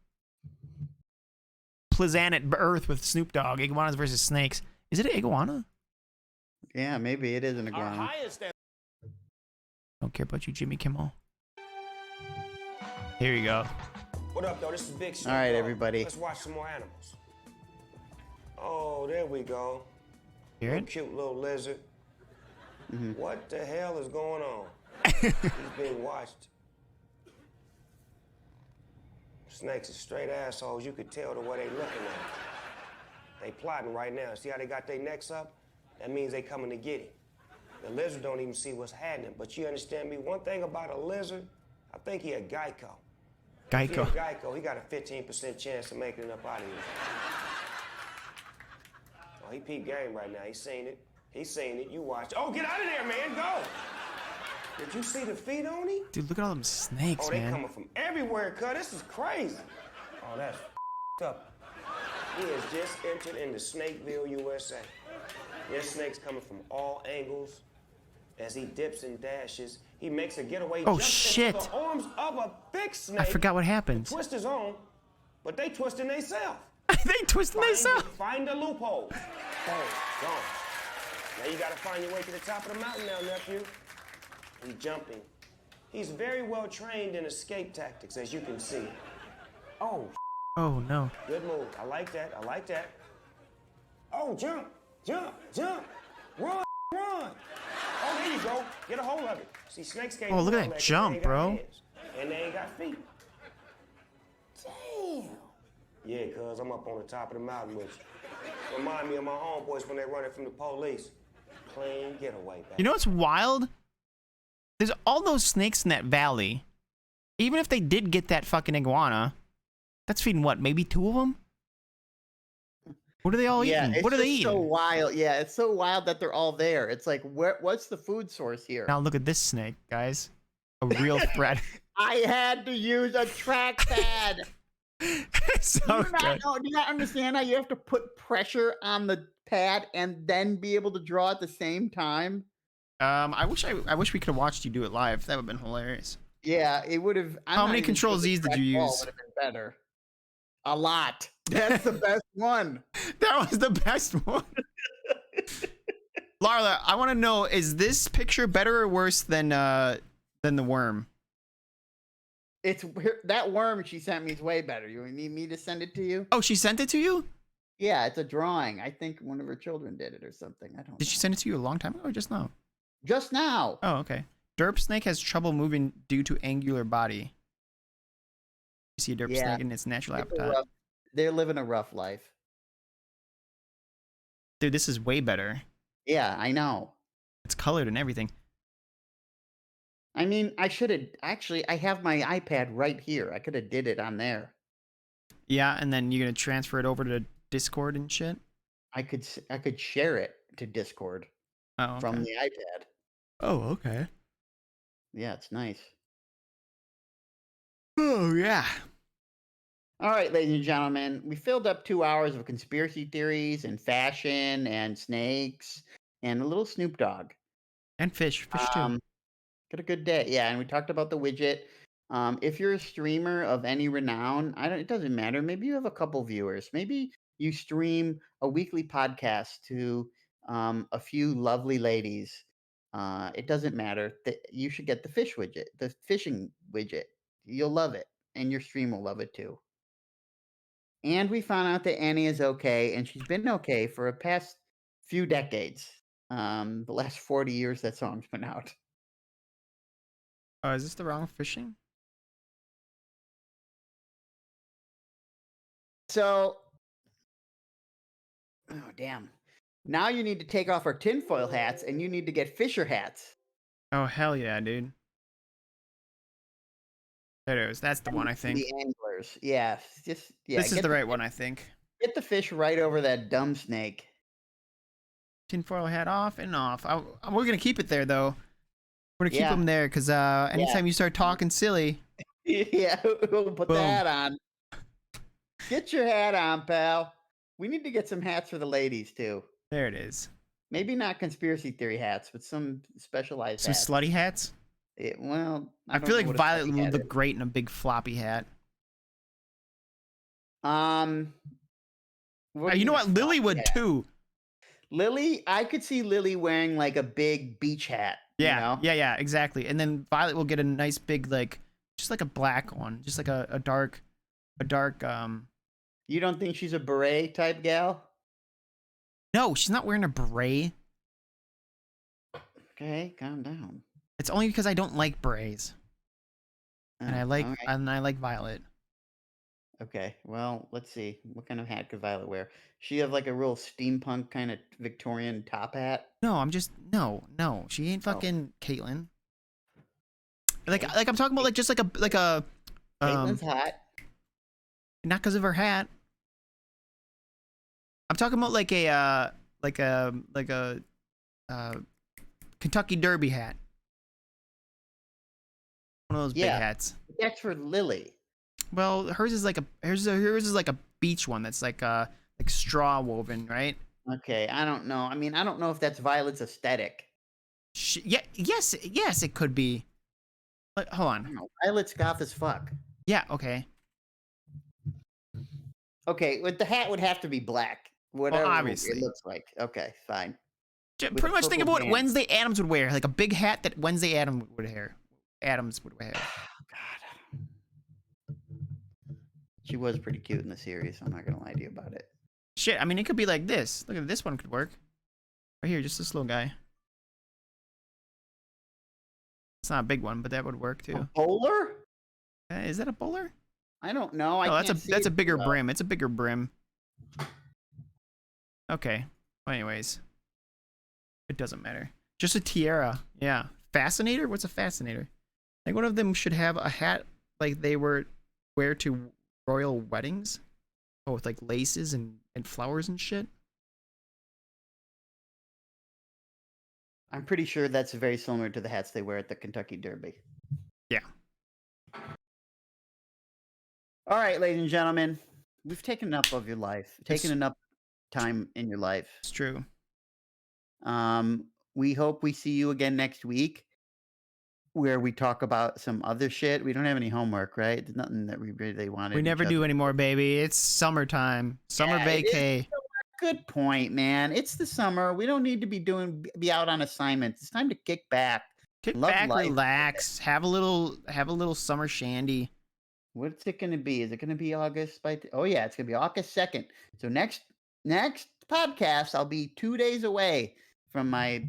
Planet Earth with Snoop Dogg, iguanas versus snakes. Is it an iguana? Yeah, maybe it is an iguana. Don't care about you, Jimmy Kimmel. Here you go. What up, though? This is Big Snoop All right, Dogg. everybody. Let's watch some more animals. Oh, there we go. Hear it? Cute little lizard. Mm-hmm. What the hell is going on? He's being watched. Snakes are straight assholes. You could tell the way they looking at him. They plotting right now. See how they got their necks up? That means they coming to get him. The lizard don't even see what's happening. But you understand me? One thing about a lizard, I think he a Geico. If he a Geico, he got a 15% chance of making it up out of here. Oh, he peep game right now. He seen it. He seen it. You watch. Oh, get out of there, man. Go. Did you see the feet on him? Dude, look at all them snakes, Oh, they man. coming from everywhere, cuz. This is crazy. Oh, that's up. He has just entered into Snakeville, USA. There's snakes coming from all angles. As he dips and dashes, he makes a getaway. Oh, jumps shit. into the arms of a big snake. I forgot what happens. Twist his own, but they twisting themselves. They twisted themselves. Find a loophole. Oh, gone. Now you gotta find your way to the top of the mountain now, nephew. He's jumping. He's very well trained in escape tactics, as you can see. Oh, Oh, no. good move. I like that. I like that. Oh, jump, jump, jump. Run, run. Oh, there you go. Get a hold of it. See, snakes can't Oh, look at do all that 'cause jump, they ain't got bro. hands, and they ain't got feet. Damn. Yeah, cuz I'm up on the top of the mountain with you. Remind me of my homeboys when they running from the police. Clean getaway, baby. You know what's wild? There's all those snakes in that valley. Even if they did get that fucking iguana, that's feeding what? Maybe 2 of them? What are they all Yeah, eating? it's What are they just so eating? wild. Yeah, it's so wild that they're all there. It's like, what's the food source here? Now look at this snake, guys. A real threat. I had to use a trackpad. So good. Do you not understand how you have to put pressure on the pad and then be able to draw at the same time? I wish we could have watched you do it live. That would have been hilarious. Yeah, it would have. How many Control Z's did you use? Would have been better. A lot. That's the best one. That was the best one. Larla, I want to know, is this picture better or worse than the worm? It's that worm she sent me is way better. You need me to send it to you? Oh, she sent it to you? Yeah, it's a drawing. I think one of her children did it or something. I don't know. Did she send it to you a long time ago or just now? Just now. Oh, okay. Derp snake has trouble moving due to angular body. You see a derp Yeah. snake in its natural It's a habitat. rough- They're living a rough life. Dude, this is way better. Yeah, I know. It's colored and everything. I mean, I should have actually. I have my iPad right here. I could have did it on there. Yeah, and then you're gonna transfer it over to Discord and shit? I could share it to Discord Oh, okay. from the iPad. Oh, okay. Yeah, it's nice. Oh, yeah. All right, ladies and gentlemen, we filled up 2 hours of conspiracy theories and fashion and snakes and a little Snoop Dogg. And fish. Fish too. Got a good day. Yeah, and we talked about the widget. If you're a streamer of any renown, it doesn't matter. Maybe you have a couple viewers. Maybe you stream a weekly podcast to a few lovely ladies. It doesn't matter. You should get the fish widget, the fishing widget. You'll love it, and your stream will love it too. And we found out that Annie is okay, and she's been okay for the past few decades. The last 40 years that song's been out. Oh, is this the wrong fishing? So, oh damn. Now you need to take off our tinfoil hats and you need to get Fisher hats. Oh, hell yeah, dude. There it is. That's the one, I think. The anglers. Yeah. Yeah. This is the right one, I think. Get the fish right over that dumb snake. Tinfoil hat off and off. We're going to keep it there, though. We're going to keep Yeah. them there, because anytime you start talking silly... Yeah, we'll put the Boom. hat on. Get your hat on, pal. We need to get some hats for the ladies, too. There it is. Maybe not conspiracy theory hats, but some specialized Some hats. slutty hats? Well, I don't feel know like what a Violet slutty would hat look is. great in a big floppy hat. What do You know mean what? Lily floppy would, hat? too. Lily, I could see Lily wearing like a big beach hat. Yeah, You know? yeah, exactly. And then Violet will get a nice big, like, just like a black one. Just like a dark, You don't think she's a beret type gal? No, she's not wearing a beret. Okay, calm down. It's only because I don't like berets. And I like, alright. and I like Violet. Okay, well, let's see. What kind of hat could Violet wear? She have like a real steampunk kind of Victorian top hat. No, I'm just, no. She ain't Oh. fucking Caitlyn. Like I'm talking about just like a, Caitlin's hot. not because of her hat. I'm talking about like a Kentucky Derby hat. One of those Yeah. big hats. That's for Lily. Well, hers is like a beach one that's like straw woven, right? Okay, I don't know. I mean, I don't know if that's Violet's aesthetic. Yeah, yes, it could be. But hold I on. don't know. Violet's goth as fuck. Yeah, okay. Okay, with the hat would have to be black. Whatever obviously. it looks like. Okay, fine. With Pretty a much think purple of what band. Wednesday Adams would wear, like a big hat that Wednesday Adams would wear. God. She was pretty cute in the series. I'm not gonna lie to you about it. Shit, I mean, it could be like this. Look at this one could work. Right here, just this little guy. It's not a big one, but that would work A too. bowler? Is that a bowler? I don't know. I Oh, can't see that's a it bigger well. brim. It's a bigger brim. Okay. Well, anyways, it doesn't matter. Just a tiara. Yeah. Fascinator? What's a fascinator? Like one of them should have a hat like they wear to royal weddings. Oh, with like laces and flowers and shit. I'm pretty sure that's very similar to the hats they wear at the Kentucky Derby. Yeah. All right, ladies and gentlemen, we've taken enough of your life, taken enough time in your life. It's true. We hope we see you again next week, where we talk about some other shit. We don't have any homework, right? There's nothing that we really wanted. We never do anymore, baby. It's summertime. Summer Yeah, it is. vacay. Good point, man. It's the summer. We don't need to be out on assignments. It's time to kick back. Kick Love back, life. relax, have a little summer shandy. What's it going to be? Is it going to be August oh yeah, it's going to be August 2nd. So next podcast I'll be 2 days away from my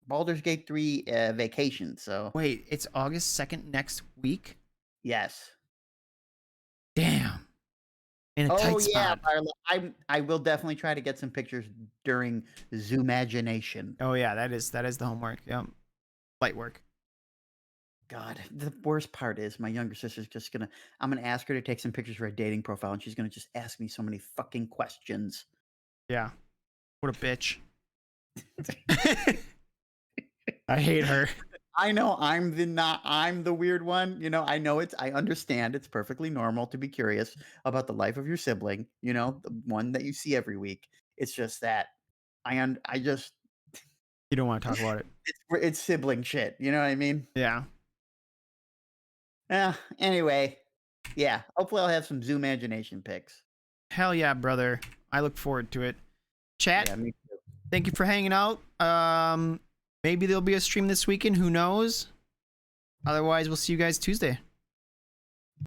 Baldur's Gate 3 vacation. So Wait, it's August 2nd next week? yes. Damn. In a Oh tight yeah, spot. Marla, I will definitely try to get some pictures during Zoomagination. Oh yeah, that is the homework. Yep. Light work. God, the worst part is my younger sister's just I'm gonna ask her to take some pictures for a dating profile, and she's gonna just ask me so many fucking questions. Yeah. What a bitch. I hate her. I know I'm the weird one. You know, I understand it's perfectly normal to be curious about the life of your sibling, you know, the one that you see every week. It's just that I just You don't want to talk about it. it's sibling shit, you know what I mean? Yeah. Anyway, yeah, hopefully I'll have some Zoomagination pics. Hell yeah, brother. I look forward to it. Chat, Yeah, me too. thank you for hanging out. Maybe there'll be a stream this weekend. Who knows? Otherwise, we'll see you guys Tuesday.